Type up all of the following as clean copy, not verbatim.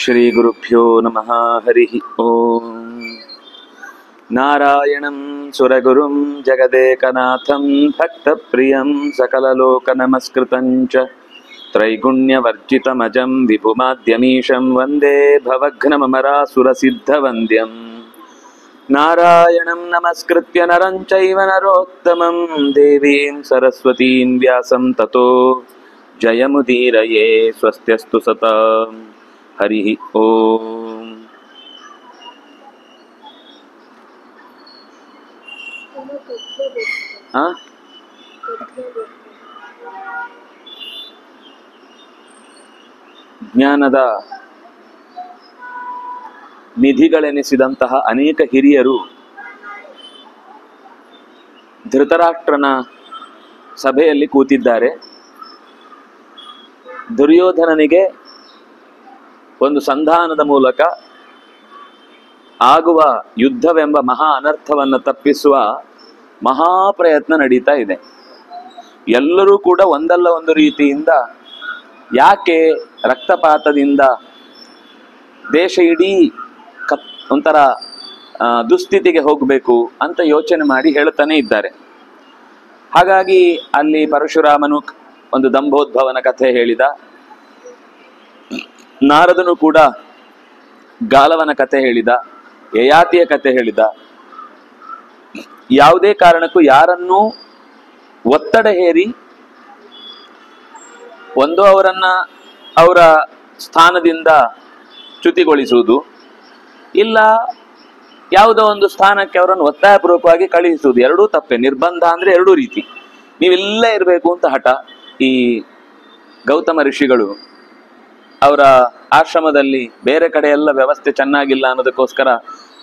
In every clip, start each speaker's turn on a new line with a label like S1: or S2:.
S1: ಶ್ರೀಗುರುಭ್ಯೋ ನಮಃ. ಹರಿ ಓಂ. ನಾರಾಯಣಂ ಸುರಗುರುಂ ಜಗದೇಕನಾಥಂ ಭಕ್ತಪ್ರಿಯಂ ಸಕಲಲೋಕನಮಸ್ಕೃತಂ ಚ ತ್ರೈಗುಣ್ಯವರ್ಜಿತಮಜಂ ವಿಭುಮಾದ್ಯಮೀಶಂ ವಂದೇ ಭವಘ್ನಮರಾಸುರಸಿದ್ಧವಂದ್ಯಂ. ನಾರಾಯಣಂ ನಮಸ್ಕೃತ್ಯ ನರಂ ಚೈವ ನರೋತ್ತಮಂ ದೇವೀಂ ಸರಸ್ವತೀಂ ವ್ಯಾಸಂ ತತೋ ಜಯಮುದೀರಯೇ. ಸ್ವಸ್ತ್ಯಸ್ತು ಸತಾಂ. ಹರಿ ಓಂ. ಜ್ಞಾನದ ನಿಧಿಗಳೆನಿಸಿದಂತಹ ಅನೇಕ ಹಿರಿಯರು ಧೃತರಾಷ್ಟ್ರನ ಸಭೆಯಲ್ಲಿ ಕೂತಿದ್ದಾರೆ. ದುರ್ಯೋಧನನಿಗೆ ಒಂದು ಸಂಧಾನದ ಮೂಲಕ ಆಗುವ ಯುದ್ಧವೆಂಬ ಮಹಾ ಅನರ್ಥವನ್ನು ತಪ್ಪಿಸುವ ಮಹಾಪ್ರಯತ್ನ ನಡೀತಾ ಇದೆ. ಎಲ್ಲರೂ ಕೂಡ ಒಂದಲ್ಲ ಒಂದು ರೀತಿಯಿಂದ ಯಾಕೆ ರಕ್ತಪಾತದಿಂದ ದೇಶ ಇಡೀ ಒಂಥರ ದುಸ್ಥಿತಿಗೆ ಹೋಗಬೇಕು ಅಂತ ಯೋಚನೆ ಮಾಡಿ ಹೇಳ್ತಾನೆ ಇದ್ದಾರೆ. ಹಾಗಾಗಿ ಅಲ್ಲಿ ಪರಶುರಾಮನು ಒಂದು ದಂಭೋದ್ಭವನ ಕಥೆ ಹೇಳಿದ, ನಾರದನು ಕೂಡ ಗಾಲವನ ಕಥೆ ಹೇಳಿದ, ಯಯಾತಿಯ ಕಥೆ ಹೇಳಿದ. ಯಾವುದೇ ಕಾರಣಕ್ಕೂ ಯಾರನ್ನೂ ಒತ್ತಡ ಹೇರಿ ಒಂದು ಅವರ ಸ್ಥಾನದಿಂದ ಚ್ಯುತಿಗೊಳಿಸುವುದು, ಇಲ್ಲ ಯಾವುದೋ ಒಂದು ಸ್ಥಾನಕ್ಕೆ ಅವರನ್ನು ಒತ್ತಾಯಪೂರ್ವಕವಾಗಿ ಕಳುಹಿಸುವುದು, ಎರಡೂ ತಪ್ಪೆ. ನಿರ್ಬಂಧ ಅಂದ್ರೆ ಎರಡೂ ರೀತಿ. ನೀವೆಲ್ಲ ಇರಬೇಕು ಅಂತ ಹಠ. ಈ ಗೌತಮ ಋಷಿಗಳು ಅವರ ಆಶ್ರಮದಲ್ಲಿ ಬೇರೆ ಕಡೆ ಎಲ್ಲ ವ್ಯವಸ್ಥೆ ಚೆನ್ನಾಗಿಲ್ಲ ಅನ್ನೋದಕ್ಕೋಸ್ಕರ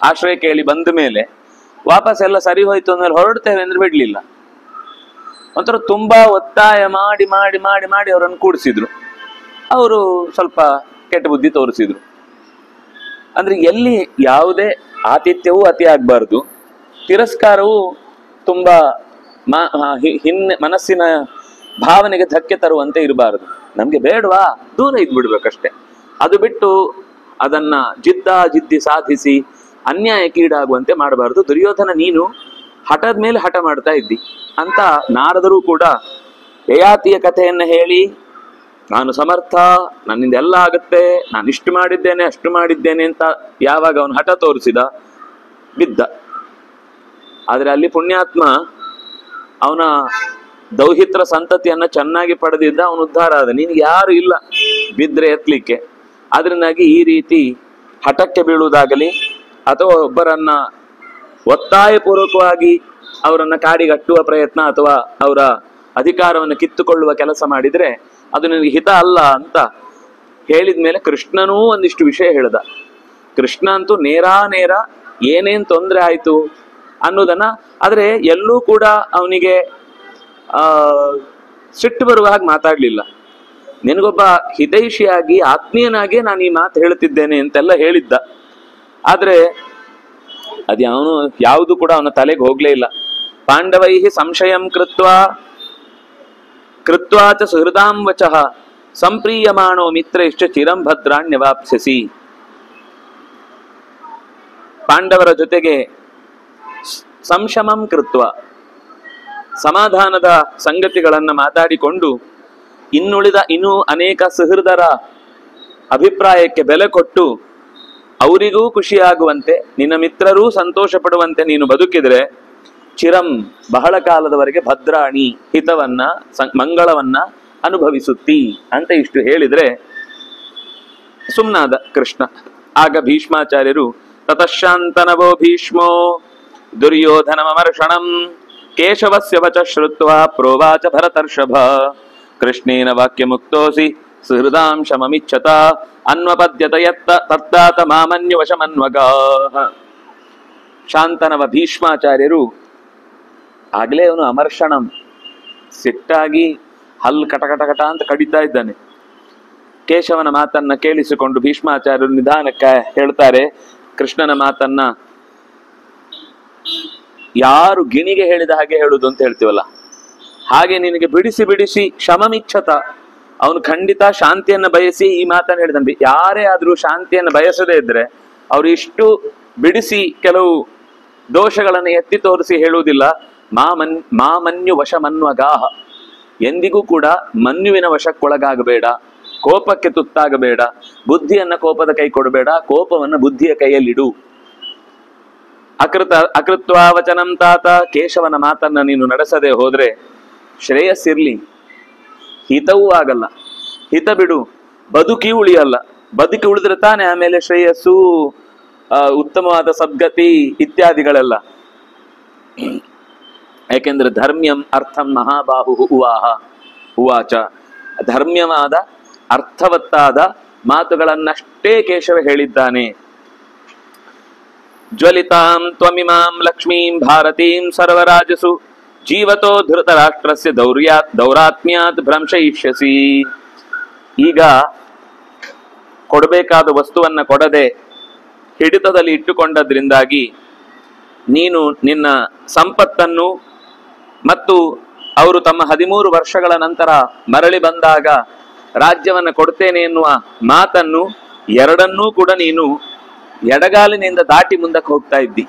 S1: ಆಶ್ರಯ ಕೇಳಿ ಬಂದ ಮೇಲೆ ವಾಪಸ್ ಎಲ್ಲ ಸರಿ ಹೋಯ್ತು ಅಂದ್ಮೇಲೆ ಹೊರಡ್ತೇವೆ ಅಂದ್ರೆ ಬಿಡ್ಲಿಲ್ಲ. ಒಂಥರ ತುಂಬಾ ಒತ್ತಾಯ ಮಾಡಿ ಮಾಡಿ ಮಾಡಿ ಮಾಡಿ ಅವರನ್ನು ಕೂಡಿಸಿದ್ರು. ಅವರು ಸ್ವಲ್ಪ ಕೆಟ್ಟ ಬುದ್ಧಿ ತೋರಿಸಿದ್ರು. ಅಂದ್ರೆ ಎಲ್ಲಿ ಯಾವುದೇ ಆತಿಥ್ಯವೂ ಅತಿ ಆಗ್ಬಾರ್ದು, ತಿರಸ್ಕಾರವು ತುಂಬಾ ಮನಸ್ಸಿನ ಭಾವನೆಗೆ ಧಕ್ಕೆ ತರುವಂತೆ ಇರಬಾರದು. ನಮ್ಗೆ ಬೇಡವಾ, ದೂರ ಇದ್ಬಿಡ್ಬೇಕಷ್ಟೆ. ಅದು ಬಿಟ್ಟು ಅದನ್ನ ಜಿದ್ದಿ ಸಾಧಿಸಿ ಅನ್ಯಾಯಕ್ಕೀಡಾಗುವಂತೆ ಮಾಡಬಾರದು. ದುರ್ಯೋಧನ, ನೀನು ಹಠದ ಮೇಲೆ ಹಠ ಮಾಡ್ತಾ ಇದ್ದಿ ಅಂತ ನಾರದರು ಕೂಡ ಯಯಾತಿಯ ಕಥೆಯನ್ನ ಹೇಳಿ, ನಾನು ಸಮರ್ಥ, ನನ್ನಿಂದ ಎಲ್ಲ ಆಗುತ್ತೆ, ನಾನು ಇಷ್ಟು ಮಾಡಿದ್ದೇನೆ ಅಷ್ಟು ಮಾಡಿದ್ದೇನೆ ಅಂತ ಯಾವಾಗ ಅವನು ಹಠ ತೋರಿಸಿದ, ಬಿದ್ದ. ಆದ್ರೆ ಅಲ್ಲಿ ಪುಣ್ಯಾತ್ಮ ಅವನ ದೌಹಿತ್ರ ಸಂತತಿಯನ್ನ ಚೆನ್ನಾಗಿ ಪಡೆದಿದ್ದ, ಅವನು ಉದ್ಧಾರ ಆದ. ನಿನ್ಗೆ ಯಾರು ಇಲ್ಲ ಬಿದ್ರೆ ಎತ್ತಲಿಕ್ಕೆ. ಅದರಿಂದಾಗಿ ಈ ರೀತಿ ಹಠಕ್ಕೆ ಬೀಳುವುದಾಗಲಿ ಅಥವಾ ಒಬ್ಬರನ್ನ ಒತ್ತಾಯಪೂರ್ವಕವಾಗಿ ಅವರನ್ನ ಕಾಡಿಗಟ್ಟುವ ಪ್ರಯತ್ನ ಅಥವಾ ಅವರ ಅಧಿಕಾರವನ್ನು ಕಿತ್ತುಕೊಳ್ಳುವ ಕೆಲಸ ಮಾಡಿದ್ರೆ ಅದು ನಿನಗೆ ಹಿತ ಅಲ್ಲ ಅಂತ ಹೇಳಿದ ಮೇಲೆ ಕೃಷ್ಣನೂ ಒಂದಿಷ್ಟು ವಿಷಯ ಹೇಳ್ದ. ಕೃಷ್ಣ ಅಂತೂ ನೇರ ಏನೇನ್ ತೊಂದರೆ ಆಯ್ತು ಅನ್ನೋದನ್ನ, ಆದ್ರೆ ಎಲ್ಲೂ ಕೂಡ ಅವನಿಗೆ ಸಿಟ್ಟು ಬರುವ ಹಾಗೆ ಮಾತಾಡ್ಲಿಲ್ಲ. ನಿನಗೊಬ್ಬ ಹಿತೈಷಿಯಾಗಿ ಆತ್ಮೀಯನಾಗಿ ನಾನು ಈ ಮಾತು ಹೇಳ್ತಿದ್ದೇನೆ ಅಂತೆಲ್ಲ ಹೇಳಿದ್ದ. ಆದ್ರೆ ಅವನು ಯಾವುದು ಕೂಡ ಅವನ ತಲೆಗೆ ಹೋಗ್ಲೇ ಇಲ್ಲ. ಪಾಂಡವೈಹಿ ಸಂಶಯಂ ಕೃತ್ವಾ ಚ ಸುಹೃದಾಂ ವಚಃ ಸಂಪ್ರೀಯಮಾಣೋ ಮಿತ್ರೈಶ್ಚ ಚಿರಂ ಭದ್ರಾಣ್ಯವಾಪ್ಸ್ಯಸಿ. ಪಾಂಡವರ ಜೊತೆಗೆ ಸಂಶಮಂ ಕೃತ್ವ, ಸಮಾಧಾನದ ಸಂಗತಿಗಳನ್ನ ಮಾತಾಡಿಕೊಂಡು ಇನ್ನೂ ಅನೇಕ ಸುಹೃದರ ಅಭಿಪ್ರಾಯಕ್ಕೆ ಬೆಲೆ ಕೊಟ್ಟು ಅವರಿಗೂ ಖುಷಿಯಾಗುವಂತೆ, ನಿನ್ನ ಮಿತ್ರರೂ ಸಂತೋಷ ಪಡುವಂತೆ ನೀನು ಬದುಕಿದ್ರೆ ಚಿರಂ, ಬಹಳ ಕಾಲದವರೆಗೆ ಭದ್ರಾಣಿ, ಹಿತವನ್ನ ಮಂಗಳವನ್ನ ಅನುಭವಿಸುತ್ತಿ ಅಂತ ಇಷ್ಟು ಹೇಳಿದ್ರೆ ಸುಮ್ನಾದ ಕೃಷ್ಣ. ಆಗ ಭೀಷ್ಮಾಚಾರ್ಯರು, ತತಃಶಾಂತನವೋ ಭೀಷ್ಮೋ ದುರ್ಯೋಧನಮರ್ಷಣಂ ಕೇಶವಸ್ಯ ವಚ ಶ್ರುತ್ವಾ ಪ್ರೋವಾಚ ಭರತರ್ಷಭ ಕೃಷ್ಣೇನ ವಾಕ್ಯ ಮುಕ್ತೋಸಿ ಸುಹೃದಾಂ ಶಮಮಿಚ್ಛತ ಅನ್ವಪದ್ಯತ ಯತ್ತ ತತ್ತಾತ ಮಾಮನ್ಯವಶಮನ್ವಗಾಃ. ಶಾಂತನವ ಭೀಷ್ಮಾಚಾರ್ಯರು ಆಗ್ಲೇ ಅವನು ಅಮರ್ಷಣಂ, ಸಿಟ್ಟಾಗಿ ಹಲ್ಲು ಕಟಕಟಕಟ ಅಂತ ಕಡಿತಾ ಇದ್ದಾನೆ. ಕೇಶವನ ಮಾತನ್ನ ಕೇಳಿಸಿಕೊಂಡು ಭೀಷ್ಮಾಚಾರ್ಯರು ನಿಧಾನಕ್ಕೆ ಹೇಳ್ತಾರೆ, ಕೃಷ್ಣನ ಮಾತನ್ನ ಯಾರು ಗಿಣಿಗೆ ಹೇಳಿದ ಹಾಗೆ ಹೇಳುದು ಅಂತ ಹೇಳ್ತೀವಲ್ಲ, ಹಾಗೆ ನಿನಗೆ ಬಿಡಿಸಿ ಬಿಡಿಸಿ ಶಮಮಿಚ್ಛತ, ಅವನು ಖಂಡಿತ ಶಾಂತಿಯನ್ನು ಬಯಸಿ ಈ ಮಾತನ್ನು ಹೇಳಿದನು. ಯಾರೇ ಆದ್ರೂ ಶಾಂತಿಯನ್ನು ಬಯಸದೇ ಇದ್ರೆ ಅವ್ರು ಇಷ್ಟು ಬಿಡಿಸಿ ಕೆಲವು ದೋಷಗಳನ್ನು ಎತ್ತಿ ತೋರಿಸಿ ಹೇಳುವುದಿಲ್ಲ. ಮಾ ಮನ್ಯು ವಶ ಮನ್ವಗಾಹ, ಎಂದಿಗೂ ಕೂಡ ಮನ್ಯುವಿನ ವಶಕ್ಕೊಳಗಾಗಬೇಡ, ಕೋಪಕ್ಕೆ ತುತ್ತಾಗಬೇಡ, ಬುದ್ಧಿಯನ್ನ ಕೋಪದ ಕೈ ಕೊಡಬೇಡ, ಕೋಪವನ್ನು ಬುದ್ಧಿಯ ಕೈಯಲ್ಲಿಡು. ಅಕೃತ್ವ ವಚನಂ ತಾತ, ಕೇಶವನ ಮಾತನ್ನ ನೀನು ನಡೆಸದೆ ಹೋದ್ರೆ ಶ್ರೇಯಸ್ಸಿರ್ಲಿ, ಹಿತವೂ ಆಗಲ್ಲ. ಹಿತ ಬಿಡು, ಬದುಕಿ ಉಳಿಯಲ್ಲ. ಬದುಕಿ ಉಳಿದ್ರೆ ತಾನೆ ಆಮೇಲೆ ಶ್ರೇಯಸ್ಸು, ಉತ್ತಮವಾದ ಸದ್ಗತಿ ಇತ್ಯಾದಿಗಳೆಲ್ಲ. ಯಾಕೆಂದ್ರೆ ಧರ್ಮ್ಯಂ ಅರ್ಥಂ ಮಹಾಬಾಹು ಉವಾಚ, ಧರ್ಮ್ಯವಾದ ಅರ್ಥವತ್ತಾದ ಮಾತುಗಳನ್ನಷ್ಟೇ ಕೇಶವ ಹೇಳಿದ್ದಾನೆ. ಜ್ವಲಿತಾಂ ತ್ವಮಿಮಾಂ ಲಕ್ಷ್ಮೀಂ ಭಾರತೀಂ ಸರ್ವರಾಜಸು ಜೀವತೋ ಧೃತರಾಷ್ಟ್ರಸ್ಯ ದೌರಾತ್ಮ್ಯಾತ್ ಭ್ರಂಶಯಿಷ್ಯಸಿ. ಈಗ ಕೊಡಬೇಕಾದ ವಸ್ತುವನ್ನ ಕೊಡದೆ ಹಿಡಿತದಲ್ಲಿ ಇಟ್ಟುಕೊಂಡದ್ರಿಂದಾಗಿ ನೀನು ನಿನ್ನ ಸಂಪತ್ತನ್ನು ಮತ್ತು ಅವರು ತಮ್ಮ 13 ವರ್ಷಗಳ ನಂತರ ಮರಳಿ ಬಂದಾಗ ರಾಜ್ಯವನ್ನು ಕೊಡ್ತೇನೆ ಎನ್ನುವ ಮಾತನ್ನು ಎರಡನ್ನೂ ಕೂಡ ನೀನು ಎಡಗಾಲಿನಿಂದ ದಾಟಿ ಮುಂದಕ್ಕೆ ಹೋಗ್ತಾ ಇದ್ದಿ,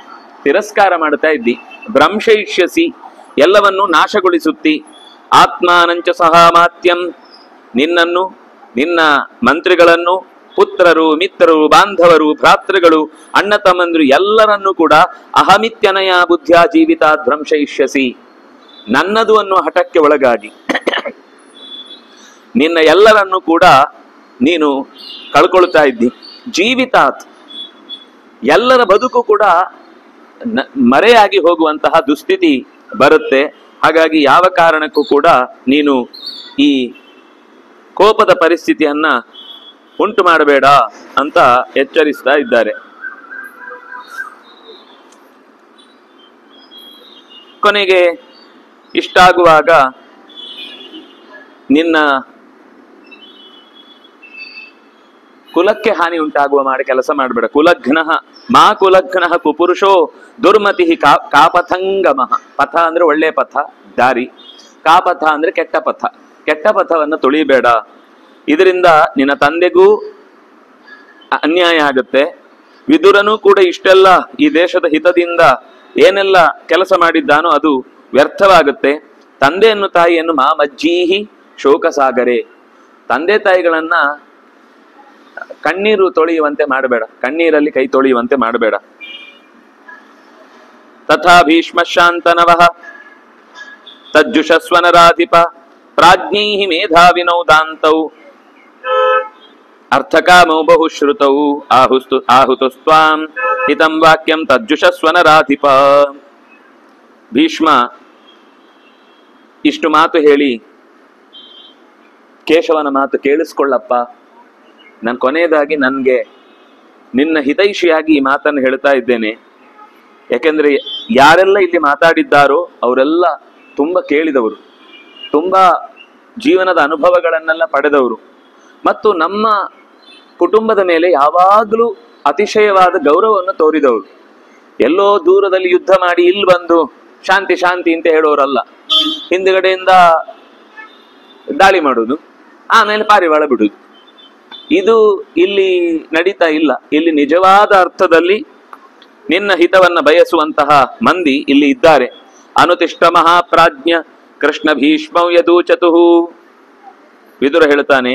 S1: ತಿರಸ್ಕಾರ ಮಾಡ್ತಾ ಇದ್ದಿ. ಭ್ರಂಶಯಿಷ್ಯಸಿ, ಎಲ್ಲವನ್ನೂ ನಾಶಗೊಳಿಸುತ್ತಿ. ಆತ್ಮಾನಂಚ ಸಹಾಮಾತ್ಯಂ, ನಿನ್ನನ್ನು, ನಿನ್ನ ಮಂತ್ರಿಗಳನ್ನು, ಪುತ್ರರು, ಮಿತ್ರರು, ಬಾಂಧವರು, ಭ್ರಾತೃಗಳು, ಅಣ್ಣ ತಮ್ಮಂದ್ರು ಎಲ್ಲರನ್ನೂ ಕೂಡ ಅಹಮಿತ್ಯನಯ ಬುದ್ಧಿಯ ಜೀವಿತ ಭ್ರಂಶಯಿಷ್ಯಸಿ, ನನ್ನದು ಅನ್ನುವ ಹಠಕ್ಕೆ ಒಳಗಾಗಿ ನಿನ್ನ ಎಲ್ಲರನ್ನೂ ಕೂಡ ನೀನು ಕಳ್ಕೊಳ್ತಾ ಇದ್ದಿ. ಜೀವಿತಾತ್, ಎಲ್ಲರ ಬದುಕು ಕೂಡ ಮರೆಯಾಗಿ ಹೋಗುವಂತಹ ದುಸ್ಥಿತಿ ಬರುತ್ತೆ. ಹಾಗಾಗಿ ಯಾವ ಕಾರಣಕ್ಕೂ ಕೂಡ ನೀನು ಈ ಕೋಪದ ಪರಿಸ್ಥಿತಿಯನ್ನ ಉಂಟು ಮಾಡಬೇಡ ಅಂತ ಎಚ್ಚರಿಸ್ತಾ ಇದ್ದಾರೆ. ಕೊನೆಗೆ ಇಷ್ಟಾಗುವಾಗ ನಿನ್ನ ಕುಲಕ್ಕೆ ಹಾನಿ ಉಂಟಾಗುವ ಮಾಡಿ ಕೆಲಸ ಮಾಡಬೇಡ. ಕುಲಘ್ನಃ ಮಾ ಕುಲಘ್ನಃ ಕುಪುರುಷೋ ದುರ್ಮತಿ ಕಾಪಥಂಗಮ. ಪಥ ಅಂದ್ರೆ ಒಳ್ಳೆ ಪಥ, ದಾರಿ. ಕಾಪಥ ಅಂದ್ರೆ ಕೆಟ್ಟ ಪಥ. ಕೆಟ್ಟ ಪಥವನ್ನು ತುಳಿಬೇಡ. ಇದರಿಂದ ನಿನ್ನ ತಂದೆಗೂ ಅನ್ಯಾಯ ಆಗುತ್ತೆ. ವಿದುರನೂ ಕೂಡ ಇಷ್ಟೆಲ್ಲ ಈ ದೇಶದ ಹಿತದಿಂದ ಏನೆಲ್ಲ ಕೆಲಸ ಮಾಡಿದ್ದಾನೋ ಅದು ವ್ಯರ್ಥವಾಗುತ್ತೆ. ತಂದೆಯನ್ನು ತಾಯಿಯನ್ನು ಮಾಮಜ್ಜೀಹಿ ಶೋಕಸಾಗರೆ, ತಂದೆ ತಾಯಿಗಳನ್ನ ಕಣ್ಣೀರು ತೊಳೆಯುವಂತೆ ಮಾಡಬೇಡ, ಕಣ್ಣೀರಲ್ಲಿ ಕೈ ತೊಳೆಯುವಂತೆ ಮಾಡಬೇಡ. ತಥಾ ಭೀಷ್ಮ ಶಾಂತನವಃ ತಜ್ಜುಷಸ್ವನರಾಧಿಪ ಪ್ರಾಜ್ಞೈ ಮೇಧಾವಿನೌ ದಾಂತೌ ಅರ್ಥಕಾಮೌ ಬಹುಶ್ರುತೌ ಆಹುತುಸ್ತ್ವಾಂ ಹಿತಂ ವಾಕ್ಯಂ ತಜ್ಜುಷಸ್ವನರಾಧಿಪ. ಭೀಷ್ಮ ಇಷ್ಟು ಮಾತು ಹೇಳಿ, ಕೇಶವನ ಮಾತು ಕೇಳಿಸ್ಕೊಳ್ಳಪ್ಪ, ನಾನು ಕೊನೆಯದಾಗಿ ನನಗೆ ನಿನ್ನ ಹಿತೈಷಿಯಾಗಿ ಈ ಮಾತನ್ನು ಹೇಳ್ತಾ ಇದ್ದೇನೆ. ಯಾಕೆಂದ್ರೆ ಯಾರೆಲ್ಲ ಇಲ್ಲಿ ಮಾತಾಡಿದ್ದಾರೋ ಅವರೆಲ್ಲ ತುಂಬ ಕೇಳಿದವರು, ತುಂಬ ಜೀವನದ ಅನುಭವಗಳನ್ನೆಲ್ಲ ಪಡೆದವರು, ಮತ್ತು ನಮ್ಮ ಕುಟುಂಬದ ಮೇಲೆ ಯಾವಾಗಲೂ ಅತಿಶಯವಾದ ಗೌರವವನ್ನು ತೋರಿದವರು. ಎಲ್ಲೋ ದೂರದಲ್ಲಿ ಯುದ್ಧ ಮಾಡಿ ಇಲ್ಲಿ ಬಂದು ಶಾಂತಿ ಶಾಂತಿ ಅಂತ ಹೇಳೋರಲ್ಲ. ಹಿಂದುಗಡೆಯಿಂದ ದಾಳಿ ಮಾಡುವುದು, ಆಮೇಲೆ ಪಾರಿವಾಳ ಬಿಡುವುದು, ಇದು ಇಲ್ಲಿ ನಡೀತಾ ಇಲ್ಲ. ಇಲ್ಲಿ ನಿಜವಾದ ಅರ್ಥದಲ್ಲಿ ನಿನ್ನ ಹಿತವನ್ನ ಬಯಸುವಂತಹ ಮಂದಿ ಇಲ್ಲಿ ಇದ್ದಾರೆ. ಅನುತಿಷ್ಠ ಮಹಾಪ್ರಾಜ್ಞ ಕೃಷ್ಣ ಭೀಷ್ಮೌ ಯದೂಚತು. ವಿದುರ ಹೇಳ್ತಾನೆ,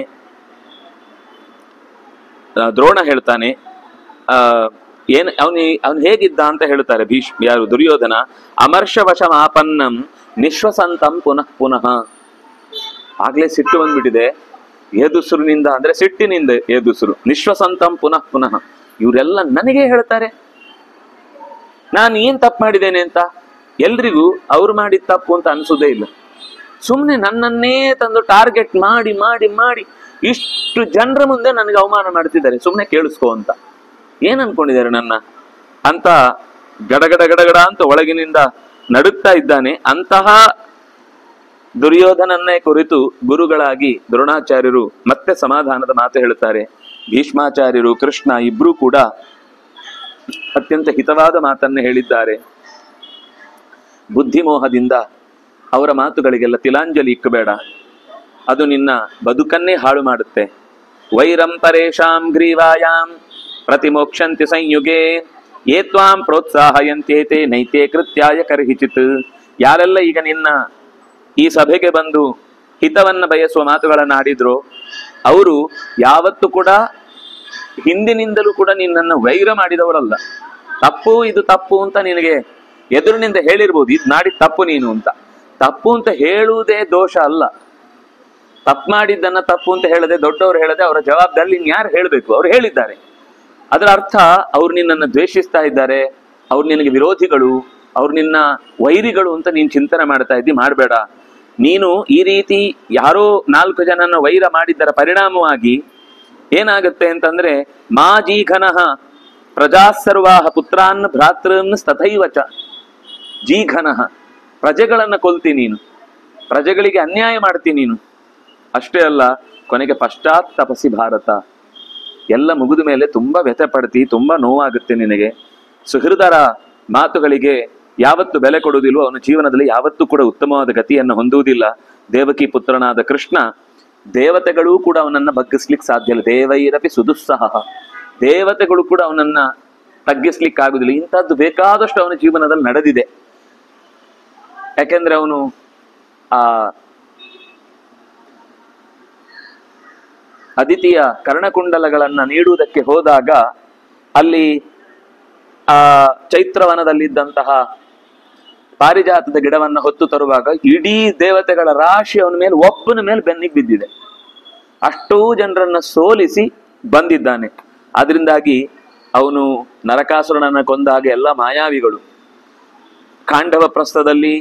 S1: ದ್ರೋಣ ಹೇಳ್ತಾನೆ, ಅವನು ಹೇಗಿದ್ದ ಅಂತ ಹೇಳ್ತಾರೆ ಯಾರು ದುರ್ಯೋಧನ. ಅಮರ್ಷವಶಮಾಪನ್ನಂ ನಿಶ್ವಸಂತಂ ಪುನಃ ಪುನಃ. ಆಗ್ಲೇ ಸಿಟ್ಟು ಬಂದ್ಬಿಟ್ಟಿದೆ, ಏದುಸುರಿನಿಂದ ಅಂದ್ರೆ ಸಿಟ್ಟಿನಿಂದ ಏದುಸುರು. ನಿಶ್ವಸಂತಂ ಪುನಃ ಪುನಃ. ಇವರೆಲ್ಲ ನನಗೆ ಹೇಳ್ತಾರೆ ನಾನು ಏನ್ ತಪ್ಪು ಮಾಡಿದ್ದೇನೆ ಅಂತ. ಎಲ್ರಿಗೂ ಅವ್ರು ಮಾಡಿದ ತಪ್ಪು ಅಂತ ಅನ್ಸೋದೇ ಇಲ್ಲ. ಸುಮ್ಮನೆ ನನ್ನನ್ನೇ ತಂದು ಟಾರ್ಗೆಟ್ ಮಾಡಿ ಮಾಡಿ ಮಾಡಿ ಇಷ್ಟು ಜನರ ಮುಂದೆ ನನಗೆ ಅವಮಾನ ಮಾಡ್ತಿದ್ದಾರೆ, ಸುಮ್ಮನೆ ಕೇಳಿಸ್ಕೋ ಅಂತ. ಏನ್ ಅನ್ಕೊಂಡಿದ್ದಾರೆ ನನ್ನ ಅಂತ ಗಡಗಡ ಗಡಗಡ ಅಂತ ಒಳಗಿನಿಂದ ನಡುಗ್ತಾ ಇದ್ದಾನೆ. ಅಂತಹ ದುರ್ಯೋಧನನ್ನೇ ಕುರಿತು ಗುರುಗಳಾಗಿ ದ್ರೋಣಾಚಾರ್ಯರು ಮತ್ತೆ ಸಮಾಧಾನದ ಮಾತು ಹೇಳುತ್ತಾರೆ. ಭೀಷ್ಮಾಚಾರ್ಯರು, ಕೃಷ್ಣ ಇಬ್ರೂ ಕೂಡ ಅತ್ಯಂತ ಹಿತವಾದ ಮಾತನ್ನು ಹೇಳಿದ್ದಾರೆ. ಬುದ್ಧಿಮೋಹದಿಂದ ಅವರ ಮಾತುಗಳಿಗೆಲ್ಲ ತಿಲಾಂಜಲಿ ಇಕ್ಕಬೇಡ. ಅದು ನಿನ್ನ ಬದುಕನ್ನೇ ಹಾಳು ಮಾಡುತ್ತೆ. ವೈರಂ ಪರೇಶಾಂ ಗ್ರೀವಾಯಾಂ ಪ್ರತಿಮೋಕ್ಷಂತಿ ಸಂಯುಗೆ ಯೇ ತ್ವಾಂ ಪ್ರೋತ್ಸಾಹಯಂತೇತೆ ನೈತೆ ಕೃತ್ಯಾಯ ಕರ್ಹಿಚಿತ್. ಯಾರೆಲ್ಲ ಈಗ ನಿನ್ನ ಈ ಸಭೆಗೆ ಬಂದು ಹಿತವನ್ನ ಬಯಸುವ ಮಾತುಗಳನ್ನು ಆಡಿದ್ರು, ಅವರು ಯಾವತ್ತೂ ಕೂಡ ಹಿಂದಿನಿಂದಲೂ ಕೂಡ ನಿನ್ನನ್ನು ವೈರ ಮಾಡಿದವರಲ್ಲ. ತಪ್ಪು, ಇದು ತಪ್ಪು ಅಂತ ನಿನಗೆ ಎದುರಿನಿಂದ ಹೇಳಿರ್ಬೋದು, ಇದು ಮಾಡಿ ತಪ್ಪು ನೀನು ಅಂತ. ತಪ್ಪು ಅಂತ ಹೇಳುವುದೇ ದೋಷ ಅಲ್ಲ. ತಪ್ಪು ಮಾಡಿದ್ದನ್ನ ತಪ್ಪು ಅಂತ ಹೇಳದೆ, ದೊಡ್ಡವರು ಹೇಳದೆ, ಅವರ ಜವಾಬ್ದಾರಿ ಯಾರು ಹೇಳಬೇಕು, ಅವ್ರು ಹೇಳಿದ್ದಾರೆ. ಅದರ ಅರ್ಥ ಅವ್ರು ನಿನ್ನನ್ನು ದ್ವೇಷಿಸ್ತಾ ಇದ್ದಾರೆ, ಅವ್ರು ನಿನಗೆ ವಿರೋಧಿಗಳು, ಅವ್ರು ನಿನ್ನ ವೈರಿಗಳು ಅಂತ ನೀನು ಚಿಂತನೆ ಮಾಡ್ತಾ ಇದ್ದಿ. ಮಾಡಬೇಡ. ನೀನು ಈ ರೀತಿ ಯಾರೋ 4 ಜನನ ವೈರ ಮಾಡಿದ್ದರ ಪರಿಣಾಮವಾಗಿ ಏನಾಗುತ್ತೆ ಅಂತಂದ್ರೆ, ಮಾ ಜೀಘನಃ ಪ್ರಜಾಸರ್ವಾಹ ಪುತ್ರಾನ್ ಭ್ರಾತೃನ್ ತಥೈವಚ. ಜೀಘನಃ, ಪ್ರಜೆಗಳನ್ನ ಕೊಲ್ತಿ ನೀನು, ಪ್ರಜೆಗಳಿಗೆ ಅನ್ಯಾಯ ಮಾಡ್ತಿ ನೀನು. ಅಷ್ಟೇ ಅಲ್ಲ, ಕೊನೆಗೆ ಪಶ್ಚಾತ್ ತಪಸಿ ಭಾರತ, ಎಲ್ಲ ಮುಗಿದ ಮೇಲೆ ತುಂಬಾ ವ್ಯಥೆ ಪಡ್ತಿ, ತುಂಬಾ ನೋವಾಗುತ್ತೆ ನಿನಗೆ. ಸುಹೃದರ ಮಾತುಗಳಿಗೆ ಯಾವತ್ತು ಬೆಲೆ ಕೊಡುವುದಿಲ್ವೋ ಅವನ ಜೀವನದಲ್ಲಿ ಯಾವತ್ತೂ ಕೂಡ ಉತ್ತಮವಾದ ಗತಿಯನ್ನು ಹೊಂದುವುದಿಲ್ಲ. ದೇವಕಿ ಪುತ್ರನಾದ ಕೃಷ್ಣ, ದೇವತೆಗಳೂ ಕೂಡ ಅವನನ್ನ ಬಗ್ಗಿಸ್ಲಿಕ್ಕೆ ಸಾಧ್ಯ ಇಲ್ಲ. ದೇವೈರಪಿ ಸುದುಸ್ಸಹ, ದೇವತೆಗಳು ಕೂಡ ಅವನನ್ನ ತಗ್ಗಿಸ್ಲಿಕ್ಕಾಗುದಿಲ್ಲ. ಇಂಥದ್ದು ಬೇಕಾದಷ್ಟು ಅವನ ಜೀವನದಲ್ಲಿ ನಡೆದಿದೆ. ಯಾಕೆಂದ್ರೆ ಅವನು ಆ ಅದಿತಿಯ ಕರ್ಣಕುಂಡಲಗಳನ್ನ ನೀಡುವುದಕ್ಕೆ ಹೋದಾಗ ಅಲ್ಲಿ ಆ ಚೈತ್ರವನದಲ್ಲಿದ್ದಂತಹ ಪಾರಿಜಾತದ ಗಿಡವನ್ನ ಹೊತ್ತು ತರುವಾಗ ಇಡೀ ದೇವತೆಗಳ ರಾಶಿ ಅವನ ಮೇಲೆ, ಒಬ್ಬನ ಮೇಲೆ ಬೆನ್ನಿಗೆ ಬಿದ್ದಿದೆ. ಅಷ್ಟೂ ಜನರನ್ನ ಸೋಲಿಸಿ ಬಂದಿದ್ದಾನೆ. ಆದ್ರಿಂದಾಗಿ ಅವನು ನರಕಾಸುರನನ್ನ ಕೊಂದಾಗ ಎಲ್ಲ ಮಾಯಾವಿಗಳು. ಖಾಂಡವ ಪ್ರಸ್ಥದಲ್ಲಿ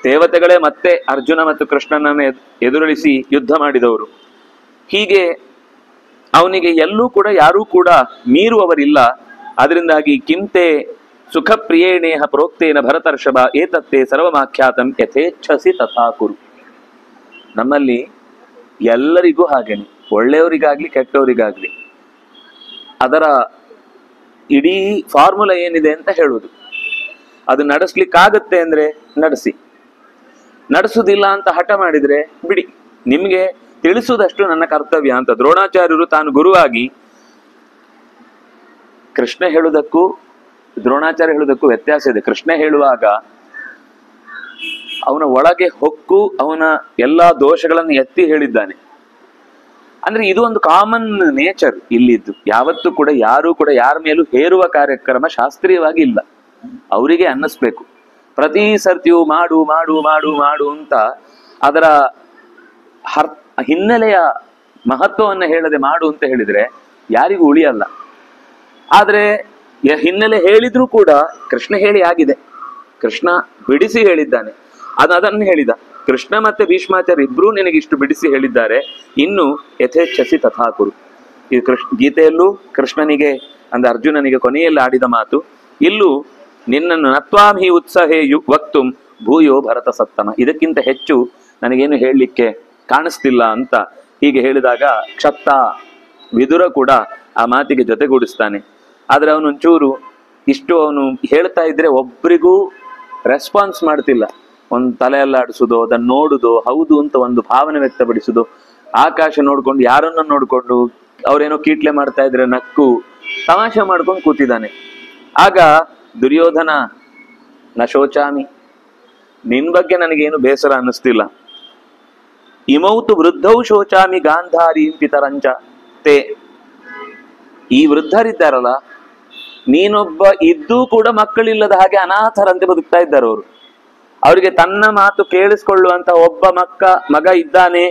S1: ದೇವತೆಗಳೇ ಮತ್ತೆ ಅರ್ಜುನ ಮತ್ತು ಕೃಷ್ಣನನ್ನು ಎದುರಿಸಿ ಯುದ್ಧ ಮಾಡಿದವರು. ಹೀಗೆ ಅವನಿಗೆ ಎಲ್ಲೂ ಕೂಡ ಯಾರೂ ಕೂಡ ಮೀರುವವರಿಲ್ಲ. ಅದರಿಂದಾಗಿ ಕಿಂತೆ ಸುಖ ಪ್ರಿಯೇಣೇಹ ಪ್ರೋಕ್ತೇನ ಭರತರ್ಷಭ ಏತತ್ತೇ ಸರ್ವಮಾಖ್ಯಾತಂ ಯಥೇಚ್ಛಸಿ ತಥಾ ಕುರು. ನಮ್ಮಲ್ಲಿ ಎಲ್ಲರಿಗೂ ಹಾಗೇನೆ, ಒಳ್ಳೆಯವರಿಗಾಗ್ಲಿ ಕೆಟ್ಟವರಿಗಾಗ್ಲಿ, ಅದರ ಇಡೀ ಫಾರ್ಮುಲಾ ಏನಿದೆ ಅಂತ ಹೇಳುವುದು. ಅದು ನಡೆಸ್ಲಿಕ್ಕಾಗತ್ತೆ ಅಂದ್ರೆ ನಡೆಸಿ, ನಡೆಸುವುದಿಲ್ಲ ಅಂತ ಹಠ ಮಾಡಿದ್ರೆ ಬಿಡಿ. ನಿಮ್ಗೆ ತಿಳಿಸುವುದಷ್ಟು ನನ್ನ ಕರ್ತವ್ಯ ಅಂತ ದ್ರೋಣಾಚಾರ್ಯರು ತಾನು ಗುರುವಾಗಿ, ಕೃಷ್ಣ ಹೇಳುವುದಕ್ಕೂ ದ್ರೋಣಾಚಾರ್ಯ ಹೇಳುವುದಕ್ಕೂ ವ್ಯತ್ಯಾಸ ಇದೆ. ಕೃಷ್ಣ ಹೇಳುವಾಗ ಅವನ ಒಳಗೆ ಹೊಕ್ಕು ಅವನ ಎಲ್ಲಾ ದೋಷಗಳನ್ನು ಎತ್ತಿ ಹೇಳಿದ್ದಾನೆ. ಅಂದ್ರೆ ಇದು ಒಂದು ಕಾಮನ್ ನೇಚರ್ ಇಲ್ಲಿದ್ದು. ಯಾವತ್ತೂ ಕೂಡ ಯಾರೂ ಕೂಡ ಯಾರ ಮೇಲೂ ಹೇರುವ ಕಾರ್ಯಕ್ರಮ ಶಾಸ್ತ್ರೀಯವಾಗಿ ಇಲ್ಲ. ಅವರಿಗೆ ಅನ್ನಿಸ್ಬೇಕು. ಪ್ರತಿ ಸರ್ತಿಯೂ ಮಾಡು ಮಾಡು ಮಾಡು ಮಾಡು ಅಂತ ಅದರ ಹಿನ್ನೆಲೆಯ ಮಹತ್ವವನ್ನು ಹೇಳದೆ ಮಾಡು ಅಂತ ಹೇಳಿದ್ರೆ ಯಾರಿಗೂ ಉಳಿಯಲ್ಲ. ಆದ್ರೆ ಹಿನ್ನೆಲೆ ಹೇಳಿದ್ರೂ ಕೂಡ ಕೃಷ್ಣ ಹೇಳಿ ಆಗಿದೆ. ಕೃಷ್ಣ ಬಿಡಿಸಿ ಹೇಳಿದ್ದಾನೆ. ಅದನ್ನು ಹೇಳಿದ. ಕೃಷ್ಣ ಮತ್ತೆ ಭೀಷ್ಮಾಚಾರ್ಯ ಇಬ್ರು ನಿನಗಿಷ್ಟು ಬಿಡಿಸಿ ಹೇಳಿದ್ದಾರೆ. ಇನ್ನು ಯಥೇಚ್ಛಸಿ ತಥಾಕುರು. ಇದು ಗೀತೆಯಲ್ಲೂ ಕೃಷ್ಣನಿಗೆ ಅಂದ್ರೆ ಅರ್ಜುನನಿಗೆ ಕೊನೆಯಲ್ಲಿ ಆಡಿದ ಮಾತು. ಇಲ್ಲೂ ನಿನ್ನನ್ನು ನತ್ವಾಂ ಹಿ ಉತ್ಸಾಹೇ ವಕ್ತುಂ ಭೂಯೋ ಭರತ ಸತ್ತಮ. ಇದಕ್ಕಿಂತ ಹೆಚ್ಚು ನನಗೇನು ಹೇಳಲಿಕ್ಕೆ ಕಾಣಿಸ್ತಿಲ್ಲ ಅಂತ ಹೀಗೆ ಹೇಳಿದಾಗ ಕ್ಷತ್ತ ವಿದುರ ಕೂಡ ಆ ಮಾತಿಗೆ ಜೊತೆಗೂಡಿಸ್ತಾನೆ. ಆದ್ರೆ ಅವನೊಂಚೂರು ಇಷ್ಟು ಅವನು ಹೇಳ್ತಾ ಇದ್ರೆ ಒಬ್ರಿಗೂ ರೆಸ್ಪಾನ್ಸ್ ಮಾಡ್ತಿಲ್ಲ. ಒಂದು ತಲೆಯಲ್ಲಾಡಿಸುದು, ಅದನ್ನು ನೋಡುದು, ಹೌದು ಅಂತ ಒಂದು ಭಾವನೆ ವ್ಯಕ್ತಪಡಿಸುದು, ಆಕಾಶ ನೋಡ್ಕೊಂಡು ಯಾರನ್ನ ನೋಡ್ಕೊಂಡು ಅವ್ರೇನೋ ಕೀಟ್ಲೆ ಮಾಡ್ತಾ ಇದ್ರೆ ನಕ್ಕು ತಮಾಷೆ ಮಾಡ್ಕೊಂಡು ಕೂತಿದ್ದಾನೆ. ಆಗ ದುರ್ಯೋಧನ ನ ಶೋಚಾಮಿ, ನಿನ್ ಬಗ್ಗೆ ನನಗೇನು ಬೇಸರ ಅನ್ನಿಸ್ತಿಲ್ಲ. ಇಮೌತು ವೃದ್ಧೌ ಶೋಚಾಮಿ ಗಾಂಧಾರಿ ಪಿತರಂಚ ತೇ. ಈ ವೃದ್ಧರಿದ್ದಾರಲ್ಲ, ನೀನೊಬ್ಬ ಇದ್ದೂ ಕೂಡ ಮಕ್ಕಳಿಲ್ಲದ ಹಾಗೆ ಅನಾಥರಂತೆ ಬದುಕ್ತಾ ಇದ್ದಾರೆ ಅವರು. ಅವರಿಗೆ ತನ್ನ ಮಾತು ಕೇಳಿಸ್ಕೊಳ್ಳುವಂತ ಒಬ್ಬ ಮಗ ಇದ್ದಾನೆ.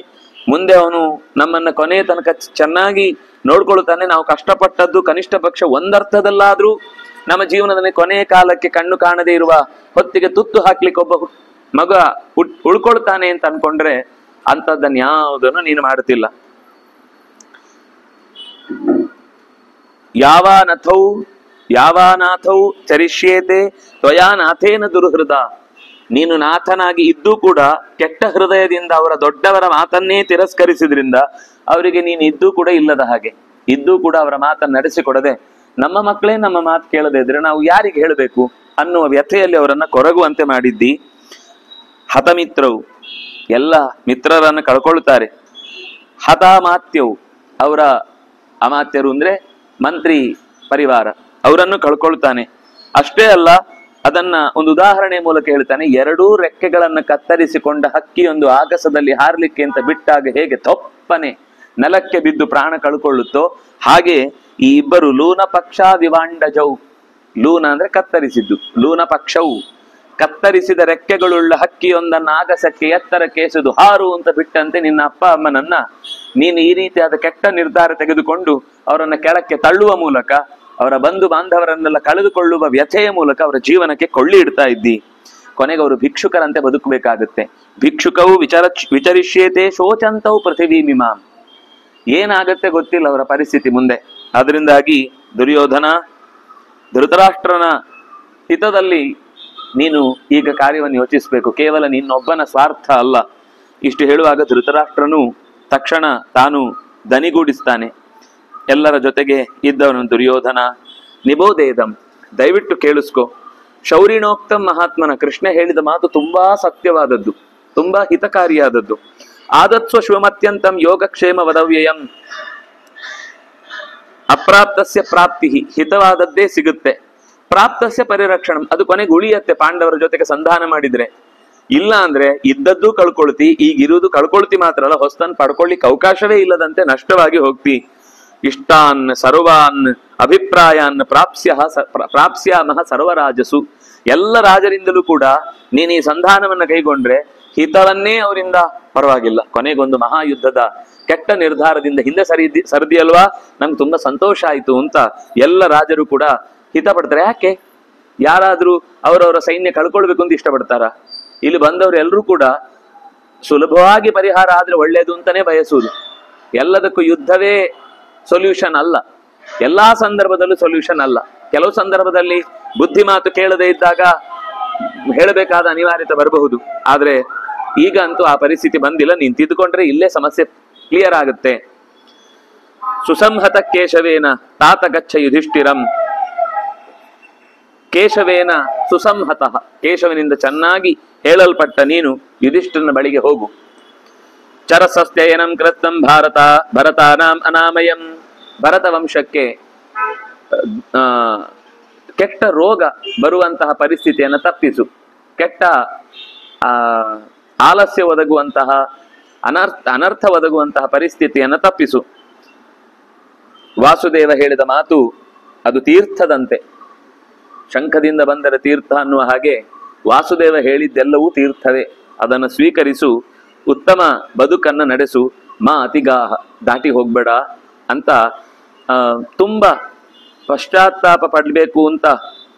S1: ಮುಂದೆ ಅವನು ನಮ್ಮನ್ನ ಕೊನೆಯ ತನಕ ಚೆನ್ನಾಗಿ ನೋಡ್ಕೊಳ್ತಾನೆ. ನಾವು ಕಷ್ಟಪಟ್ಟದ್ದು ಕನಿಷ್ಠ ಪಕ್ಷ ಒಂದರ್ಥದಲ್ಲಾದ್ರೂ ನಮ್ಮ ಜೀವನದಲ್ಲಿ ಕೊನೆಯ ಕಾಲಕ್ಕೆ ಕಣ್ಣು ಕಾಣದೇ ಇರುವ ಹೊತ್ತಿಗೆ ತುತ್ತು ಹಾಕ್ಲಿಕ್ಕೆ ಒಬ್ಬ ಮಗ ಉಳ್ಕೊಳ್ತಾನೆ ಅಂತ ಅನ್ಕೊಂಡ್ರೆ ಅಂತದ್ದನ್ನು ಯಾವುದನ್ನು ನೀನು ಮಾಡುತ್ತಿಲ್ಲ. ಯಾವಾನಾಥೌ ಚರಿಷ್ಯೇತೆ ತ್ವಯಾ ನಾಥೇನ ದುರ್ಹೃದ. ನೀನು ನಾಥನಾಗಿ ಇದ್ದೂ ಕೂಡ ಕೆಟ್ಟ ಹೃದಯದಿಂದ ಅವರ ದೊಡ್ಡವರ ಮಾತನ್ನೇ ತಿರಸ್ಕರಿಸಿದ್ರಿಂದ ಅವರಿಗೆ ನೀನು ಇದ್ದೂ ಕೂಡ ಇಲ್ಲದ ಹಾಗೆ, ಇದ್ದೂ ಕೂಡ ಅವರ ಮಾತನ್ನು ನಡೆಸಿಕೊಡದೆ ನಮ್ಮ ಮಕ್ಕಳೇ ನಮ್ಮ ಮಾತು ಕೇಳದೆ ಇದ್ರೆ ನಾವು ಯಾರಿಗೆ ಹೇಳಬೇಕು ಅನ್ನುವ ವ್ಯಥೆಯಲ್ಲಿ ಅವರನ್ನ ಕೊರಗುವಂತೆ ಮಾಡಿದ್ದಿ. ಹತಮಿತ್ರವು, ಎಲ್ಲ ಮಿತ್ರರನ್ನು ಕಳ್ಕೊಳ್ತಾರೆ. ಹತಾಮಾತ್ಯವು, ಅವರ ಅಮಾತ್ಯರು ಅಂದ್ರೆ ಮಂತ್ರಿ ಪರಿವಾರ, ಅವರನ್ನು ಕಳ್ಕೊಳ್ತಾನೆ. ಅಷ್ಟೇ ಅಲ್ಲ, ಅದನ್ನ ಒಂದು ಉದಾಹರಣೆ ಮೂಲಕ ಹೇಳ್ತಾನೆ. ಎರಡೂ ರೆಕ್ಕೆಗಳನ್ನ ಕತ್ತರಿಸಿಕೊಂಡ ಹಕ್ಕಿಯೊಂದು ಆಗಸದಲ್ಲಿ ಹಾರ್ಲಿಕ್ಕೆ ಅಂತ ಬಿಟ್ಟಾಗ ಹೇಗೆ ತೊಪ್ಪನೆ ನೆಲಕ್ಕೆ ಬಿದ್ದು ಪ್ರಾಣ ಕಳ್ಕೊಳ್ಳುತ್ತೋ, ಹಾಗೆ ಈ ಇಬ್ಬರು ಲೂನ ಪಕ್ಷ ವಿವಾಂಡಜೌ, ಲೂನ ಅಂದ್ರೆ ಕತ್ತರಿಸಿದ್ದು, ಲೂನ ಪಕ್ಷವು ಕತ್ತರಿಸಿದ ರೆಕ್ಕೆಗಳುಳ್ಳ ಹಕ್ಕಿಯೊಂದನ್ನ ಆಗಸಕ್ಕೆ ಎತ್ತರಕ್ಕೆ ಎಸೆದು ಹಾರು ಅಂತ ಬಿಟ್ಟಂತೆ ನಿನ್ನ ಅಪ್ಪ ಅಮ್ಮನನ್ನ ನೀನು ಈ ರೀತಿಯಾದ ಕೆಟ್ಟ ನಿರ್ಧಾರ ತೆಗೆದುಕೊಂಡು ಅವರನ್ನ ಕೆಳಕ್ಕೆ ತಳ್ಳುವ ಮೂಲಕ, ಅವರ ಬಂಧು ಬಾಂಧವರನ್ನೆಲ್ಲ ಕಳೆದುಕೊಳ್ಳುವ ವ್ಯಥೆಯ ಮೂಲಕ ಅವರ ಜೀವನಕ್ಕೆ ಕೊಳ್ಳಿ ಇಡ್ತಾ ಇದ್ದಿ. ಕೊನೆಗೆ ಅವರು ಭಿಕ್ಷುಕರಂತೆ ಬದುಕಬೇಕಾಗುತ್ತೆ. ಭಿಕ್ಷುಕವು ವಿಚರಿಷ್ಯೇತೆ ಶೋಚಂತವು ಪೃಥಿವೀಮಿಮಾಂ. ಏನಾಗತ್ತೆ ಗೊತ್ತಿಲ್ಲ ಅವರ ಪರಿಸ್ಥಿತಿ ಮುಂದೆ. ಅದರಿಂದಾಗಿ ದುರ್ಯೋಧನ, ಧೃತರಾಷ್ಟ್ರನ ಹಿತದಲ್ಲಿ ನೀನು ಈಗ ಕಾರ್ಯವನ್ನು ಯೋಚಿಸಬೇಕು, ಕೇವಲ ನಿನ್ನೊಬ್ಬನ ಸ್ವಾರ್ಥ ಅಲ್ಲ. ಇಷ್ಟು ಹೇಳುವಾಗ ಧೃತರಾಷ್ಟ್ರನು ತಕ್ಷಣ ತಾನು ದನಿಗೂಡಿಸ್ತಾನೆ. ಎಲ್ಲರ ಜೊತೆಗೆ ಇದ್ದವನು ದುರ್ಯೋಧನ, ನಿಬೋಧೇದಂ, ದಯವಿಟ್ಟು ಕೇಳಿಸ್ಕೊ. ಶೌರಿಣೋಕ್ತಂ ಮಹಾತ್ಮನ, ಕೃಷ್ಣ ಹೇಳಿದ ಮಾತು ತುಂಬಾ ಸತ್ಯವಾದದ್ದು, ತುಂಬಾ ಹಿತಕಾರಿಯಾದದ್ದು. ಆದತ್ಸ್ವ ಶಿವಮತ್ಯಂತಂ ಯೋಗಕ್ಷೇಮ ವದವ್ಯಯಂ. ಅಪ್ರಾಪ್ತಸ್ಯ ಪ್ರಾಪ್ತಿ, ಹಿತವಾದದ್ದೇ ಸಿಗುತ್ತೆ. ಪ್ರಾಪ್ತಸ್ಯ ಪರಿರಕ್ಷಣಂ, ಅದು ಕೊನೆಗೆ ಉಳಿಯತ್ತೆ ಪಾಂಡವರ ಜೊತೆಗೆ ಸಂಧಾನ ಮಾಡಿದ್ರೆ. ಇಲ್ಲ ಅಂದ್ರೆ ಇದ್ದದ್ದು ಕಳ್ಕೊಳ್ತಿ, ಈಗಿರುವುದು ಕಳ್ಕೊಳ್ತಿ ಮಾತ್ರ ಅಲ್ಲ, ಹೊಸ್ತನ್ ಪಡ್ಕೊಳ್ಳಿಕ್ಕೆ ಅವಕಾಶವೇ ಇಲ್ಲದಂತೆ ನಷ್ಟವಾಗಿ ಹೋಗ್ತಿ. ಇಷ್ಟಾನ್ ಸರ್ವಾನ್ ಅಭಿಪ್ರಾಯಾನ್ ಪ್ರಾಪ್ಸ್ಯಾಮಹ ಸರ್ವರಾಜಸು. ಎಲ್ಲ ರಾಜರಿಂದಲೂ ಕೂಡ ನೀನು ಈ ಸಂಧಾನವನ್ನ ಕೈಗೊಂಡ್ರೆ ಹಿತವನ್ನೇ ಅವರಿಂದ ಪರವಾಗಿಲ್ಲ. ಕೊನೆಗೊಂದು ಮಹಾಯುದ್ಧದ ಕೆಟ್ಟ ನಿರ್ಧಾರದಿಂದ ಹಿಂದೆ ಸರಿದಿಯಲ್ವಾ, ನಂಗೆ ತುಂಬಾ ಸಂತೋಷ ಆಯ್ತು ಅಂತ ಎಲ್ಲ ರಾಜರು ಕೂಡ ಹಿತ ಪಡ್ತಾರೆ. ಯಾಕೆ? ಯಾರಾದ್ರೂ ಅವರವರ ಸೈನ್ಯ ಕಳ್ಕೊಳ್ಬೇಕು ಅಂತ ಇಷ್ಟಪಡ್ತಾರ? ಇಲ್ಲಿ ಬಂದವರು ಎಲ್ಲರೂ ಕೂಡ ಸುಲಭವಾಗಿ ಪರಿಹಾರ ಆದ್ರೆ ಒಳ್ಳೇದು ಅಂತಾನೆ ಬಯಸುವುದು. ಎಲ್ಲದಕ್ಕೂ ಯುದ್ಧವೇ ಸೊಲ್ಯೂಷನ್ ಅಲ್ಲ, ಎಲ್ಲಾ ಸಂದರ್ಭದಲ್ಲೂ ಸೊಲ್ಯೂಷನ್ ಅಲ್ಲ. ಕೆಲವು ಸಂದರ್ಭದಲ್ಲಿ ಬುದ್ಧಿ ಮಾತು ಕೇಳದೆ ಇದ್ದಾಗ ಹೇಳಬೇಕಾದ ಅನಿವಾರ್ಯತೆ ಬರಬಹುದು. ಆದ್ರೆ ಈಗ ಅಂತೂ ಆ ಪರಿಸ್ಥಿತಿ ಬಂದಿಲ್ಲ. ನೀನ್ ತಿದ್ದುಕೊಂಡ್ರೆ ಇಲ್ಲೇ ಸಮಸ್ಯೆ ಕ್ಲಿಯರ್ ಆಗುತ್ತೆ. ಸುಸಂಹತ ಕೇಶವೇನ ತಾತ ಗಚ್ಚ ಯುಧಿಷ್ಠಿರಂ. ಕೇಶವೇನ ಸುಸಂಹತಃ, ಕೇಶವನಿಂದ ಚೆನ್ನಾಗಿ ಹೇಳಲ್ಪಟ್ಟ ನೀನು ಯುಧಿಷ್ಠಿರನ ಬಳಿಗೆ ಹೋಗು. ಚರಸಸ್ತ್ಯಯನಂ ಕೃತಂ ಭರತಾನಾಂ ಅನಾಮಯಂ. ಭರತ ವಂಶಕ್ಕೆ ಕೆಟ್ಟ ರೋಗ ಬರುವಂತಹ ಪರಿಸ್ಥಿತಿಯನ್ನು ತಪ್ಪಿಸು. ಕೆಟ್ಟ ಆಲಸ್ಯ ಒದಗುವಂತಹ ಅನರ್ಥ ಒದಗುವಂತಹ ಪರಿಸ್ಥಿತಿಯನ್ನು ತಪ್ಪಿಸು. ವಾಸುದೇವ ಹೇಳಿದ ಮಾತು ಅದು ತೀರ್ಥದಂತೆ, ಶಂಖದಿಂದ ಬಂದರೆ ತೀರ್ಥ ಅನ್ನುವ ಹಾಗೆ ವಾಸುದೇವ ಹೇಳಿದ್ದೆಲ್ಲವೂ ತೀರ್ಥವೇ. ಅದನ್ನು ಸ್ವೀಕರಿಸು, ಉತ್ತಮ ಬದುಕನ್ನು ನಡೆಸು, ಮಾ ಅತಿಗಾಹ, ದಾಟಿ ಹೋಗ್ಬೇಡ ಅಂತ ತುಂಬಾ ಪಶ್ಚಾತ್ತಾಪ ಪಡ್ಬೇಕು ಅಂತ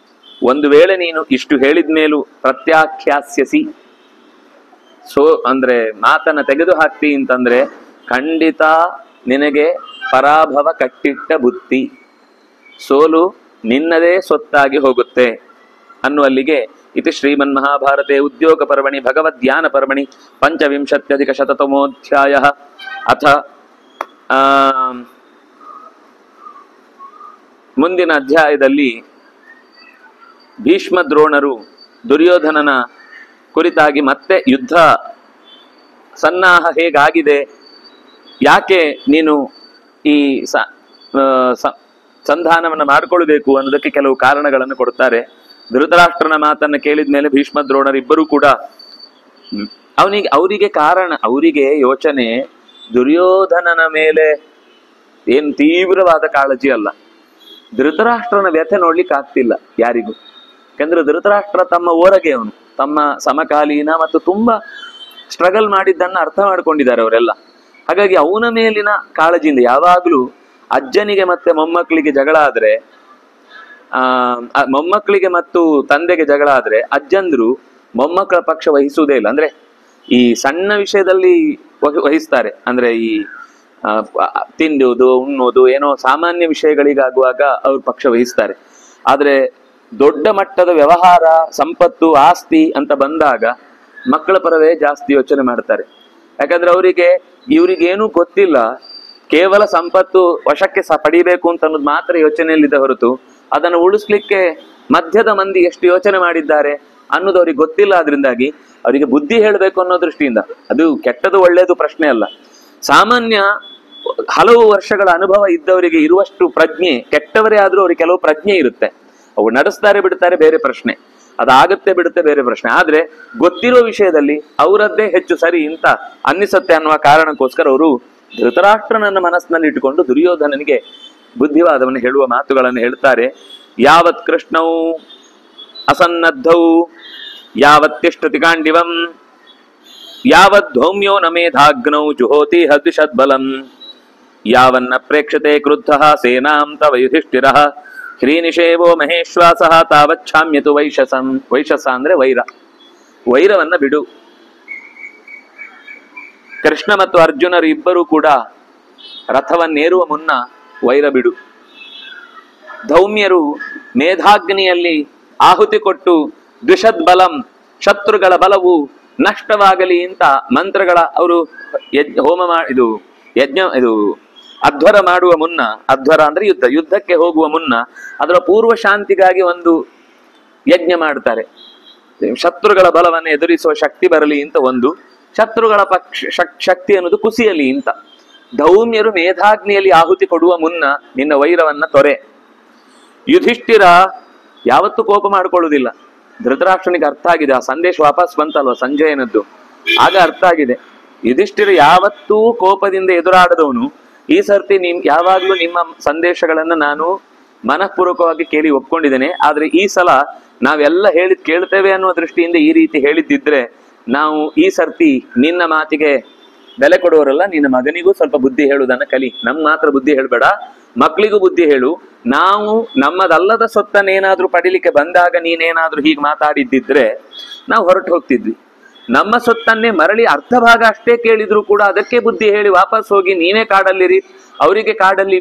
S1: ಒಂದು ವೇಳೆ ನೀನು ಇಷ್ಟು ಹೇಳಿದ ಮೇಲೂ ಪ್ರತ್ಯಾಖ್ಯಾಸ್ಯಸಿ, ಅಂದ್ರೆ ಮಾತನ್ನ ತೆಗೆದು ಹಾಕ್ತಿ ಅಂತಂದ್ರೆ ಖಂಡಿತ ನಿನಗೆ ಪರಾಭವ ಕಟ್ಟಿಟ್ಟ ಬುತ್ತಿ, ಸೋಲು ನಿನ್ನದೇ ಸೊತ್ತಾಗಿ ಹೋಗುತ್ತೆ ಅನ್ನುವಲ್ಲಿಗೆ ಇತಿ ಶ್ರೀಮನ್ ಮಹಾಭಾರತೆ ಉದ್ಯೋಗ ಪರ್ವಣಿ ಭಗವದ್ಧ್ಯಾನ ಪರ್ವಣಿ ಪಂಚವಿಂಶತ್ಯಧಿಕಶತತಮೋಧ್ಯಾಯ. ಅಥ ಮುಂದಿನ ಅಧ್ಯಾಯದಲ್ಲಿ ಭೀಷ್ಮ ದ್ರೋಣರು ದುರ್ಯೋಧನನ ಕುರಿತಾಗಿ ಮತ್ತೆ ಯುದ್ಧ ಸನ್ನಾಹ ಹೇಗಾಗಿದೆ, ಯಾಕೆ ನೀನು ಈ ಸಂಧಾನವನ್ನು ಮಾಡಿಕೊಳ್ಬೇಕು ಅನ್ನೋದಕ್ಕೆ ಕೆಲವು ಕಾರಣಗಳನ್ನು ಕೊಡ್ತಾರೆ. ಧೃತರಾಷ್ಟ್ರನ ಮಾತನ್ನು ಕೇಳಿದ ಮೇಲೆ ಭೀಷ್ಮ ದ್ರೋಣರಿಬ್ಬರೂ ಕೂಡ ಅವರಿಗೆ ಯೋಚನೆ ದುರ್ಯೋಧನನ ಮೇಲೆ ಏನು ತೀವ್ರವಾದ ಕಾಳಜಿ ಅಲ್ಲ. ಧೃತರಾಷ್ಟ್ರನ ವ್ಯಥೆ ನೋಡ್ಲಿಕ್ಕೆ ಆಗ್ತಿಲ್ಲ ಯಾರಿಗೂ. ಯಾಕಂದ್ರೆ ಧೃತರಾಷ್ಟ್ರ ತಮ್ಮ ಓರಗೆ ಅವನು, ತಮ್ಮ ಸಮಕಾಲೀನ ಮತ್ತು ತುಂಬಾ ಸ್ಟ್ರಗಲ್ ಮಾಡಿದ್ದನ್ನ ಅರ್ಥ ಮಾಡ್ಕೊಂಡಿದ್ದಾರೆ ಅವರೆಲ್ಲ. ಹಾಗಾಗಿ ಅವನ ಮೇಲಿನ ಕಾಳಜಿಯಿಂದ ಯಾವಾಗ್ಲೂ ಅಜ್ಜನಿಗೆ ಮತ್ತೆ ಮೊಮ್ಮಕ್ಕಳಿಗೆ ಜಗಳ ಆದ್ರೆ, ಮೊಮ್ಮಕ್ಕಳಿಗೆ ಮತ್ತು ತಂದೆಗೆ ಜಗಳ ಆದ್ರೆ ಅಜ್ಜಂದ್ರು ಮೊಮ್ಮಕ್ಕಳ ಪಕ್ಷ ವಹಿಸುವುದೇ ಇಲ್ಲ. ಅಂದ್ರೆ ಈ ಸಣ್ಣ ವಿಷಯದಲ್ಲಿ ವಹಿಸ್ತಾರೆ, ಅಂದ್ರೆ ಈ ತಿಂಡುವುದು ಉಣ್ಣೋದು ಏನೋ ಸಾಮಾನ್ಯ ವಿಷಯಗಳಿಗಾಗುವಾಗ ಅವ್ರ ಪಕ್ಷ ವಹಿಸ್ತಾರೆ. ಆದ್ರೆ ದೊಡ್ಡ ಮಟ್ಟದ ವ್ಯವಹಾರ, ಸಂಪತ್ತು, ಆಸ್ತಿ ಅಂತ ಬಂದಾಗ ಮಕ್ಕಳ ಪರವೇ ಜಾಸ್ತಿ ಯೋಚನೆ ಮಾಡ್ತಾರೆ. ಯಾಕಂದ್ರೆ ಇವ್ರಿಗೇನು ಗೊತ್ತಿಲ್ಲ, ಕೇವಲ ಸಂಪತ್ತು ವಶಕ್ಕೆ ಪಡಿಬೇಕು ಅಂತ ಅನ್ನೋದು ಮಾತ್ರ ಯೋಚನೆಯಲ್ಲಿದೆ ಹೊರತು ಅದನ್ನು ಉಳಿಸ್ಲಿಕ್ಕೆ ಮಧ್ಯದ ಮಂದಿ ಎಷ್ಟು ಯೋಚನೆ ಮಾಡಿದ್ದಾರೆ ಅನ್ನೋದು ಅವ್ರಿಗೆ ಗೊತ್ತಿಲ್ಲ. ಅದರಿಂದಾಗಿ ಅವರಿಗೆ ಬುದ್ಧಿ ಹೇಳಬೇಕು ಅನ್ನೋ ದೃಷ್ಟಿಯಿಂದ, ಅದು ಕೆಟ್ಟದು ಒಳ್ಳೇದು ಪ್ರಶ್ನೆ ಅಲ್ಲ, ಸಾಮಾನ್ಯ ಹಲವು ವರ್ಷಗಳ ಅನುಭವ ಇದ್ದವರಿಗೆ ಇರುವಷ್ಟು ಪ್ರಜ್ಞೆ ಕೆಟ್ಟವರೇ ಆದ್ರೂ ಅವ್ರಿಗೆ ಕೆಲವು ಪ್ರಜ್ಞೆ ಇರುತ್ತೆ. ಅವು ನಡೆಸ್ತಾರೆ ಬಿಡ್ತಾರೆ ಬೇರೆ ಪ್ರಶ್ನೆ, ಅದಾಗತ್ತೆ ಬಿಡುತ್ತೆ ಬೇರೆ ಪ್ರಶ್ನೆ. ಆದ್ರೆ ಗೊತ್ತಿರೋ ವಿಷಯದಲ್ಲಿ ಅವರದ್ದೇ ಹೆಚ್ಚು ಸರಿ ಅಂತ ಅನ್ನಿಸತ್ತೆ ಅನ್ನುವ ಕಾರಣಕ್ಕೋಸ್ಕರ ಅವರು ಧೃತರಾಷ್ಟ್ರನನ್ನ ಮನಸ್ಸಿನಲ್ಲಿ ಇಟ್ಟುಕೊಂಡು ದುರ್ಯೋಧನನಿಗೆ ಬುದ್ಧಿವಾದವನ್ನು ಹೇಳುವ ಮಾತುಗಳನ್ನು ಹೇಳ್ತಾರೆ. ಯಾವತ್ ಕೃಷ್ಣವು ಅಸನ್ನದ್ಧೌ ಯಾವತ್ ತಿಷ್ಠತಿ ಗಾಂಡಿವಂ ಯಾವತ್ ಧೌಮ್ಯೋ ನ ಮೇಧಾಗ್ನೌ ಜುಹೋತಿ ಹದ್ವಿಷದ್ಬಲಂ ಯಾವನ್ನ ಪ್ರೇಕ್ಷತೆ ಕ್ರುದ್ಧಃ ಸೇನಾಂ ತವ ಯುಧಿಷ್ಠಿರಃ ಶ್ರೀನಿಷೇವೋ ಮಹೇಶ್ವಾಸಃ ತಾವಚ್ಛಾಮ್ಯತು ವೈಶಸಂ. ವೈಶಸ ಅಂದ್ರೆ ವೈರ. ವೈರವನ್ನ ಬಿಡು. ಕೃಷ್ಣ ಮತ್ತು ಅರ್ಜುನರು ಇಬ್ಬರೂ ಕೂಡ ರಥವನ್ನೇರುವ ಮುನ್ನ ವೈರ ಬಿಡು. ಧೌಮ್ಯರು ಮೇಧಾಗ್ನಿಯಲ್ಲಿ ಆಹುತಿ ಕೊಟ್ಟು ದ್ವಿಷದ್ಬಲಂ ಶತ್ರುಗಳ ಬಲವು ನಷ್ಟವಾಗಲಿ ಅಂತ ಮಂತ್ರಗಳ ಅವರು ಅಧ್ವರ ಮಾಡುವ ಮುನ್ನ, ಅಧ್ವರ ಅಂದ್ರೆ ಯುದ್ಧಕ್ಕೆ ಹೋಗುವ ಮುನ್ನ ಅದರ ಪೂರ್ವ ಶಾಂತಿಗಾಗಿ ಒಂದು ಯಜ್ಞ ಮಾಡ್ತಾರೆ. ಶತ್ರುಗಳ ಬಲವನ್ನು ಎದುರಿಸುವ ಶಕ್ತಿ ಬರಲಿ ಅಂತ, ಒಂದು ಶತ್ರುಗಳ ಶಕ್ತಿ ಅನ್ನೋದು ಕುಸಿಯಲಿ ಅಂತ. ಧೌಮ್ಯರು ಮೇಧಾಗ್ನಿಯಲ್ಲಿ ಆಹುತಿ ಕೊಡುವ ಮುನ್ನ ನಿನ್ನ ವೈರವನ್ನ ತೊರೆ. ಯುಧಿಷ್ಠಿರ ಯಾವತ್ತೂ ಕೋಪ ಮಾಡಿಕೊಳ್ಳುವುದಿಲ್ಲ. ಧೃತರಾಷ್ಟ್ರನಿಗೆ ಅರ್ಥ ಆಗಿದೆ, ಆ ಸಂದೇಶ ವಾಪಸ್ ಬಂತಲ್ವ ಸಂಜಯನದ್ದು, ಆಗ ಅರ್ಥ ಆಗಿದೆ. ಯುಧಿಷ್ಠಿರ ಯಾವತ್ತೂ ಕೋಪದಿಂದ ಎದುರಾಡದವನು. ಈ ಸರ್ತಿ ಯಾವಾಗ್ಲೂ ನಿಮ್ಮ ಸಂದೇಶಗಳನ್ನ ನಾನು ಮನಃಪೂರ್ವಕವಾಗಿ ಕೇಳಿ ಒಪ್ಕೊಂಡಿದ್ದೇನೆ. ಆದ್ರೆ ಈ ಸಲ ನಾವೆಲ್ಲ ಹೇಳಿದ್ ಕೇಳ್ತೇವೆ ಅನ್ನುವ ದೃಷ್ಟಿಯಿಂದ ಈ ರೀತಿ ಹೇಳಿದ್ದಿದ್ರೆ ನಾವು ಈ ಸರ್ತಿ ನಿನ್ನ ಮಾತಿಗೆ ಬೆಲೆ ಕೊಡುವವರಲ್ಲ. ನಿನ್ನ ಮಗನಿಗೂ ಸ್ವಲ್ಪ ಬುದ್ಧಿ ಹೇಳುವುದನ್ನ ಕಲಿ. ನಮ್ ಮಾತ್ರ ಬುದ್ಧಿ ಹೇಳ್ಬೇಡ, ಮಕ್ಕಳಿಗೂ ಬುದ್ಧಿ ಹೇಳು. ನಾವು ನಮ್ಮದಲ್ಲದ ಸೊತ್ತನ್ನೇನಾದ್ರೂ ಪಡಿಲಿಕ್ಕೆ ಬಂದಾಗ ನೀನೇನಾದ್ರೂ ಹೀಗೆ ಮಾತಾಡಿದ್ದಿದ್ರೆ ನಾವು ಹೊರಟು ಹೋಗ್ತಿದ್ವಿ. ನಮ್ಮ ಸೊತ್ತನ್ನೇ ಮರಳಿ ಅರ್ಧ ಭಾಗ ಅಷ್ಟೇ ಕೇಳಿದ್ರು ಕೂಡ ಅದಕ್ಕೆ ಬುದ್ಧಿ ಹೇಳಿ ವಾಪಸ್ ಹೋಗಿ ನೀವೇ ಕಾಡಲ್ಲಿರಿ, ಅವರಿಗೆ ಕಾಡಲ್ಲಿ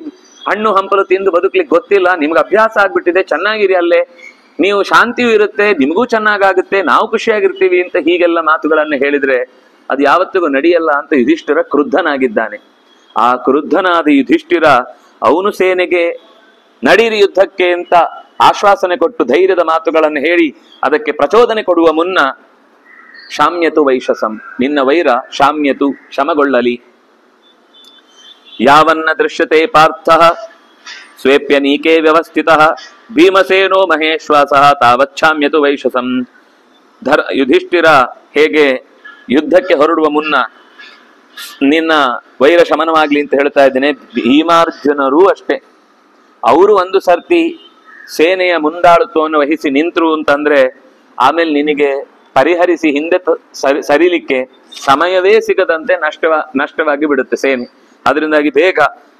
S1: ಹಣ್ಣು ಹಂಪಲು ತಿಂದು ಬದುಕ್ಲಿಕ್ಕೆ ಗೊತ್ತಿಲ್ಲ, ನಿಮ್ಗೆ ಅಭ್ಯಾಸ ಆಗ್ಬಿಟ್ಟಿದೆ, ಚೆನ್ನಾಗಿರಿ ಅಲ್ಲೇ, ನೀವು ಶಾಂತಿಯೂ ಇರುತ್ತೆ, ನಿಮಗೂ ಚೆನ್ನಾಗಾಗುತ್ತೆ, ನಾವು ಖುಷಿಯಾಗಿರ್ತೀವಿ ಅಂತ ಹೀಗೆಲ್ಲ ಮಾತುಗಳನ್ನು ಹೇಳಿದ್ರೆ ಅದು ಯಾವತ್ತಿಗೂ ನಡೆಯಲ್ಲ ಅಂತ ಯುಧಿಷ್ಠಿರ ಕ್ರುದ್ಧನಾಗಿದ್ದಾನೆ. ಆ ಕ್ರುದ್ಧನಾದ ಯುಧಿಷ್ಠಿರ ಅವನು ಸೇನೆಗೆ ನಡೀರಿ ಯುದ್ಧಕ್ಕೆ ಅಂತ ಆಶ್ವಾಸನೆ ಕೊಟ್ಟು ಧೈರ್ಯದ ಮಾತುಗಳನ್ನು ಹೇಳಿ ಅದಕ್ಕೆ ಪ್ರಚೋದನೆ ಕೊಡುವ ಮುನ್ನ ಶಾಮ್ಯತು ವೈಶಸಂ, ನಿನ್ನ ವೈರ ಶಾಮ್ಯತು ಶಮಗೊಳ್ಳಲಿ. ಯಾವನ್ನ ದೃಶ್ಯತೆ ಪಾರ್ಥಃ ಸ್ವೇಪ್ಯನೀಕೆ ವ್ಯವಸ್ಥಿತಃ ಭೀಮಸೇನೋ ಮಹೇಶ್ವಾಸಃ ತಾವಚ್ಛಾಮ್ಯತು ವೈಶಸಂ. ಯುಧಿಷ್ಠಿರ ಹೇಗೆ ಯುದ್ಧಕ್ಕೆ ಹೊರಡುವ ಮುನ್ನ ನಿನ್ನ ವೈರ ಶಮನವಾಗ್ಲಿ ಅಂತ ಹೇಳ್ತಾ ಇದ್ದೇನೆ. ಭೀಮಾರ್ಜುನರೂ ಅಷ್ಟೇ, ಅವರು ಒಂದು ಸರ್ತಿ ಸೇನೆಯ ಮುಂದಾಳುತ್ವವನ್ನು ವಹಿಸಿ ನಿಂತರು ಅಂತಂದ್ರೆ ಆಮೇಲೆ ನಿನಗೆ ಪರಿಹರಿಸಿ ಹಿಂದೆ ಸರಿಲಿಕ್ಕೆ ಸಮಯವೇ ಸಿಗದಂತೆ ನಷ್ಟವಾಗಿ ಬಿಡುತ್ತೆ ಸೇನೆ. ಅದರಿಂದಾಗಿ ಬೇಗ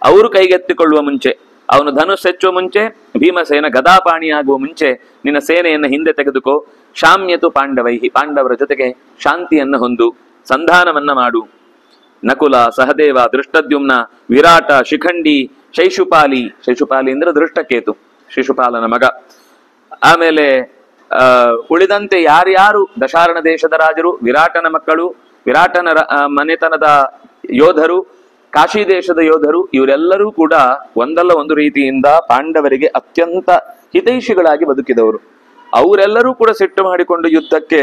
S1: ಅವರು ಕೈಗೆತ್ತಿಕೊಳ್ಳುವ ಮುಂಚೆ, ಅವನು ಧನುಸ್ ಹೆಚ್ಚುವ ಮುಂಚೆ, ಭೀಮಸೇನ ಗದಾಪಾಣಿ ಆಗುವ ಮುಂಚೆ ನಿನ್ನ ಸೇನೆಯನ್ನು ಹಿಂದೆ ತೆಗೆದುಕೋ. ಶಾಮ್ಯತು ಪಾಂಡವೈಹಿ, ಪಾಂಡವರ ಜೊತೆಗೆ ಶಾಂತಿಯನ್ನು ಹೊಂದು ಸಂಧಾನವನ್ನ ಮಾಡು. ನಕುಲ, ಸಹದೇವ, ದೃಷ್ಟದ್ಯುಮ್ನ, ವಿರಾಟ, ಶಿಖಂಡಿ, ಶೈಶುಪಾಲಿ. ಶೈಶುಪಾಲಿ ಅಂದ್ರೆ ದೃಷ್ಟಕೇತು, ಶಿಶುಪಾಲನ ಮಗ. ಆಮೇಲೆ ಉಳಿದಂತೆ ಯಾರ್ಯಾರು ದಶಾರಣ ದೇಶದ ರಾಜರು, ವಿರಾಟನ ಮಕ್ಕಳು, ವಿರಾಟನ ಮನೆತನದ ಯೋಧರು, ಕಾಶಿ ದೇಶದ ಯೋಧರು, ಇವರೆಲ್ಲರೂ ಕೂಡ ಒಂದಲ್ಲ ಒಂದು ರೀತಿಯಿಂದ ಪಾಂಡವರಿಗೆ ಅತ್ಯಂತ ಹಿತೈಷಿಗಳಾಗಿ ಬದುಕಿದವರು. ಅವರೆಲ್ಲರೂ ಕೂಡ ಸಿಟ್ಟು ಮಾಡಿಕೊಂಡು ಯುದ್ಧಕ್ಕೆ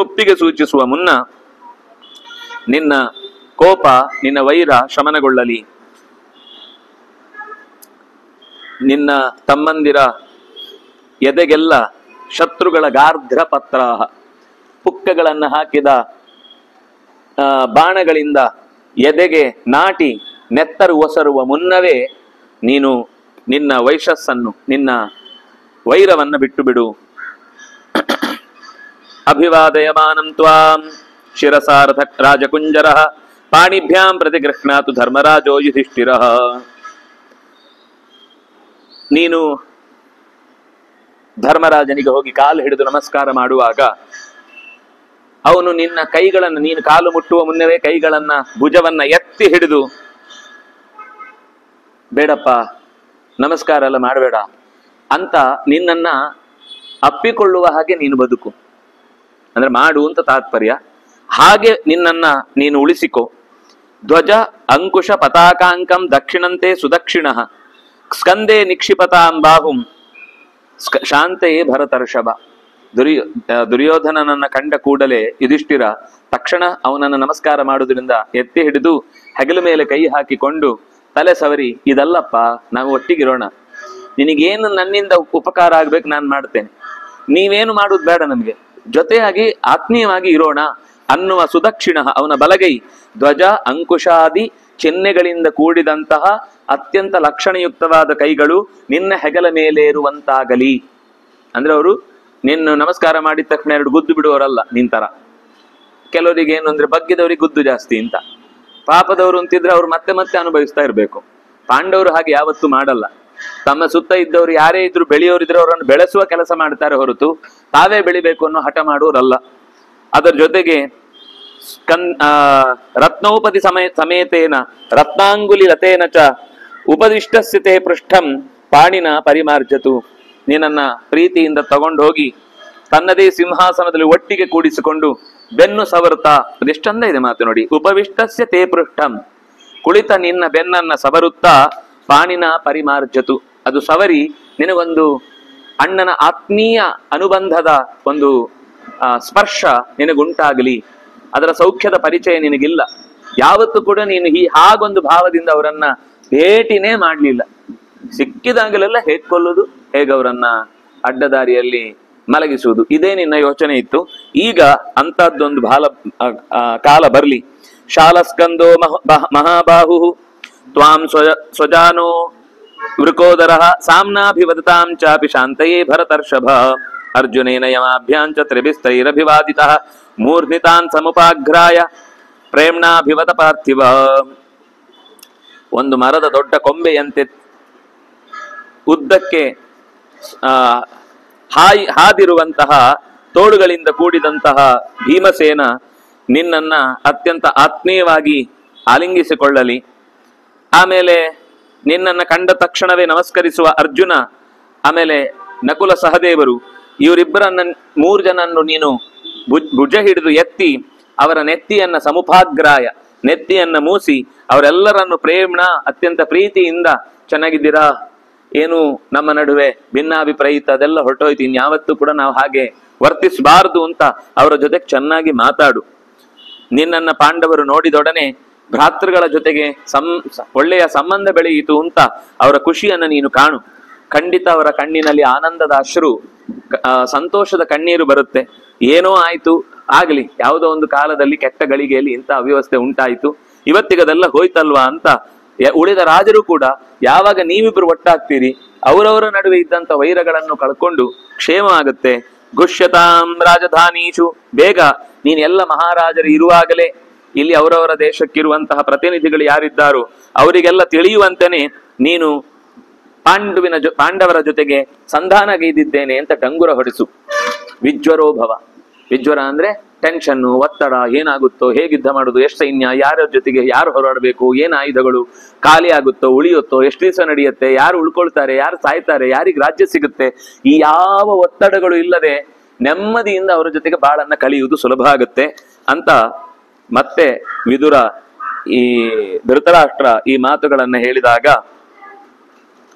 S1: ಒಪ್ಪಿಗೆ ಸೂಚಿಸುವ ಮುನ್ನ ನಿನ್ನ ಕೋಪ, ನಿನ್ನ ವೈರ ಶಮನಗೊಳ್ಳಲಿ. ನಿನ್ನ ತಮ್ಮಂದಿರ ಎದೆಗೆಲ್ಲ ಶತ್ರುಗಳ ಗಾರ್ಧ್ರ ಪತ್ರಾಹ, ಪುಕ್ಕಗಳನ್ನು ಹಾಕಿದ ಬಾಣಗಳಿಂದ ಎದೆಗೆ ನಾಟಿ ನೆತ್ತರು ಒಸರುವ ಮುನ್ನವೇ ನೀನು ನಿನ್ನ ವೈಶಸ್ಸನ್ನು, ನಿನ್ನ ವೈರವನ್ನು ಬಿಟ್ಟು ಬಿಡು. ಅಭಿವಾದಯಮಾನಂ ತ್ವಾಂ ಶಿರಸಾರಥ ರಾಜಕುಂಜರಃ ಪಾಣಿಭ್ಯಾಂ ಪ್ರತಿಗೃಹ್ಣಾತು ಧರ್ಮರಾಜೋ ಯುಧಿಷ್ಠಿರಃ. ನೀನು ಧರ್ಮರಾಜನಿಗೆ ಹೋಗಿ ಕಾಲು ಹಿಡಿದು ನಮಸ್ಕಾರ ಮಾಡುವಾಗ ಅವನು ನಿನ್ನ ಕೈಗಳನ್ನು, ನೀನು ಕಾಲು ಮುಟ್ಟುವ ಮುನ್ನವೇ ಕೈಗಳನ್ನ, ಭುಜವನ್ನ ಎತ್ತಿ ಹಿಡಿದು ಬೇಡಪ್ಪ ನಮಸ್ಕಾರ ಎಲ್ಲ ಮಾಡಬೇಡ ಅಂತ ನಿನ್ನನ್ನ ಅಪ್ಪಿಕೊಳ್ಳುವ ಹಾಗೆ ನೀನು ಬದುಕು, ಅಂದ್ರೆ ಮಾಡು ಅಂತ ತಾತ್ಪರ್ಯ. ಹಾಗೆ ನಿನ್ನನ್ನ ನೀನು ಉಳಿಸಿಕೊ. ಧ್ವಜ ಅಂಕುಶ ಪತಾಕಾಂಕಂ ದಕ್ಷಿಣಂತೆ ಸುದಕ್ಷಿಣ ಸ್ಕಂದೇ ನಿಕ್ಷಿಪತಾಂ ಬಾಹುಂ ಶಾಂತೆಯೇ ಭರತರ್ಷಭ. ದುರ್ಯೋಧನನನ್ನ ಕಂಡ ಕೂಡಲೇ ಯುಧಿಷ್ಠಿರ ತಕ್ಷಣ ಅವನನ್ನು ನಮಸ್ಕಾರ ಮಾಡುವುದರಿಂದ ಎತ್ತಿ ಹಿಡಿದು ಹೆಗಲ ಮೇಲೆ ಕೈ ಹಾಕಿಕೊಂಡು ತಲೆ ಸವರಿ, ಇದಲ್ಲಪ್ಪ, ನಾವು ಒಟ್ಟಿಗಿರೋಣ, ನಿನಗೇನು ನನ್ನಿಂದ ಉಪಕಾರ ಆಗ್ಬೇಕು ನಾನು ಮಾಡ್ತೇನೆ, ನೀವೇನು ಮಾಡುವುದು ಬೇಡ, ನಮ್ಗೆ ಜೊತೆಯಾಗಿ ಆತ್ಮೀಯವಾಗಿ ಇರೋಣ ಅನ್ನುವ ಸುದಕ್ಷಿಣ ಅವನ ಬಲಗೈ ಧ್ವಜ ಅಂಕುಶಾದಿ ಚಿಹ್ನೆಗಳಿಂದ ಕೂಡಿದಂತಹ ಅತ್ಯಂತ ಲಕ್ಷಣಯುಕ್ತವಾದ ಕೈಗಳು ನಿನ್ನ ಹೆಗಲ ಮೇಲೆ ಇರುವಂತಾಗಲಿ. ಅಂದ್ರೆ ಅವರು ನಿನ್ನ ನಮಸ್ಕಾರ ಮಾಡಿದ ತಕ್ಷಣ 2 ಗುದ್ದು ಬಿಡುವವರಲ್ಲ ನಿಂತರ. ಕೆಲವರಿಗೆ ಏನು ಅಂದ್ರೆ ಬಗ್ಗಿದವರಿಗೆ ಗುದ್ದು ಜಾಸ್ತಿ ಅಂತ, ಪಾಪದವರು ಅಂತಿದ್ರೆ ಅವ್ರು ಮತ್ತೆ ಮತ್ತೆ ಅನುಭವಿಸ್ತಾ ಇರ್ಬೇಕು. ಪಾಂಡವರು ಹಾಗೆ ಯಾವತ್ತೂ ಮಾಡಲ್ಲ. ತಮ್ಮ ಸುತ್ತ ಇದ್ದವರು ಯಾರೇ ಇದ್ರು, ಬೆಳೆಯೋರಿದ್ರೆ ಅವರನ್ನು ಬೆಳೆಸುವ ಕೆಲಸ ಮಾಡ್ತಾರೆ ಹೊರತು ತಾವೇ ಬೆಳಿಬೇಕು ಅನ್ನೋ ಹಠ ಮಾಡುವರಲ್ಲ. ಅದರ ಜೊತೆಗೆ ರತ್ನೋಪತಿ ಸಮೇತೇನ ರತ್ನಾಂಗುಲಿ ಲತೇನ ಚ ಉಪದಿಷ್ಟಸ್ಯತೆ ಪೃಷ್ಠಂ ಪಾಣಿನ ಪರಿಮಾರ್ಜತು. ನೀನನ್ನ ಪ್ರೀತಿಯಿಂದ ತಗೊಂಡು ಹೋಗಿ ತನ್ನದೇ ಸಿಂಹಾಸನದಲ್ಲಿ ಒಟ್ಟಿಗೆ ಕೂಡಿಸಿಕೊಂಡು ಬೆನ್ನು ಸವರುತ್ತಾ, ಅದೆಷ್ಟಂದ ಇದೆ ಮಾತು ನೋಡಿ, ಉಪವಿಷ್ಟಸ್ಯ ತೇ ಪೃಷ್ಠಂ, ಕುಳಿತ ನಿನ್ನ ಬೆನ್ನನ್ನ ಸವರುತ್ತಾ ಪಾಣಿನ ಪರಿಮಾರ್ಜತು, ಅದು ಸವರಿ ನಿನಗೊಂದು ಅಣ್ಣನ ಆತ್ಮೀಯ ಅನುಬಂಧದ ಒಂದು ಸ್ಪರ್ಶ ನಿನಗುಂಟಾಗಲಿ. ಅದರ ಸೌಖ್ಯದ ಪರಿಚಯ ನಿನಗಿಲ್ಲ. ಯಾವತ್ತೂ ಕೂಡ ನೀನು ಹಾಗೊಂದು ಭಾವದಿಂದ ಅವರನ್ನ ಭೇಟಿನೇ ಮಾಡ್ಲಿಲ್ಲ. ಸಿಕ್ಕಿದಾಗಲೆಲ್ಲ ಹೇಗ್ಕೊಳ್ಳುವುದು, ಹೇಗವರನ್ನ ಅಡ್ಡದಾರಿಯಲ್ಲಿ ಮಲಗಿಸುವುದು, ಇದೇ ನಿನ್ನ ಯೋಚನೆ ಇತ್ತು. ಈಗ ಅಂತದ್ದೊಂದು ಕಾಲ ಬರ್ಲಿ. ಶಾಲಸ್ಕಂದೋ ಮಹಾಬಾಹು ತ್ವಾಂ ಸ್ವಜಾನೋ ವೃಕೋದರ ಸಾಮ್ನಾಭಿವದತಾಂ ಚಾಪಿ ಶಾಂತಯೇ ಭರತರ್ಷಭ ಅರ್ಜುನೇನ ಯಮಾಭ್ಯಾಂಚ ತ್ರಿಭಿಸ್ತೈರಭಿವಾದಿತಃ ಮೂರ್ಧಿತಾನ್ ಸಮುಪಾಘ್ರಾಯ ಪ್ರೇಮ್ಣಾಭಿವತ ಪಾರ್ಥಿವ. ಒಂದು ಮರದ ದೊಡ್ಡ ಕೊಂಬೆಯಂತೆ ಉದ್ದಕ್ಕೆ ಹಾದಿರುವಂತಹ ತೋಳುಗಳಿಂದ ಕೂಡಿದಂತಹ ಭೀಮಸೇನ ನಿನ್ನನ್ನ ಅತ್ಯಂತ ಆತ್ಮೀಯವಾಗಿ ಆಲಿಂಗಿಸಿಕೊಳ್ಳಲಿ. ಆಮೇಲೆ ನಿನ್ನನ್ನ ಕಂಡ ತಕ್ಷಣವೇ ನಮಸ್ಕರಿಸುವ ಅರ್ಜುನ, ಆಮೇಲೆ ನಕುಲ ಸಹದೇವರು, ಇವರಿಬ್ಬರನ್ನ 3 ಜನನ್ನು ನೀನು ಭುಜ ಹಿಡಿದು ಎತ್ತಿ ಅವರ ನೆತ್ತಿಯನ್ನ ಸಮುಪಾಗ್ರಾಯ, ನೆತ್ತಿಯನ್ನ ಮೂಸಿ ಅವರೆಲ್ಲರನ್ನು ಪ್ರೇಮ್ಣ ಅತ್ಯಂತ ಪ್ರೀತಿಯಿಂದ, ಚೆನ್ನಾಗಿದ್ದೀರಾ, ಏನು ನಮ್ಮ ನಡುವೆ ಭಿನ್ನಾಭಿಪ್ರಾಯ ಇತ್ತು ಅದೆಲ್ಲ ಹೊರಟೋಯ್ತು, ಇನ್ಯಾವತ್ತೂ ಕೂಡ ನಾವು ಹಾಗೆ ವರ್ತಿಸಬಾರದು ಅಂತ ಅವರ ಜೊತೆ ಚೆನ್ನಾಗಿ ಮಾತಾಡು. ನಿನ್ನನ್ನ ಪಾಂಡವರು ನೋಡಿದೊಡನೆ ಭ್ರಾತೃಗಳ ಜೊತೆಗೆ ಒಳ್ಳೆಯ ಸಂಬಂಧ ಬೆಳೆಯಿತು ಅಂತ ಅವರ ಖುಷಿಯನ್ನ ನೀನು ಕಾಣು. ಖಂಡಿತ ಅವರ ಕಣ್ಣಿನಲ್ಲಿ ಆನಂದದ ಅಶ್ರು, ಸಂತೋಷದ ಕಣ್ಣೀರು ಬರುತ್ತೆ. ಏನೋ ಆಯ್ತು, ಆಗ್ಲಿ, ಯಾವುದೋ ಒಂದು ಕಾಲದಲ್ಲಿ ಕೆಟ್ಟ ಗಳಿಗೆಯಲ್ಲಿ ಇಂಥ ಅವ್ಯವಸ್ಥೆ ಉಂಟಾಯಿತು, ಇವತ್ತಿಗದೆಲ್ಲ ಹೋಯ್ತಲ್ವಾ ಅಂತ ಉಳಿದ ರಾಜರು ಕೂಡ ಯಾವಾಗ ನೀವಿಬ್ರು ಒಟ್ಟಾಗ್ತೀರಿ ಅವರವರ ನಡುವೆ ಇದ್ದಂತ ವೈರಗಳನ್ನು ಕಳ್ಕೊಂಡು ಕ್ಷೇಮ ಆಗುತ್ತೆ. ಗುಷ್ಯತಾಂ ರಾಜಧಾನೀಶು, ಬೇಗ ನೀನ್ ಎಲ್ಲ ಮಹಾರಾಜರು ಇರುವಾಗಲೇ ಇಲ್ಲಿ ಅವರವರ ದೇಶಕ್ಕಿರುವಂತಹ ಪ್ರತಿನಿಧಿಗಳು ಯಾರಿದ್ದಾರೋ ಅವರಿಗೆಲ್ಲ ತಿಳಿಯುವಂತೆನೆ ನೀನು ಪಾಂಡವರ ಜೊತೆಗೆ ಸಂಧಾನಗೈದಿದ್ದೇನೆ ಅಂತ ಡಂಗುರ ಹೊಡಿಸು. ವಿಜ್ವರೋ ಭವ, ವಿಜ್ವರ ಅಂದ್ರೆ ಟೆನ್ಷನ್ನು, ಒತ್ತಡ, ಏನಾಗುತ್ತೋ, ಹೇಗೆ ಯುದ್ಧ ಮಾಡುದು, ಎಷ್ಟು ಸೈನ್ಯ, ಯಾರ ಜೊತೆಗೆ ಯಾರು ಹೋರಾಡಬೇಕು, ಏನು ಆಯುಧಗಳು ಖಾಲಿ ಆಗುತ್ತೋ ಉಳಿಯುತ್ತೋ, ಎಷ್ಟು ದಿವಸ ನಡೆಯುತ್ತೆ, ಯಾರು ಉಳ್ಕೊಳ್ತಾರೆ, ಯಾರು ಸಾಯ್ತಾರೆ, ಯಾರಿಗೆ ರಾಜ್ಯ ಸಿಗುತ್ತೆ, ಈ ಯಾವ ಒತ್ತಡಗಳು ಇಲ್ಲದೆ ನೆಮ್ಮದಿಯಿಂದ ಅವರ ಜೊತೆಗೆ ಬಾಳನ್ನ ಕಳೆಯುವುದು ಸುಲಭ ಆಗುತ್ತೆ ಅಂತ ಮತ್ತೆ ವಿದುರ ಈ ಧೃತರಾಷ್ಟ್ರ ಈ ಮಾತುಗಳನ್ನ ಹೇಳಿದಾಗ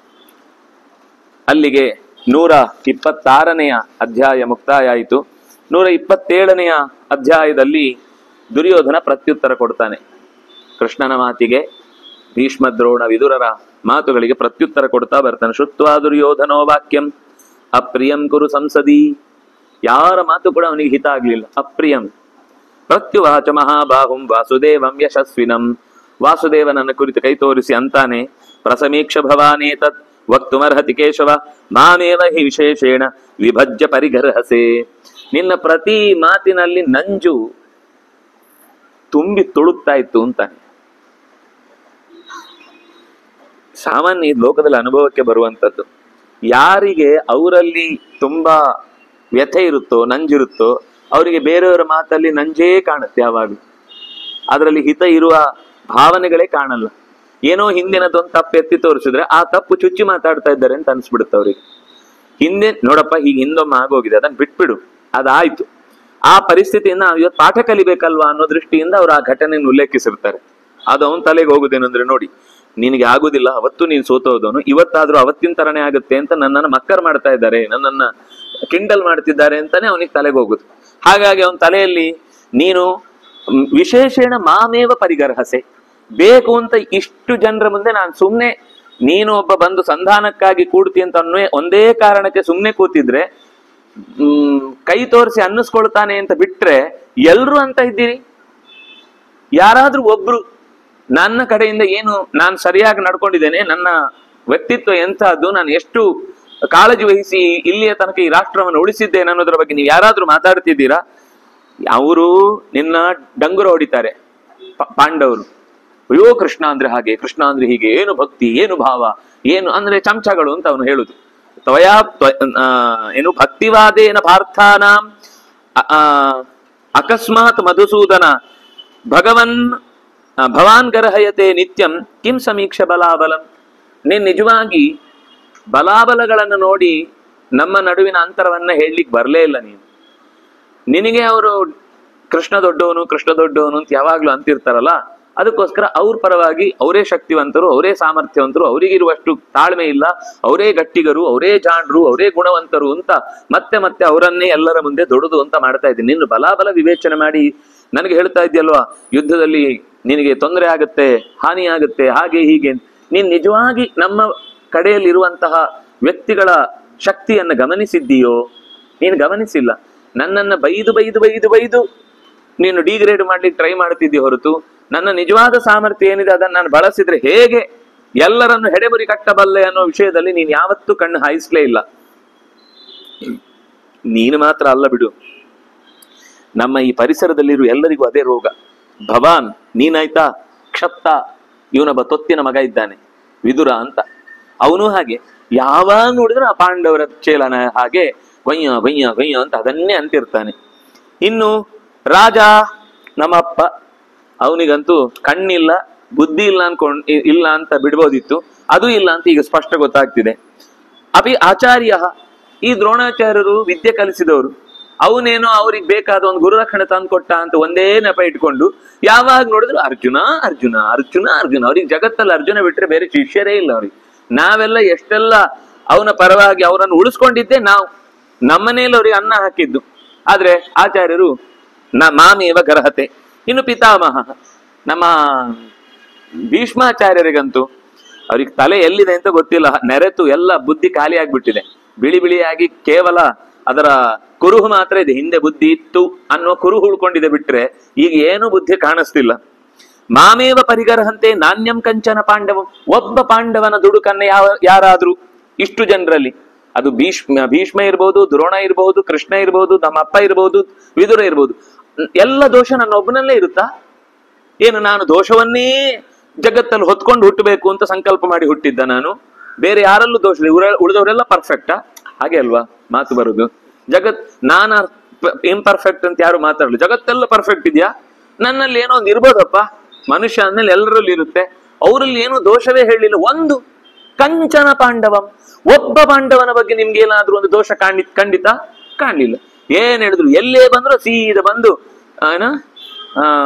S1: ಅಲ್ಲಿಗೆ 126ನೆಯ ಅಧ್ಯಾಯ ಮುಕ್ತಾಯ ಆಯಿತು. 127ನೆಯ ಅಧ್ಯಾಯದಲ್ಲಿ ದುರ್ಯೋಧನ ಪ್ರತ್ಯುತ್ತರ ಕೊಡ್ತಾನೆ. ಕೃಷ್ಣನ ಮಾತಿಗೆ ಭೀಷ್ಮ ದ್ರೋಣ ವಿದುರರ ಮಾತುಗಳಿಗೆ ಪ್ರತ್ಯುತ್ತರ ಕೊಡ್ತಾ ಬರ್ತಾನೆ. ಶುತ್ವಾ ದುರ್ಯೋಧನೋ ವಾಕ್ಯಂ ಅಪ್ರಿಯಂ ಕುರು ಸಂಸದಿ. ಯಾರ ಮಾತು ಕೂಡ ಅವನಿಗೆ ಹಿತ ಆಗ್ಲಿಲ್ಲ, ಅಪ್ರಿಯಂ. ಪ್ರತ್ಯುವಾಚ ಮಹಾಬಾಹುಂ ವಾಸುದೇವಂ ಯಶಸ್ವಿನಂ. ವಾಸುದೇವನನ್ನ ಕುರಿತು ಕೈ ತೋರಿಸಿ ಅಂತಾನೆ, ಪ್ರಸಮೀಕ್ಷ ಭವಾನೇತತ್ ವಕ್ತುಮರ್ಹತಿ ಕೇಶವ ಮಾಮೇವ ಹಿ ವಿಶೇಷೇಣ ವಿಭಜ್ಯ ಪರಿಗರ್ಹಸೆ. ನಿನ್ನ ಪ್ರತಿ ಮಾತಿನಲ್ಲಿ ನಂಜು ತುಂಬಿ ತುಳುಕ್ತಾ ಇತ್ತು ಅಂತಾನೆ. ಸಾಮಾನ್ಯ ಲೋಕದಲ್ಲಿ ಅನುಭವಕ್ಕೆ ಬರುವಂಥದ್ದು. ಯಾರಿಗೆ ಅವರಲ್ಲಿ ತುಂಬಾ ವ್ಯಥೆ ಇರುತ್ತೋ, ನಂಜಿರುತ್ತೋ, ಅವರಿಗೆ ಬೇರೆಯವರ ಮಾತಲ್ಲಿ ನಂಜೇ ಕಾಣುತ್ತೆ. ಯಾವಾಗ ಅದರಲ್ಲಿ ಹಿತ ಇರುವ ಭಾವನೆಗಳೇ ಕಾಣಲ್ಲ. ಏನೋ ಹಿಂದಿನದೊಂದು ತಪ್ಪು ಎತ್ತಿ ತೋರಿಸಿದ್ರೆ ಆ ತಪ್ಪು ಚುಚ್ಚಿ ಮಾತಾಡ್ತಾ ಇದ್ದಾರೆ ಅಂತ ಅನ್ಸ್ಬಿಡುತ್ತೆ ಅವ್ರಿಗೆ. ಹಿಂದೆ ನೋಡಪ್ಪ, ಹೀಗೆ ಹಿಂದೊಮ್ಮೆ ಆಗೋಗಿದೆ, ಅದನ್ನ ಬಿಟ್ಬಿಡು, ಅದಾಯ್ತು. ಆ ಪರಿಸ್ಥಿತಿಯಿಂದ ಇವತ್ತು ಪಾಠ ಕಲಿಬೇಕಲ್ವಾ ಅನ್ನೋ ದೃಷ್ಟಿಯಿಂದ ಅವ್ರು ಆ ಘಟನೆಯನ್ನು ಉಲ್ಲೇಖಿಸಿರ್ತಾರೆ. ಅದು ಅವನ ತಲೆಗೆ ಹೋಗುದೇನಂದ್ರೆ ನೋಡಿ, ನಿನಗೆ ಆಗುದಿಲ್ಲ, ಅವತ್ತು ನೀನು ಸೋತೋದವನು, ಇವತ್ತಾದ್ರೂ ಅವತ್ತಿನ ತರನೇ ಆಗುತ್ತೆ ಅಂತ ನನ್ನನ್ನು ಮಕ್ಕರ್ ಮಾಡ್ತಾ ಇದ್ದಾರೆ, ನನ್ನನ್ನ ಕಿಂಡಲ್ ಮಾಡ್ತಿದ್ದಾರೆ ಅಂತಾನೆ ಅವನಿಗೆ ತಲೆಗೆ ಹೋಗುದು. ಹಾಗಾಗಿ ಅವನ ತಲೆಯಲ್ಲಿ ನೀನು ವಿಶೇಷಣ ಮಾಮೇವ ಪರಿಗರ್ಹಸೆ, ಬೇಕು ಅಂತ ಇಷ್ಟು ಜನರ ಮುಂದೆ ನಾನು ಸುಮ್ನೆ ನೀನು ಒಬ್ಬ ಬಂದು ಸಂಧಾನಕ್ಕಾಗಿ ಕೂಡ್ತಿ ಅಂತ ಅನ್ನೋ ಒಂದೇ ಕಾರಣಕ್ಕೆ ಸುಮ್ನೆ ಕೂತಿದ್ರೆ ಕೈ ತೋರಿಸಿ ಅನ್ನಿಸ್ಕೊಳ್ತಾನೆ ಅಂತ ಬಿಟ್ರೆ ಎಲ್ರು ಅಂತ ಇದ್ದೀರಿ. ಯಾರಾದ್ರೂ ಒಬ್ರು ನನ್ನ ಕಡೆಯಿಂದ ಏನು ನಾನು ಸರಿಯಾಗಿ ನಡ್ಕೊಂಡಿದ್ದೇನೆ, ನನ್ನ ವ್ಯಕ್ತಿತ್ವ ಎಂತಹದ್ದು, ನಾನು ಎಷ್ಟು ಕಾಳಜಿ ವಹಿಸಿ ಇಲ್ಲಿಯ ತನಕ ಈ ರಾಷ್ಟ್ರವನ್ನು ಉಳಿಸಿದ್ದೇನೆ ಅನ್ನೋದ್ರ ಬಗ್ಗೆ ನೀವು ಯಾರಾದ್ರೂ ಮಾತಾಡ್ತಿದ್ದೀರಾ? ಅವರು ನಿನ್ನ ಡಂಗುರ ಹೊಡಿತಾರೆ ಪಾಂಡವರು. ಅಯ್ಯೋ ಕೃಷ್ಣ ಅಂದ್ರೆ ಹಾಗೆ, ಕೃಷ್ಣ ಅಂದ್ರೆ ಹೀಗೆ, ಏನು ಭಕ್ತಿ, ಏನು ಭಾವ, ಏನು ಅಂದ್ರೆ ಚಮಚಗಳು ಅಂತ ಅವನು ಹೇಳುದು. ತ್ವಯಾ ಏನು ಭಕ್ತಿವಾದೇನ ಪಾರ್ಥಾನಾಂ ಅಕಸ್ಮಾತ್ ಮಧುಸೂದನ ಭವಾನ್ ಗರ್ಹಯತೆ ನಿತ್ಯಂ ಕಿಂ ಸಮೀಕ್ಷ ಬಲಾಬಲಂ. ನೀನ್ ನಿಜವಾಗಿ ಬಲಾಬಲಗಳನ್ನು ನೋಡಿ ನಮ್ಮ ನಡುವಿನ ಅಂತರವನ್ನ ಹೇಳಲಿಕ್ಕೆ ಬರಲೇ ಇಲ್ಲ. ನಿನಗೆ ಅವರು ಕೃಷ್ಣ ದೊಡ್ಡವನು ಅಂತ ಯಾವಾಗ್ಲೂ ಅಂತಿರ್ತಾರಲ್ಲ, ಅದಕ್ಕೋಸ್ಕರ ಅವ್ರ ಪರವಾಗಿ ಅವರೇ ಶಕ್ತಿವಂತರು, ಅವರೇ ಸಾಮರ್ಥ್ಯವಂತರು, ಅವರಿಗಿರುವಷ್ಟು ತಾಳ್ಮೆ ಇಲ್ಲ, ಅವರೇ ಗಟ್ಟಿಗರು, ಅವರೇ ಜಾಣರು, ಅವರೇ ಗುಣವಂತರು ಅಂತ ಮತ್ತೆ ಮತ್ತೆ ಅವರನ್ನೇ ಎಲ್ಲರ ಮುಂದೆ ದೊಡ್ಡದು ಅಂತ ಮಾಡ್ತಾ ಇದ್ದೀನಿ. ನಿನ್ನ ಬಲಾಬಲ ವಿವೇಚನೆ ಮಾಡಿ ನನಗೆ ಹೇಳ್ತಾ ಇದೆಯಲ್ವಾ, ಯುದ್ಧದಲ್ಲಿ ನಿನಗೆ ತೊಂದರೆ ಆಗುತ್ತೆ, ಹಾನಿ ಆಗುತ್ತೆ, ಹಾಗೆ ಹೀಗೆ. ನೀನ್ ನಿಜವಾಗಿ ನಮ್ಮ ಕಡೆಯಲ್ಲಿರುವಂತಹ ವ್ಯಕ್ತಿಗಳ ಶಕ್ತಿಯನ್ನು ಗಮನಿಸಿದ್ದೀಯೋ? ನೀನು ಗಮನಿಸಿಲ್ಲ. ನನ್ನನ್ನು ಬೈದು ನೀನು ಡಿಗ್ರೇಡ್ ಮಾಡ್ಲಿಕ್ಕೆ ಟ್ರೈ ಮಾಡ್ತಿದ್ದೀಯ ಹೊರತು ನನ್ನ ನಿಜವಾದ ಸಾಮರ್ಥ್ಯ ಏನಿದೆ ಅದನ್ನು ನಾನು ಬಳಸಿದ್ರೆ ಹೇಗೆ ಎಲ್ಲರನ್ನು ಹೆಡೆಮುರಿ ಕಟ್ಟಬಲ್ಲೆ ಅನ್ನೋ ವಿಷಯದಲ್ಲಿ ನೀನು ಯಾವತ್ತೂ ಕಣ್ಣು ಹಾಯಿಸ್ಲೇ ಇಲ್ಲ. ನೀನು ಮಾತ್ರ ಅಲ್ಲ ಬಿಡು, ನಮ್ಮ ಈ ಪರಿಸರದಲ್ಲಿರುವ ಎಲ್ಲರಿಗೂ ಅದೇ ರೋಗ. ಭವಾನ್ ನೀನಾಯ್ತಾ, ಕ್ಷತ್ತ ಇವನೊಬ್ಬ ತೊತ್ತಿನ ಮಗ ಇದ್ದಾನೆ ವಿದುರ ಅಂತ, ಅವನು ಹಾಗೆ ಯಾವಾಗ ನೋಡಿದ್ರೆ ಆ ಪಾಂಡವರ ಚೇಲನ ಹಾಗೆ ಗೊಯ್ಯ ಗೊಯ್ಯ ಗೊಯ್ಯ ಅಂತ ಅದನ್ನೇ ಅಂತಿರ್ತಾನೆ. ಇನ್ನು ರಾಜ ನಮ್ಮಪ್ಪ, ಅವನಿಗಂತೂ ಕಣ್ಣಿಲ್ಲ ಬುದ್ಧಿ ಇಲ್ಲ ಅಂತ ಬಿಡ್ಬೋದಿತ್ತು, ಅದು ಇಲ್ಲ ಅಂತ ಈಗ ಸ್ಪಷ್ಟ ಗೊತ್ತಾಗ್ತಿದೆ. ಅಪಿ ಆಚಾರ್ಯ, ಈ ದ್ರೋಣಾಚಾರ್ಯರು ವಿದ್ಯೆ ಕಲಿಸಿದವರು, ಅವನೇನೋ ಅವ್ರಿಗೆ ಬೇಕಾದ ಒಂದು ಗುರುರಕ್ಷಣೆ ತಂದ್ಕೊಟ್ಟ ಅಂತ ಒಂದೇ ನೆಪ ಇಟ್ಕೊಂಡು ಯಾವಾಗ ನೋಡಿದ್ರು ಅರ್ಜುನ ಅರ್ಜುನ ಅರ್ಜುನ ಅರ್ಜುನ. ಅವ್ರಿಗೆ ಜಗತ್ತಲ್ಲಿ ಅರ್ಜುನ ಬಿಟ್ರೆ ಬೇರೆ ಶಿಷ್ಯರೇ ಇಲ್ಲ ಅವ್ರಿಗೆ. ನಾವೆಲ್ಲ ಎಷ್ಟೆಲ್ಲ ಅವನ ಪರವಾಗಿ ಅವರನ್ನು ಉಳಿಸ್ಕೊಂಡಿದ್ದೆ ನಾವು, ನಮ್ಮನೇಲಿ ಅವ್ರಿಗೆ ಅನ್ನ ಹಾಕಿದ್ದು. ಆದ್ರೆ ಆಚಾರ್ಯರು ಮಾಮೇವ ಗರ್ಹತೆ. ಇನ್ನು ಪಿತಾಮಹ ನಮ್ಮ ಭೀಷ್ಮಾಚಾರ್ಯರಿಗಂತೂ ಅವ್ರಿಗೆ ತಲೆ ಎಲ್ಲಿದೆ ಅಂತ ಗೊತ್ತಿಲ್ಲ, ನೆರೆತು ಎಲ್ಲ ಬುದ್ಧಿ ಖಾಲಿ ಆಗ್ಬಿಟ್ಟಿದೆ. ಬಿಳಿ ಬಿಳಿಯಾಗಿ ಕೇವಲ ಅದರ ಕುರುಹು ಮಾತ್ರ ಇದೆ, ಹಿಂದೆ ಬುದ್ಧಿ ಇತ್ತು ಅನ್ನೋ ಕುರುಹು ಉಳ್ಕೊಂಡಿದೆ, ಬಿಟ್ರೆ ಈಗ ಏನು ಬುದ್ಧಿ ಕಾಣಿಸ್ತಿಲ್ಲ. ಮಾಮೇವ ಪರಿಗರ್ಹಂತೆ ನಾಣ್ಯಂ ಕಂಚನ ಪಾಂಡವಂ. ಒಬ್ಬ ಪಾಂಡವನ ದುಡುಕನ್ನ ಯಾರಾದ್ರೂ ಇಷ್ಟು ಜನರಲ್ಲಿ, ಅದು ಭೀಷ್ಮ ಇರ್ಬೋದು, ದ್ರೋಣ ಇರ್ಬಹುದು, ಕೃಷ್ಣ ಇರ್ಬಹುದು, ನಮ್ಮ ಅಪ್ಪ ಇರ್ಬಹುದು, ವಿದುರ ಇರ್ಬೋದು, ಎಲ್ಲ ದೋಷ ನನ್ನ ಒಬ್ಬನಲ್ಲೇ ಇರುತ್ತಾ? ಏನು ನಾನು ದೋಷವನ್ನೇ ಜಗತ್ತಲ್ಲಿ ಹೊತ್ಕೊಂಡು ಹುಟ್ಟಬೇಕು ಅಂತ ಸಂಕಲ್ಪ ಮಾಡಿ ಹುಟ್ಟಿದ್ದ ನಾನು? ಬೇರೆ ಯಾರಲ್ಲೂ ದೋಷ ಉಳಿದವರೆಲ್ಲ ಪರ್ಫೆಕ್ಟಾ? ಹಾಗೆ ಅಲ್ವಾ ಮಾತು ಬರುದು. ನಾನು ಇಂಪರ್ಫೆಕ್ಟ್ ಅಂತ ಯಾರು ಮಾತಾಡಲು, ಜಗತ್ತೆಲ್ಲ ಪರ್ಫೆಕ್ಟ್ ಇದೆಯಾ? ನನ್ನಲ್ಲಿ ಏನೋ ಒಂದು ಇರ್ಬೋದಪ್ಪ, ಮನುಷ್ಯ ಅಂದ್ಮೇಲೆ ಎಲ್ಲರಲ್ಲಿ ಇರುತ್ತೆ, ಅವರಲ್ಲಿ ಏನೋ ದೋಷವೇ ಹೇಳಿಲ್ಲ. ಒಂದು ಕಂಚನ ಪಾಂಡವಂ, ಒಬ್ಬ ಪಾಂಡವನ ಬಗ್ಗೆ ನಿಮ್ಗೆ ಏನಾದ್ರೂ ಒಂದು ದೋಷ ಖಂಡಿತ ಕಾಣಲಿಲ್ಲ. ಏನ್ ಹೇಳಿದ್ರು ಎಲ್ಲೇ ಬಂದ್ರು ಸೀದಾ ಬಂದು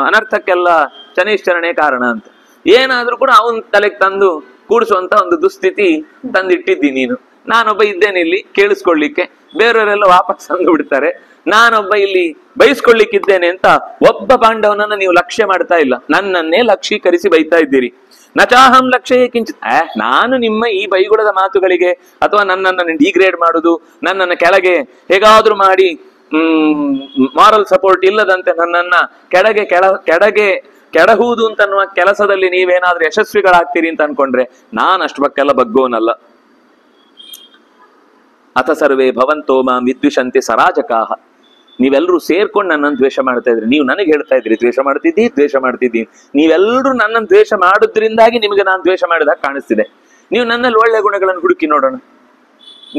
S1: ಅನರ್ಥಕ್ಕೆಲ್ಲ ಶನೈಶ್ಚರಣೆ ಕಾರಣ ಅಂತ ಏನಾದ್ರೂ ಕೂಡ ಅವನ್ ತಲೆಗೆ ತಂದು ಕೂಡಿಸುವಂತ ಒಂದು ದುಸ್ಥಿತಿ ತಂದಿಟ್ಟಿದ್ದಿ ನೀನು. ನಾನೊಬ್ಬ ಇದ್ದೇನೆ ಇಲ್ಲಿ ಕೇಳಿಸ್ಕೊಳ್ಲಿಕ್ಕೆ, ಬೇರೆಯವರೆಲ್ಲ ವಾಪಸ್ ತಂದು ಬಿಡ್ತಾರೆ, ನಾನೊಬ್ಬ ಇಲ್ಲಿ ಬಯಸ್ಕೊಳ್ಳಿಕ್ಕಿದ್ದೇನೆ ಅಂತ ಒಬ್ಬ ಪಾಂಡವನನ್ನ ನೀವು ಲಕ್ಷ್ಯ ಮಾಡ್ತಾ ಇಲ್ಲ, ನನ್ನನ್ನೇ ಲಕ್ಷೀಕರಿಸಿ ಬೈತಾ ಇದ್ದೀರಿ. ನಚಾಹಂ ಲಕ್ಷ್ಯ ಕಿಂಚಿತ್. ನಾನು ನಿಮ್ಮ ಈ ಬೈಗುಳದ ಮಾತುಗಳಿಗೆ ಅಥವಾ ನನ್ನನ್ನು ಡಿಗ್ರೇಡ್ ಮಾಡುದು, ನನ್ನನ್ನು ಕೆಳಗೆ ಹೇಗಾದ್ರೂ ಮಾಡಿ ಮಾರಲ್ ಸಪೋರ್ಟ್ ಇಲ್ಲದಂತೆ ನನ್ನನ್ನ ಕೆಡಹುವುದು ಅಂತನ್ನುವ ಕೆಲಸದಲ್ಲಿ ನೀವೇನಾದ್ರೂ ಯಶಸ್ವಿಗಳಾಗ್ತೀರಿ ಅಂತ ಅನ್ಕೊಂಡ್ರೆ ನಾನು ಅಷ್ಟು ಬಕ್ಕೆಲ್ಲ ಬಗ್ಗೋನಲ್ಲ. ಅಥ ಸರ್ವೇ ಭವಂತೋ ಮಾಂ ವಿದ್ವಿಷಂತೆ ಸರಾಜಕಾಹ. ನೀವೆಲ್ಲರೂ ಸೇರ್ಕೊಂಡು ನನ್ನನ್ನು ದ್ವೇಷ ಮಾಡ್ತಾ ಇದ್ರಿ. ನೀವು ನನಗೆ ಹೇಳ್ತಾ ಇದ್ರಿ ದ್ವೇಷ ಮಾಡ್ತಿದ್ದೀನಿ. ನೀವೆಲ್ಲರೂ ನನ್ನನ್ನು ದ್ವೇಷ ಮಾಡೋದ್ರಿಂದಾಗಿ ನಿಮಗೆ ನಾನು ದ್ವೇಷ ಮಾಡಿದಾಗ ಕಾಣಿಸ್ತಿದೆ. ನೀವು ನನ್ನಲ್ಲಿ ಒಳ್ಳೆ ಗುಣಗಳನ್ನು ಹುಡುಕಿ ನೋಡೋಣ.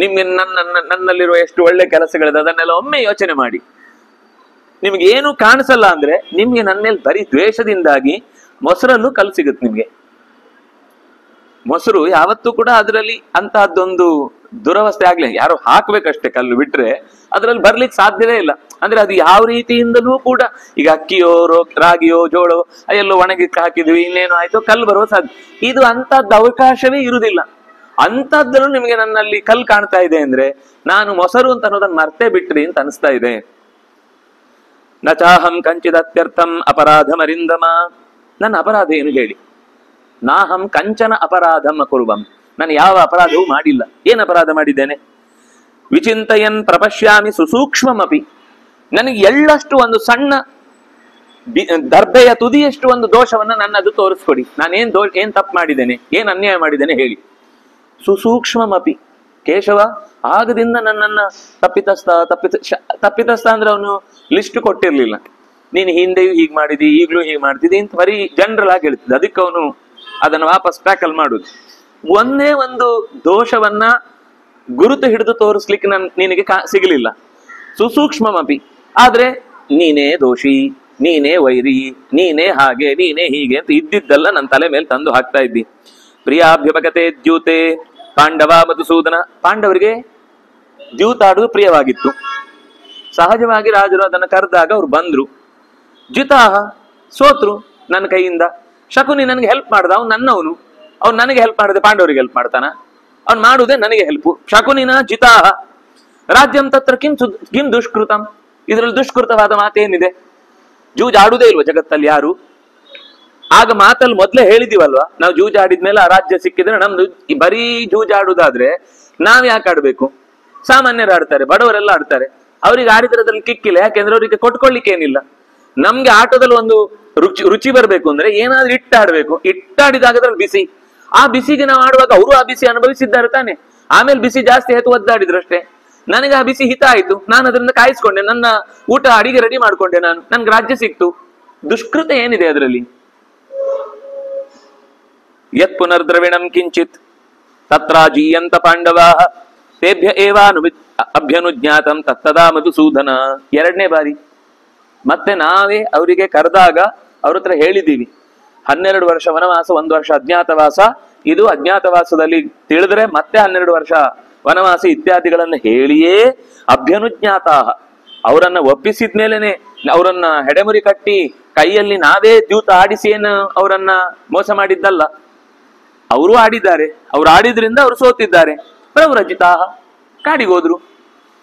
S1: ನಿಮ್ಗೆ ನನ್ನಲ್ಲಿರುವ ಎಷ್ಟು ಒಳ್ಳೆ ಕೆಲಸಗಳಿದೆ ಅದನ್ನೆಲ್ಲ ಒಮ್ಮೆ ಯೋಚನೆ ಮಾಡಿ. ನಿಮ್ಗೆ ಏನು ಕಾಣಿಸಲ್ಲ ಅಂದ್ರೆ ನಿಮ್ಗೆ ನನ್ನ ಮೇಲೆ ಬರೀ ದ್ವೇಷದಿಂದಾಗಿ ಮೊಸರಲ್ಲೂ ಕಲ್ ಸಿಗುತ್ತೆ. ನಿಮ್ಗೆ ಮೊಸರು ಯಾವತ್ತೂ ಕೂಡ ಅದರಲ್ಲಿ ಅಂತಹದ್ದೊಂದು ದುರವಸ್ಥೆ ಆಗ್ಲಿ, ಯಾರು ಹಾಕ್ಬೇಕಷ್ಟೇ ಕಲ್ಲು, ಬಿಟ್ರೆ ಅದ್ರಲ್ಲಿ ಬರ್ಲಿಕ್ಕೆ ಸಾಧ್ಯವೇ ಇಲ್ಲ. ಅಂದ್ರೆ ಅದು ಯಾವ ರೀತಿಯಿಂದಲೂ ಕೂಡ, ಈಗ ಅಕ್ಕಿಯೋ ರಾಗಿಯೋ ಜೋಳೋ ಎಲ್ಲೋ ಒಣಗಿಕ್ಕೆ ಹಾಕಿದ್ವಿ, ಇನ್ನೇನೋ ಆಯ್ತು, ಕಲ್ಲು ಬರುವ ಸಾಧ್ಯ. ಇದು ಅಂತದ್ದು ಅವಕಾಶವೇ ಇರುವುದಿಲ್ಲ. ಅಂತದ್ರೂ ನಿಮಗೆ ನನ್ನಲ್ಲಿ ಕಲ್ಲು ಕಾಣ್ತಾ ಇದೆ ಅಂದ್ರೆ ನಾನು ಮೊಸರು ಅಂತ ಅನ್ನೋದನ್ನ ಮರ್ತೇ ಬಿಟ್ರಿ ಅಂತ ಅನಿಸ್ತಾ ಇದೆ. ನಚಾಹಂ ಕಂಚಿದತ್ಯರ್ಥಂ ಅಪರಾಧಮರಿಂದಮ. ನನ್ನ ಅಪರಾಧ ಏನು ಹೇಳಿ? ನಾಹಂ ಕಂಚನ ಅಪರಾಧಂ ಅಕುರ್ವಂ. ನಾನು ಯಾವ ಅಪರಾಧವೂ ಮಾಡಿಲ್ಲ. ಏನ್ ಅಪರಾಧ ಮಾಡಿದ್ದೇನೆ? ವಿಚಿಂತಯನ್ ಪ್ರಪಶ್ಯಾಮಿ ಸುಸೂಕ್ಷ್ಮಮಪಿ. ನನಗೆ ಎಳ್ಳಷ್ಟು ಒಂದು ಸಣ್ಣ ದರ್ಬೆಯ ತುದಿಯಷ್ಟು ಒಂದು ದೋಷವನ್ನ ನನ್ನದು ತೋರಿಸ್ಕೊಡಿ. ಏನ್ ತಪ್ಪು ಮಾಡಿದ್ದೇನೆ, ಏನ್ ಅನ್ಯಾಯ ಮಾಡಿದ್ದೇನೆ ಹೇಳಿ. ಸುಸೂಕ್ಷ್ಮಮಪಿ. ಕೇಶವ ಆಗದಿಂದ ನನ್ನನ್ನ ತಪ್ಪಿತಸ್ಥ ಅಂದ್ರೆ ಅವನು ಲಿಸ್ಟ್ ಕೊಟ್ಟಿರ್ಲಿಲ್ಲ. ನೀನು ಹಿಂದೆಯೂ ಹೀಗೆ ಮಾಡಿದಿ, ಈಗ್ಲೂ ಹೀಗೆ ಮಾಡ್ತಿದ್ದಿ ಅಂತ ಬರೀ ಜನರಲ್ ಆಗಿ ಹೇಳ್ತಿದ್ದ. ಅದಕ್ಕೆ ಅವನು ಅದನ್ನು ವಾಪಸ್ ಟ್ಯಾಕಲ್ ಮಾಡುದು. ಒಂದೇ ಒಂದು ದೋಷವನ್ನ ಗುರುತು ಹಿಡಿದು ತೋರಿಸ್ಲಿಕ್ಕೆ ನಿನಗೆ ಸಿಗಲಿಲ್ಲ. ಸುಸೂಕ್ಷ್ಮಮಪಿ. ಆದ್ರೆ ನೀನೇ ದೋಷಿ, ನೀನೇ ವೈರಿ, ನೀನೇ ಹಾಗೆ, ನೀನೇ ಹೀಗೆ ಅಂತ ಇದ್ದಿದ್ದಲ್ಲ ನನ್ನ ತಲೆ ಮೇಲೆ ತಂದು ಹಾಕ್ತಾ ಇದ್ದಿ. ಪ್ರಿಯಾಭ್ಯುಪಗತೆ ದ್ಯೂತೆ ಪಾಂಡವ ಮಧುಸೂದನ. ಪಾಂಡವರಿಗೆ ದ್ಯೂತಾಡುವುದು ಪ್ರಿಯವಾಗಿತ್ತು. ಸಹಜವಾಗಿ ರಾಜರು ಅದನ್ನು ಕರೆದಾಗ ಅವ್ರು ಬಂದ್ರು. ಜಿತಾಹ ಸೋತ್ರು ನನ್ನ ಕೈಯಿಂದ. ಶಕುನಿ ನನಗೆ ಹೆಲ್ಪ್ ಮಾಡ್ದ, ಅವ್ನು ನನ್ನವನು, ಅವ್ನು ನನಗೆ ಹೆಲ್ಪ್ ಮಾಡದೆ ಪಾಂಡವರಿಗೆ ಹೆಲ್ಪ್ ಮಾಡ್ತಾನ? ಅವ್ನು ಮಾಡುವುದೇ ನನಗೆ ಹೆಲ್ಪ್. ಶಕುನಿನ ಜಿತಾಹ ರಾಜ್ಯಂ ತತ್ರ ಕಿಂ ದುಷ್ಕೃತಂ. ಇದರಲ್ಲಿ ದುಷ್ಕೃತವಾದ ಮಾತೇನಿದೆ? ಜೂಜಾಡುವುದೇ ಇಲ್ವಾ ಜಗತ್ತಲ್ಲಿ ಯಾರು? ಆಗ ಮಾತಲ್ಲಿ ಮೊದ್ಲೇ ಹೇಳಿದೀವಲ್ವಾ, ನಾವು ಜೂಜಾಡಿದ್ಮೇಲೆ ಆ ರಾಜ್ಯ ಸಿಕ್ಕಿದ್ರೆ ನಮ್ದು. ಬರೀ ಜೂಜಾಡುದಾದ್ರೆ ನಾವ್ ಯಾಕೆ ಆಡ್ಬೇಕು? ಸಾಮಾನ್ಯರು ಆಡ್ತಾರೆ, ಬಡವರೆಲ್ಲ ಆಡ್ತಾರೆ. ಅವ್ರಿಗೆ ಆಡಿದ್ರದಲ್ಲಿ ಕಿಕ್ಕಿಲ್ಲ, ಯಾಕೆಂದ್ರೆ ಅವ್ರಿಗೆ ಕೊಟ್ಕೊಳ್ಳಿಕ್ಕೆ ಏನಿಲ್ಲ. ನಮ್ಗೆ ಆಟೋದಲ್ಲಿ ಒಂದು ರುಚಿ ಬರ್ಬೇಕು ಅಂದ್ರೆ ಏನಾದ್ರೂ ಇಟ್ಟಾಡ್ಬೇಕು. ಇಟ್ಟಾಡಿದಾಗ ಅದ್ರಲ್ಲಿ ಬಿಸಿ, ಆ ಬಿಸಿಗೆ ನಾವು ಆಡುವಾಗ ಅವರು ಆ ಬಿಸಿ ಅನುಭವಿಸಿದ್ದಾರೆ ತಾನೆ. ಆಮೇಲೆ ಬಿಸಿ ಜಾಸ್ತಿ ಆಯ್ತು, ಒದ್ದಾಡಿದ್ರಷ್ಟೇ. ನನಗೆ ಆ ಬಿಸಿ ಹಿತ ಆಯ್ತು, ನಾನು ಅದರಿಂದ ಕಾಯಿಸ್ಕೊಂಡೆ, ನನ್ನ ಊಟ ಅಡಿಗೆ ರೆಡಿ ಮಾಡ್ಕೊಂಡೆ, ನನ್ಗೆ ರಾಜ್ಯ ಸಿಕ್ತು. ದುಷ್ಕೃತ ಏನಿದೆ ಅದರಲ್ಲಿ? ಯತ್ ಪುನರ್ದ್ರವಿಣಂ ಕಿಂಚಿತ್ ತತ್ರ ಜೀಯಂತ ಪಾಂಡವಾ ತೇಭ್ಯ ಏವಾನು ಅಭ್ಯನುಜ್ಞಾತಂ ತತ್ತದಾ ಮಧುಸೂದನ. ಎರಡನೇ ಬಾರಿ ಮತ್ತೆ ನಾವೇ ಅವರಿಗೆ ಕರೆದಾಗ ಅವ್ರ ಹತ್ರ ಹೇಳಿದ್ದೀವಿ, 12 ವರ್ಷ ವನವಾಸ, 1 ವರ್ಷ ಅಜ್ಞಾತವಾಸ. ಇದು ಅಜ್ಞಾತವಾಸದಲ್ಲಿ ತಿಳಿದ್ರೆ ಮತ್ತೆ 12 ವರ್ಷ ವನವಾಸ ಇತ್ಯಾದಿಗಳನ್ನು ಹೇಳಿಯೇ ಅಭ್ಯನುಜ್ಞಾತ. ಅವರನ್ನ ಒಪ್ಪಿಸಿದ್ಮೇಲೆನೆ, ಅವರನ್ನ ಹೆಡೆಮುರಿ ಕಟ್ಟಿ ಕೈಯಲ್ಲಿ ನಾವೇ ದ್ಯೂತ ಆಡಿಸಿ ಏನು ಅವರನ್ನ ಮೋಸ ಮಾಡಿದ್ದಲ್ಲ. ಅವರು ಆಡಿದ್ದಾರೆ, ಅವ್ರು ಆಡಿದ್ರಿಂದ ಅವ್ರು ಸೋತಿದ್ದಾರೆ. ಪ್ರವ್ರಜಿತಾಹ ಕಾಡಿಗೆ ಹೋದ್ರು.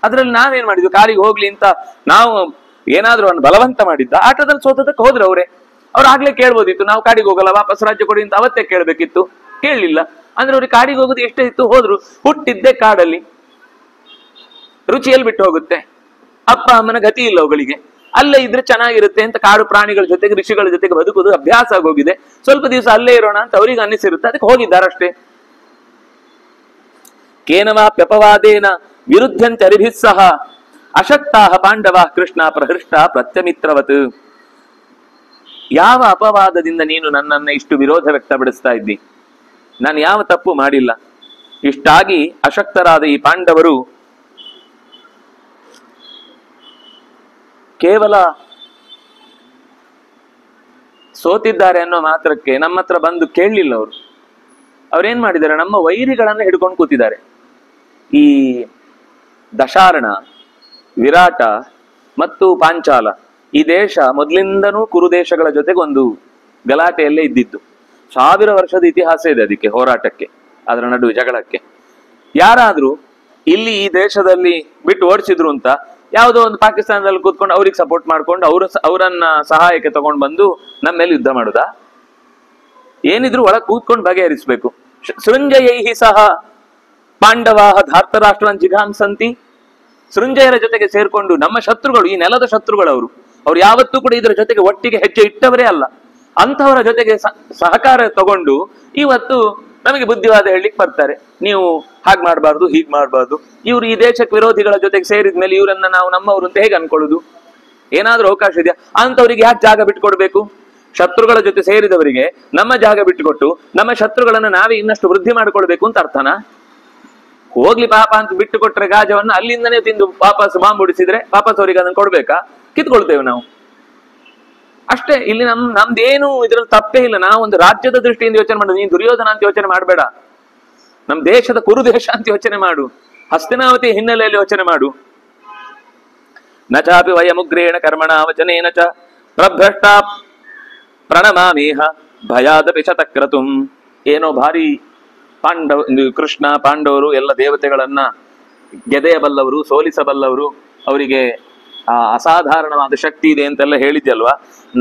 S1: ಅದ್ರಲ್ಲಿ ನಾವೇನ್ ಮಾಡಿದ್ವಿ? ಕಾಡಿಗೆ ಹೋಗ್ಲಿ ಅಂತ ನಾವು ಏನಾದ್ರೂ ಒಂದು ಬಲವಂತ ಮಾಡಿದ್ದ? ಆಟದಲ್ಲಿ ಸೋತದಕ್ಕೆ ಹೋದ್ರು ಅವ್ರೆ. ಅವ್ರು ಆಗ್ಲೇ ಕೇಳ್ಬೋದಿತ್ತು, ನಾವು ಕಾಡಿಗೆ ಹೋಗಲ್ಲ, ವಾಪಸ್ ರಾಜ್ಯ ಕೊಡಿ ಅಂತ ಅವತ್ತೇ ಕೇಳ್ಬೇಕಿತ್ತು. ಕೇಳಲಿಲ್ಲ. ಅಂದ್ರೆ ಅವ್ರಿಗೆ ಕಾಡಿಗೆ ಹೋಗೋದು ಎಷ್ಟೇ ಇತ್ತು, ಹೋದ್ರು. ಹುಟ್ಟಿದ್ದೆ ಕಾಡಲ್ಲಿ, ರುಚಿಯಲ್ಲಿ ಬಿಟ್ಟು ಹೋಗುತ್ತೆ. ಅಪ್ಪ ಅಮ್ಮನ ಗತಿ ಇಲ್ಲ ಅವುಗಳಿಗೆ. ಅಲ್ಲೇ ಇದ್ರೆ ಚೆನ್ನಾಗಿರುತ್ತೆ ಅಂತ ಕಾಡು ಪ್ರಾಣಿಗಳ ಜೊತೆಗೆ ಋಷಿಗಳ ಜೊತೆಗೆ ಬದುಕುವುದು ಅಭ್ಯಾಸ ಆಗೋಗಿದೆ. ಸ್ವಲ್ಪ ದಿವಸ ಅಲ್ಲೇ ಇರೋಣ ಅಂತ ಅವ್ರಿಗೆ ಅನ್ನಿಸಿರುತ್ತೆ, ಅದಕ್ಕೆ ಹೋಗಿದ್ದಾರಷ್ಟೇ. ಕೇನವಾಪ್ಯಪವಾದೇನ ವಿರುದ್ಧಂತೆ ಅರಿಭಿಸ್ಸಹ ಅಶಕ್ತಾಹ ಪಾಂಡವ ಕೃಷ್ಣ ಪ್ರಹೃಷ್ಟ ಪ್ರತ್ಯಮಿತ್ರವತ್. ಯಾವ ಅಪವಾದದಿಂದ ನೀನು ನನ್ನನ್ನ ಇಷ್ಟು ವಿರೋಧ ವ್ಯಕ್ತಪಡಿಸ್ತಾ ಇದ್ದಿ? ನಾನು ಯಾವ ತಪ್ಪು ಮಾಡಿಲ್ಲ. ಇಷ್ಟಾಗಿ ಅಶಕ್ತರಾದ ಈ ಪಾಂಡವರು ಕೇವಲ ಸೋತಿದ್ದಾರೆ ಅನ್ನೋ ಮಾತ್ರಕ್ಕೆ ನಮ್ಮ ಹತ್ರ ಬಂದು ಕೇಳಲಿಲ್ಲ. ಅವ್ರೇನ್ ಮಾಡಿದ್ದಾರೆ? ನಮ್ಮ ವೈರಿಗಳನ್ನ ಹಿಡ್ಕೊಂಡು ಕೂತಿದ್ದಾರೆ. ಈ ದಶಾರ್ಣ, ವಿರಾಟ ಮತ್ತು ಪಾಂಚಾಲ ಈ ದೇಶ ಮೊದಲಿಂದನೂ ಕುರುದೇಶಗಳ ಜೊತೆಗೆ ಒಂದು ಗಲಾಟೆಯಲ್ಲೇ ಇದ್ದಿದ್ದು. 1000 ವರ್ಷದ ಇತಿಹಾಸ ಇದೆ ಅದಕ್ಕೆ, ಹೋರಾಟಕ್ಕೆ, ಅದರ ನಡುವೆ ಜಗಳಕ್ಕೆ. ಯಾರಾದ್ರೂ ಇಲ್ಲಿ ಈ ದೇಶದಲ್ಲಿ ಬಿಟ್ಟು ಓಡಿಸಿದ್ರು ಅಂತ ಯಾವುದೋ ಒಂದು ಪಾಕಿಸ್ತಾನದಲ್ಲಿ ಕೂತ್ಕೊಂಡು ಅವ್ರಿಗೆ ಸಪೋರ್ಟ್ ಮಾಡ್ಕೊಂಡು ಅವರನ್ನ ಸಹಾಯಕ್ಕೆ ತಗೊಂಡು ಬಂದು ನಮ್ಮ ಮೇಲೆ ಯುದ್ಧ ಮಾಡುದಾ? ಏನಿದ್ರು ಒಳಗೆ ಕೂತ್ಕೊಂಡು ಬಗೆಹರಿಸ್ಬೇಕು. ಸೃಂಜಯೈಹಿ ಸಹ ಪಾಂಡವಾಹ ಧಾರ್ತರಾಷ್ಟ್ರನ್ ಜಿಘಾಂಸಂತಿ. ಸೃಂಜಯರ ಜೊತೆಗೆ ಸೇರ್ಕೊಂಡು ನಮ್ಮ ಶತ್ರುಗಳು, ಈ ನೆಲದ ಶತ್ರುಗಳು ಅವ್ರು ಯಾವತ್ತೂ ಕೂಡ ಇದರ ಜೊತೆಗೆ ಒಟ್ಟಿಗೆ ಹೆಜ್ಜೆ ಇಟ್ಟವರೇ ಅಲ್ಲ. ಅಂತವರ ಜೊತೆಗೆ ಸಹಕಾರ ತಗೊಂಡು ಇವತ್ತು ನಮಗೆ ಬುದ್ಧಿವಾದ ಹೇಳಲಿಕ್ಕೆ ಬರ್ತಾರೆ. ನೀವು ಹಾಗೆ ಮಾಡಬಾರ್ದು, ಹೀಗೆ ಮಾಡಬಾರ್ದು. ಇವ್ರು ಈ ದೇಶಕ್ಕೆ ವಿರೋಧಿಗಳ ಜೊತೆಗೆ ಸೇರಿದ ಮೇಲೆ ಇವರನ್ನ ನಾವು ನಮ್ಮವರು ಅಂತ ಹೇಗೆ ಅನ್ಕೊಳ್ಳುದು? ಏನಾದ್ರೂ ಅವಕಾಶ ಇದೆಯಾ? ಅಂತವ್ರಿಗೆ ಯಾಕೆ ಜಾಗ ಬಿಟ್ಟುಕೊಡ್ಬೇಕು? ಶತ್ರುಗಳ ಜೊತೆ ಸೇರಿದವರಿಗೆ ನಮ್ಮ ಜಾಗ ಬಿಟ್ಟುಕೊಟ್ಟು ನಮ್ಮ ಶತ್ರುಗಳನ್ನ ನಾವೇ ಇನ್ನಷ್ಟು ವೃದ್ಧಿ ಮಾಡಿಕೊಳ್ಬೇಕು ಅಂತ ಅರ್ಥನಾ? ಹೋಗ್ಲಿ ಪಾಪ ಅಂತ ಬಿಟ್ಟು ಕೊಟ್ರೆ ಗಾಜವನ್ನ ಅಲ್ಲಿಂದನೇ ತಿಂದು ವಾಪಸ್ ಬಾಂಬ್ ಹೊಡಿಸಿದ್ರೆ ವಾಪಸ್ ಅವ್ರಿಗೆ ಅದನ್ನ ಕೊಡ್ಬೇಕಾ? ಕಿತ್ಕೊಳ್ತೇವೆ ನಾವು ಅಷ್ಟೇ. ಇಲ್ಲಿ ನಮ್ದೇನು ಇದ್ರಲ್ಲಿ ತಪ್ಪೇ ಇಲ್ಲ. ನಾವು ಒಂದು ರಾಜ್ಯದ ದೃಷ್ಟಿಯಿಂದ ಯೋಚನೆ ಮಾಡೋದು. ನೀನು ದುರ್ಯೋಧನ ಅಂತ ಯೋಚನೆ ಮಾಡಬೇಡ. ನಮ್ಮ ದೇಶದ ಕುರುದೇಶ ಅಂತ ಯೋಚನೆ ಮಾಡು, ಹಸ್ತಿನಾವತಿ ಹಿನ್ನೆಲೆಯಲ್ಲಿ ಯೋಚನೆ ಮಾಡು. ನ ಚಾಪಿ ವಯಮುಗ್ರೇಣ ಕರ್ಮಣ ವಚನೇನ ಚ ಪ್ರಭ್ರಷ್ಟ ಪ್ರಣಮಾಮೇಹ ಭಯಾದಪಿ ಶತಕ್ರತುಂ. ಏನೋ ಭಾರಿ ಕೃಷ್ಣ ಪಾಂಡವರು ಎಲ್ಲ ದೇವತೆಗಳನ್ನ ಗೆದೆಯಬಲ್ಲವರು, ಸೋಲಿಸಬಲ್ಲವರು, ಅವರಿಗೆ ಅಸಾಧಾರಣವಾದ ಶಕ್ತಿ ಇದೆ ಅಂತೆಲ್ಲ ಹೇಳಿದ್ಯಲ್ವಾ.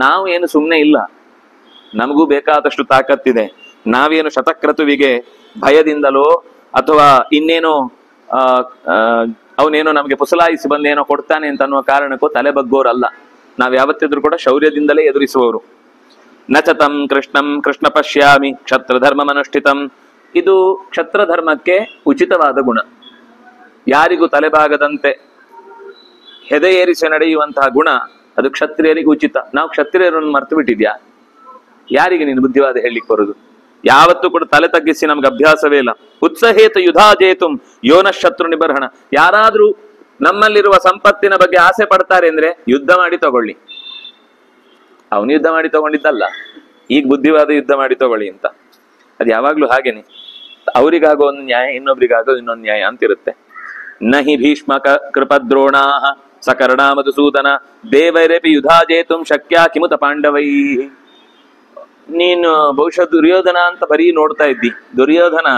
S1: ನಾವು ಏನು ಸುಮ್ಮನೆ ಇಲ್ಲ, ನಮಗೂ ಬೇಕಾದಷ್ಟು ತಾಕತ್ತಿದೆ. ನಾವೇನು ಶತಕ್ರತುವಿಗೆ ಭಯದಿಂದಲೋ ಅಥವಾ ಇನ್ನೇನೋ ಅವನೇನೋ ನಮಗೆ ಪುಸಲಾಯಿಸಿ ಬಂದೇನೋ ಕೊಡ್ತಾನೆ ಅಂತ ಅನ್ನುವ ಕಾರಣಕ್ಕೂ ತಲೆ ಬಗ್ಗೋರಲ್ಲ. ನಾವ್ ಯಾವತ್ತಿದ್ರು ಕೂಡ ಶೌರ್ಯದಿಂದಲೇ ಎದುರಿಸುವವರು. ನಚತಂ ಕೃಷ್ಣಂ ಕೃಷ್ಣ ಪಶ್ಯಾಮಿ ಕ್ಷತ್ರಧರ್ಮ ಅನುಷ್ಠಿತಂ. ಇದು ಕ್ಷತ್ರಧರ್ಮಕ್ಕೆ ಉಚಿತವಾದ ಗುಣ. ಯಾರಿಗೂ ತಲೆಬಾಗದಂತೆ ಹೆದೆ ಏರಿಸಿ ನಡೆಯುವಂತಹ ಗುಣ ಅದು ಕ್ಷತ್ರಿಯರಿಗೆ ಉಚಿತ. ನಾವು ಕ್ಷತ್ರಿಯರನ್ನು ಮರ್ತು ಬಿಟ್ಟಿದ್ಯಾ? ಯಾರಿಗೆ ನೀನು ಬುದ್ಧಿವಾದ ಹೇಳಲಿಕ್ಕೆ ಬರುದು? ಯಾವತ್ತೂ ಕೂಡ ತಲೆ ತಗ್ಗಿಸಿ ನಮ್ಗೆ ಅಭ್ಯಾಸವೇ ಇಲ್ಲ. ಉತ್ಸಹೇತ ಯುಧಾ ಜೇತುಂ ಯೋನ ಶತ್ರು ನಿಬರ್ಹಣ. ಯಾರಾದ್ರೂ ನಮ್ಮಲ್ಲಿರುವ ಸಂಪತ್ತಿನ ಬಗ್ಗೆ ಆಸೆ ಪಡ್ತಾರೆ ಅಂದ್ರೆ ಯುದ್ಧ ಮಾಡಿ ತಗೊಳ್ಳಿ. ಅವನು ಯುದ್ಧ ಮಾಡಿ ತಗೊಂಡಿದ್ದಲ್ಲ, ಈಗ ಬುದ್ಧಿವಾದ ಯುದ್ಧ ಮಾಡಿ ತಗೊಳ್ಳಿ ಅಂತ. ಅದು ಯಾವಾಗ್ಲೂ ಹಾಗೇನೆ, ಅವರಿಗಾಗೋ ಒಂದು ನ್ಯಾಯ, ಇನ್ನೊಬ್ರಿಗಾಗೋ ಇನ್ನೊಂದು ನ್ಯಾಯ ಅಂತಿರುತ್ತೆ. ನಹಿ ಭೀಷ್ಮ ಕೃಪದ್ರೋಣಾ ಸಕರ್ಣ ಮಧುಸೂದನ ದೇವೈರಪಿ ಯುಧಾ ಜೇತುಂ ಶಕ್ಯ ಕಿಮುತ ಪಾಂಡವೈ. ನೀನು ಬಹುಶಃ ದುರ್ಯೋಧನ ಅಂತ ಬರೀ ನೋಡ್ತಾ ಇದ್ದಿ. ದುರ್ಯೋಧನ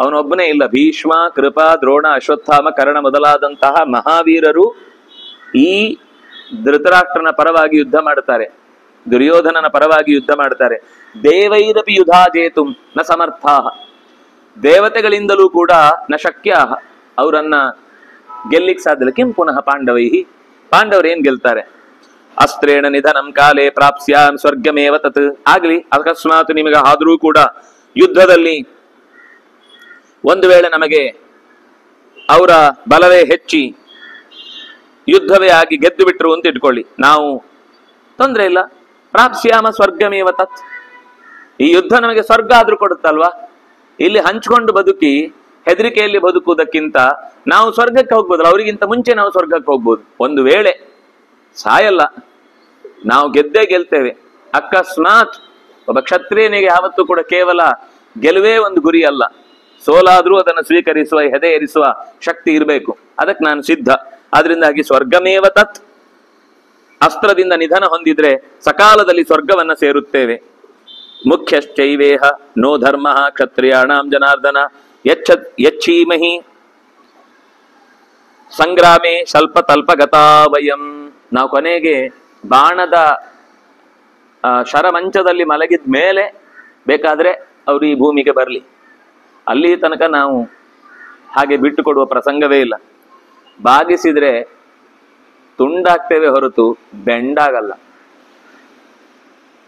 S1: ಅವನೊಬ್ಬನೇ ಇಲ್ಲ, ಭೀಷ್ಮ, ಕೃಪ, ದ್ರೋಣ, ಅಶ್ವತ್ಥಾಮ, ಕರ್ಣ ಮೊದಲಾದಂತಹ ಮಹಾವೀರರು ಈ ಧೃತರಾಷ್ಟ್ರನ ಪರವಾಗಿ ಯುದ್ಧ ಮಾಡ್ತಾರೆ, ದುರ್ಯೋಧನನ ಪರವಾಗಿ ಯುದ್ಧ ಮಾಡ್ತಾರೆ. ದೇವೈರಪಿ ಯುಧಾ ಜೇತುಂ ನ ಸಮರ್ಥಾ. ದೇವತೆಗಳಿಂದಲೂ ಕೂಡ ನ ಶಕ್ಯ, ಅವರನ್ನ ಗೆಲ್ಲಿಕ್ ಸಾಧ್ಯ. ಕಿಂ ಪುನಃ ಪಾಂಡವೈ, ಪಾಂಡವರು ಏನ್ ಗೆಲ್ತಾರೆ? ಅಸ್ತ್ರೇಣ ನಿಧನಂ ಕಾಲೇ ಪ್ರಾಪ್ಸ್ಯಾಂ ಸ್ವರ್ಗಮೇವ ತತ್. ಆಗ್ಲಿ, ಅಕಸ್ಮಾತ್ ನಿಮಗೆ ಆದ್ರೂ ಕೂಡ ಯುದ್ಧದಲ್ಲಿ ಒಂದು ವೇಳೆ ನಮಗೆ ಅವರ ಬಲವೇ ಹೆಚ್ಚಿ ಯುದ್ಧವೇ ಆಗಿ ಗೆದ್ದು ಬಿಟ್ರು ಅಂತ ಇಟ್ಕೊಳ್ಳಿ, ನಾವು ತೊಂದ್ರೆ ಇಲ್ಲ. ಪ್ರಾಪ್ಸ್ಯಾಮ ಸ್ವರ್ಗಮೇವ ತತ್. ಈ ಯುದ್ಧ ನಮಗೆ ಸ್ವರ್ಗ ಆದ್ರೂ ಕೊಡುತ್ತಲ್ವಾ? ಇಲ್ಲಿ ಹಂಚ್ಕೊಂಡು ಬದುಕಿ ಹೆದರಿಕೆಯಲ್ಲಿ ಬದುಕುವುದಕ್ಕಿಂತ ನಾವು ಸ್ವರ್ಗಕ್ಕೆ ಹೋಗ್ಬೋದಲ್ಲ, ಅವರಿಗಿಂತ ಮುಂಚೆ ನಾವು ಸ್ವರ್ಗಕ್ಕೆ ಹೋಗ್ಬೋದು. ಒಂದು ವೇಳೆ ಸಾಯಲ್ಲ, ನಾವು ಗೆದ್ದೇ ಗೆಲ್ತೇವೆ. ಅಕಸ್ಮಾತ್ ಒಬ್ಬ ಕ್ಷತ್ರಿಯನಿಗೆ ಯಾವತ್ತೂ ಕೂಡ ಕೇವಲ ಗೆಲುವೇ ಒಂದು ಗುರಿ ಅಲ್ಲ, ಸೋಲಾದ್ರೂ ಅದನ್ನು ಸ್ವೀಕರಿಸುವ, ಹೆದೆ ಏರಿಸುವ ಶಕ್ತಿ ಇರಬೇಕು. ಅದಕ್ಕೆ ನಾನು ಸಿದ್ಧ. ಆದ್ರಿಂದಾಗಿ ಸ್ವರ್ಗಮೇವ ತತ್. ಅಸ್ತ್ರದಿಂದ ನಿಧನ ಹೊಂದಿದ್ರೆ ಸಕಾಲದಲ್ಲಿ ಸ್ವರ್ಗವನ್ನ ಸೇರುತ್ತೇವೆ. ಮುಖ್ಯಶ್ಚೈವೇಹ ನೋ ಧರ್ಮ ಕ್ಷತ್ರಿಯಾಣಾಂ ಜನಾರ್ದನ ಯಚ್ಛೀಮಹಿ ಸಂಗ್ರಾಮೇ ಸ್ವಲ್ಪ ತಲ್ಪಗತಾ ವಯಂ. ನಾವು ಕೊನೆಗೆ ಬಾಣದ ಶರಮಂಚದಲ್ಲಿ ಮಲಗಿದ ಮೇಲೆ ಬೇಕಾದ್ರೆ ಅವರು ಈ ಭೂಮಿಗೆ ಬರಲಿ, ಅಲ್ಲಿ ತನಕ ನಾವು ಹಾಗೆ ಬಿಟ್ಟು ಕೊಡುವ ಪ್ರಸಂಗವೇ ಇಲ್ಲ. ಬಾಗಿಸಿದ್ರೆ ತುಂಡಾಗ್ತೇವೆ ಹೊರತು ಬೆಂಡಾಗಲ್ಲ.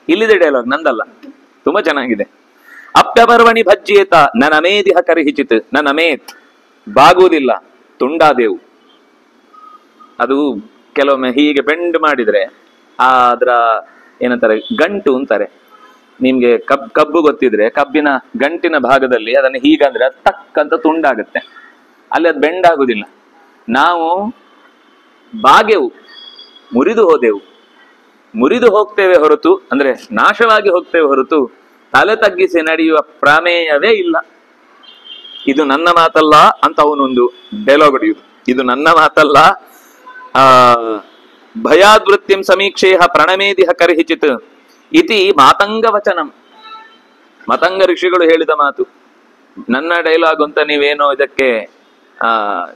S1: ಇಲ್ಲಿದೆ ಡೈಲಾಗ್, ನಂದಲ್ಲ, ತುಂಬಾ ಚೆನ್ನಾಗಿದೆ. ಅಪ್ಯಪರ್ವಣಿ ಭಜ್ಯೇತ ನನಮೇದಿಹ ಕರ್ಹಿಚಿತ್. ನನಮೇತ್ ಬಾಗುವುದಿಲ್ಲ, ತುಂಡಾದೆವು. ಅದು ಕೆಲವೊಮ್ಮೆ ಹೀಗೆ ಬೆಂಡ್ ಮಾಡಿದ್ರೆ ಅದರ ಏನಂತಾರೆ, ಗಂಟು ಅಂತಾರೆ. ನಿಮ್ಗೆ ಕಬ್ಬು ಗೊತ್ತಿದ್ರೆ ಕಬ್ಬಿನ ಗಂಟಿನ ಭಾಗದಲ್ಲಿ ಅದನ್ನು ಹೀಗಂದ್ರೆ ಅದು ಟಕ್ ಅಂತ ತುಂಡಾಗುತ್ತೆ, ಅಲ್ಲಿ ಅದು ಬೆಂಡಾಗುದಿಲ್ಲ. ನಾವು ಬಾಗೆವು, ಮುರಿದು ಹೋದೆವು, ಮುರಿದು ಹೋಗ್ತೇವೆ ಹೊರತು, ಅಂದ್ರೆ ನಾಶವಾಗಿ ಹೋಗ್ತೇವೆ ಹೊರತು ತಲೆ ತಗ್ಗಿಸಿ ನಡೆಯುವ ಪ್ರಮೇಯವೇ ಇಲ್ಲ. ಇದು ನನ್ನ ಮಾತಲ್ಲ ಅಂತ ಅವನೊಂದು ಡೈಲಾಗ್ ಹೊಡೆಯುವುದು. ಇದು ನನ್ನ ಮಾತಲ್ಲ. ಭಯಾದ್ವೃತ್ತಿಂ ಸಮೀಕ್ಷೇಹ ಪ್ರಣಮೇದಿಹ ಕರ್ಹಿಚಿತ್ ಇತಿ ಮಾತಂಗ ವಚನಂ. ಮತಂಗ ಋಷಿಗಳು ಹೇಳಿದ ಮಾತು. ನನ್ನ ಡೈಲಾಗ್ ಅಂತ ನೀವೇನೋ ಇದಕ್ಕೆ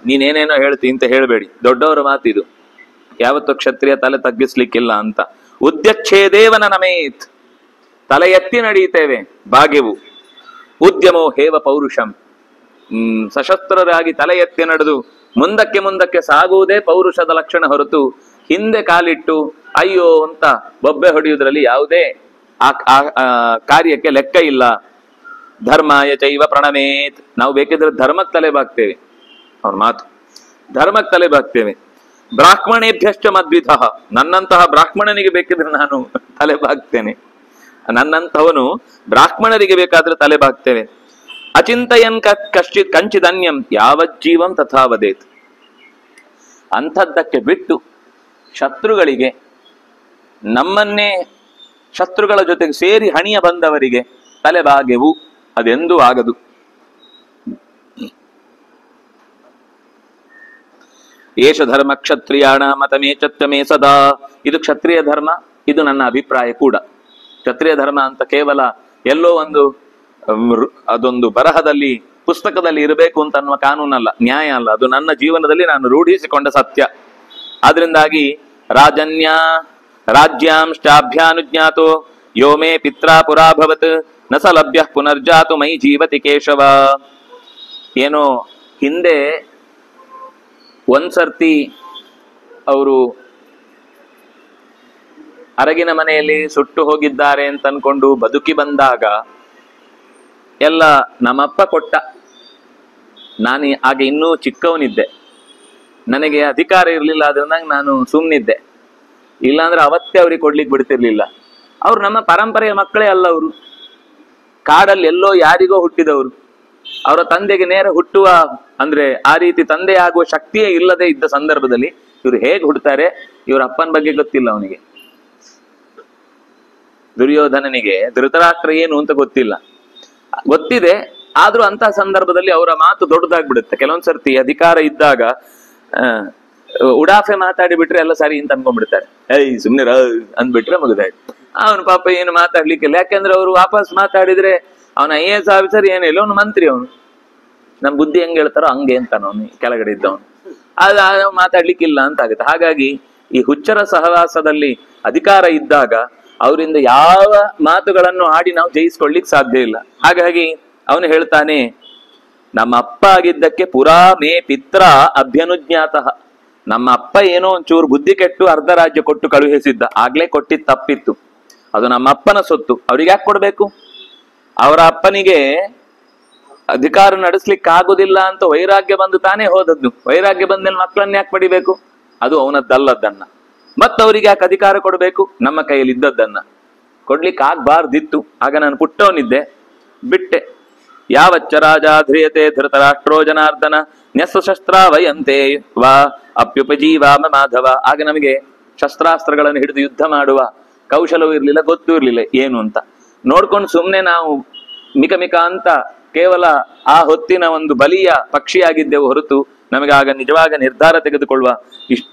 S1: ನೀನೇನೇನೋ ಹೇಳ್ತಿ ಅಂತ ಹೇಳಬೇಡಿ. ದೊಡ್ಡವರ ಮಾತಿದು, ಯಾವತ್ತೂ ಕ್ಷತ್ರಿಯ ತಲೆ ತಗ್ಗಿಸ್ಲಿಕ್ಕಿಲ್ಲ ಅಂತ. ಉದ್ಯಚ್ಛೇದೇವನ ನಮೇತ್, ತಲೆ ಎತ್ತಿ ನಡೆಯುತ್ತೇವೆ, ಬಾಗೆವು. ಉದ್ಯಮೋ ಹೇವ ಪೌರುಷಂ, ಸಶಸ್ತ್ರರಾಗಿ ತಲೆ ಎತ್ತಿ ನಡೆದು ಮುಂದಕ್ಕೆ ಮುಂದಕ್ಕೆ ಸಾಗುವುದೇ ಪೌರುಷದ ಲಕ್ಷಣ ಹೊರತು ಹಿಂದೆ ಕಾಲಿಟ್ಟು ಅಯ್ಯೋ ಅಂತ ಬೊಬ್ಬೆ ಹೊಡೆಯುವುದರಲ್ಲಿ ಯಾವುದೇ ಕಾರ್ಯಕ್ಕೆ ಲೆಕ್ಕ ಇಲ್ಲ. ಧರ್ಮಾಯ ಚೈವ ಪ್ರಣಮೇತ್. ನಾವು ಬೇಕಿದ್ರೆ ಧರ್ಮಕ್ಕೆ ತಲೆ ಬಾಗ್ತೇವೆ, ಅವ್ರ ಮಾತು, ಧರ್ಮಕ್ಕೆ ತಲೆ ಬಾಗ್ತೇವೆ. ಬ್ರಾಹ್ಮಣೇಭ್ಯಶ್ಚ ಮದ್ವಿಧ. ನನ್ನಂತಹ ಬ್ರಾಹ್ಮಣನಿಗೆ ಬೇಕಿದ್ರೆ ನಾನು ತಲೆ ಬಾಗ್ತೇನೆ, ನನ್ನಂತಹವನು ಬ್ರಾಹ್ಮಣರಿಗೆ ಬೇಕಾದ್ರೆ ತಲೆ ಬಾಗ್ತೇವೆ. ಅಚಿಂತಯನ್ ಕಶ್ಚಿತ್ ಕಂಚಿದನ್ಯಂ ಯಾವಜ್ಜೀವಂ ತಥಾವದೇತ್. ಅಂಥದ್ದಕ್ಕೆ ಬಿಟ್ಟು ಶತ್ರುಗಳಿಗೆ, ನಮ್ಮನ್ನೇ ಶತ್ರುಗಳ ಜೊತೆಗೆ ಸೇರಿ ಹಣಿಯ ಬಂದವರಿಗೆ ತಲೆಬಾಗೆವು, ಅದೆಂದೂ ಆಗದು. ಏಷ ಧರ್ಮ ಕ್ಷತ್ರಿಯಾಣ ಮತಮೇಚತ್ವಮೇ ಸದಾ. ಇದು ಕ್ಷತ್ರಿಯ ಧರ್ಮ, ಇದು ನನ್ನ ಅಭಿಪ್ರಾಯ ಕೂಡ. ಕ್ಷತ್ರಿಯ ಧರ್ಮ ಅಂತ ಕೇವಲ ಎಲ್ಲೋ ಒಂದು ಅದೊಂದು ಬರಹದಲ್ಲಿ ಪುಸ್ತಕದಲ್ಲಿ ಇರಬೇಕು ಅಂತ ಅನ್ನುವ ಕಾನೂನಲ್ಲ, ನ್ಯಾಯ ಅಲ್ಲ, ಅದು ನನ್ನ ಜೀವನದಲ್ಲಿ ನಾನು ರೂಢಿಸಿಕೊಂಡ ಸತ್ಯ. ಆದ್ರಿಂದಾಗಿ ರಾಜ್ಯಾಂಶ್ಚಾಭ್ಯಾನುಜ್ಞಾತೋ ಯೋ ಮೇ ಪಿತ್ರಾ ಪುರಾಭವತ್ ನ ಸ ಲಭ್ಯ ಪುನರ್ಜಾತು ಮೈ ಜೀವತಿ ಕೇಶವ. ಏನೋ ಹಿಂದೆ ಒಂದ್ಸರ್ತಿ ಅವರು ಅರಗಿನ ಮನೆಯಲ್ಲಿ ಸುಟ್ಟು ಹೋಗಿದ್ದಾರೆ ಅಂತ ಅನ್ಕೊಂಡು ಬದುಕಿ ಬಂದಾಗ ಎಲ್ಲ ನಮ್ಮಪ್ಪ ಕೊಟ್ಟ. ನಾನು ಆಗ ಇನ್ನೂ ಚಿಕ್ಕವನಿದ್ದೆ, ನನಗೆ ಅಧಿಕಾರ ಇರಲಿಲ್ಲ, ಅದರಿಂದ ನಾನು ಸುಮ್ಮನಿದ್ದೆ. ಇಲ್ಲಾಂದ್ರೆ ಅವತ್ತೇ ಅವ್ರಿಗೆ ಕೊಡ್ಲಿಕ್ಕೆ ಬಿಡ್ತಿರ್ಲಿಲ್ಲ. ಅವ್ರು ನಮ್ಮ ಪರಂಪರೆಯ ಮಕ್ಕಳೇ ಅಲ್ಲ, ಅವರು ಕಾಡಲ್ಲಿ ಎಲ್ಲೋ ಯಾರಿಗೋ ಹುಟ್ಟಿದವರು. ಅವರ ತಂದೆಗೆ ನೇರ ಹುಟ್ಟುವ ಅಂದ್ರೆ ಆ ರೀತಿ ತಂದೆ ಆಗುವ ಶಕ್ತಿಯೇ ಇಲ್ಲದೆ ಇದ್ದ ಸಂದರ್ಭದಲ್ಲಿ ಇವರು ಹೇಗೆ ಹುಡ್ತಾರೆ? ಇವ್ರ ಅಪ್ಪನ ಬಗ್ಗೆ ಗೊತ್ತಿಲ್ಲ ಅವನಿಗೆ. ದುರ್ಯೋಧನನಿಗೆ ಧೃತರಾಷ್ಟ್ರ ಏನು ಅಂತ ಗೊತ್ತಿಲ್ಲ, ಗೊತ್ತಿದೆ, ಆದ್ರೂ ಅಂತ ಸಂದರ್ಭದಲ್ಲಿ ಅವರ ಮಾತು ದೊಡ್ಡದಾಗ್ಬಿಡುತ್ತೆ. ಕೆಲವೊಂದ್ಸರ್ತಿ ಅಧಿಕಾರ ಇದ್ದಾಗ ಉಡಾಫೆ ಮಾತಾಡಿ ಬಿಟ್ರೆ ಎಲ್ಲ ಸರಿ ಅಂತ ಅನ್ಕೊಂಡ್ಬಿಡ್ತಾರೆ. ಸುಮ್ನೆ ಅಂದ್ಬಿಟ್ರೆ ಮುಗಿದಾಯ್ತು. ಅವನು ಪಾಪ ಏನು ಮಾತಾಡ್ಲಿಕ್ಕಿಲ್ಲ, ಯಾಕೆಂದ್ರೆ ಅವರು ವಾಪಸ್ ಮಾತಾಡಿದ್ರೆ ಅವನ IAS ಆಫೀಸರ್ ಏನಿಲ್ಲ, ಅವನು ಮಂತ್ರಿ. ಅವನು ನಮ್ ಬುದ್ಧಿ ಹೆಂಗ್ ಹೇಳ್ತಾರೋ ಹಂಗೆ ಅಂತಾನ ಅವನು, ಕೆಳಗಡೆ ಇದ್ದವನು. ಅದು ಮಾತಾಡ್ಲಿಕ್ಕಿಲ್ಲ ಅಂತ ಆಗುತ್ತೆ. ಹಾಗಾಗಿ ಈ ಹುಚ್ಚರ ಸಹವಾಸದಲ್ಲಿ ಅಧಿಕಾರ ಇದ್ದಾಗ ಅವರಿಂದ ಯಾವ ಮಾತುಗಳನ್ನು ಆಡಿ ನಾವು ಜಯಿಸ್ಕೊಳ್ಳಿಕ್ ಸಾಧ್ಯ ಇಲ್ಲ. ಹಾಗಾಗಿ ಅವನು ಹೇಳ್ತಾನೆ, ನಮ್ಮ ಅಪ್ಪ ಆಗಿದ್ದಕ್ಕೆ ಪುರಾ ಮೇ ಪಿತ್ರ ಅಭ್ಯನುಜ್ಞಾತಃ. ನಮ್ಮ ಅಪ್ಪ ಏನೋ ಒಂಚೂರು ಬುದ್ಧಿ ಕೆಟ್ಟು ಅರ್ಧ ರಾಜ್ಯ ಕೊಟ್ಟು ಕಳುಹಿಸಿದ್ದ, ಆಗ್ಲೇ ಕೊಟ್ಟಿದ್ ತಪ್ಪಿತ್ತು. ಅದು ನಮ್ಮ ಅಪ್ಪನ ಸೊತ್ತು, ಅವ್ರಿಗೆ ಯಾಕೆ ಕೊಡ್ಬೇಕು? ಅವರ ಅಪ್ಪನಿಗೆ ಅಧಿಕಾರ ನಡೆಸ್ಲಿಕ್ಕೆ ಆಗುದಿಲ್ಲ ಅಂತ ವೈರಾಗ್ಯ ಬಂದು ತಾನೇ ಹೋದದ್ದು. ವೈರಾಗ್ಯ ಬಂದ್ಮೇಲೆ ಮಕ್ಕಳನ್ನ ಯಾಕೆ ಪಡಿಬೇಕು? ಅದು ಅವನದ್ದಲ್ಲದನ್ನ. ಮತ್ತವರಿಗೆ ಯಾಕೆ ಅಧಿಕಾರ ಕೊಡ್ಬೇಕು? ನಮ್ಮ ಕೈಯಲ್ಲಿ ಇದ್ದದ್ದನ್ನ ಕೊಡ್ಲಿಕ್ಕೆ ಆಗ್ಬಾರ್ದಿತ್ತು. ಆಗ ನಾನು ಪುಟ್ಟವನಿದ್ದೆ, ಬಿಟ್ಟೆ. ಯಾವಚ್ಚ ರಾಜ ಧ್ರಿಯತೆ ಧೃತರಾಷ್ಟ್ರೋ ಜನಾರ್ದನ ನ್ಯಸ್ಸಶಸ್ತ್ರ ವಯಂತೆ ವಾ ಅಪ್ಯುಪಜೀವಾಮ ಮಾಧವ. ಆಗ ನಮಗೆ ಶಸ್ತ್ರಾಸ್ತ್ರಗಳನ್ನು ಹಿಡಿದು ಯುದ್ಧ ಮಾಡುವ ಕೌಶಲವೂ ಇರ್ಲಿಲ್ಲ, ಗೊತ್ತೂ ಇರ್ಲಿಲ್ಲ ಏನು ಅಂತ. ನೋಡ್ಕೊಂಡು ಸುಮ್ನೆ ನಾವು ಮಿಕ ಅಂತ ಕೇವಲ ಆ ಹೊತ್ತಿನ ಒಂದು ಬಲಿಯ ಪಕ್ಷಿಯಾಗಿದ್ದೆವು ಹೊರತು ನಮಗೆ ಆಗ ನಿಜವಾಗ ನಿರ್ಧಾರ ತೆಗೆದುಕೊಳ್ಳುವ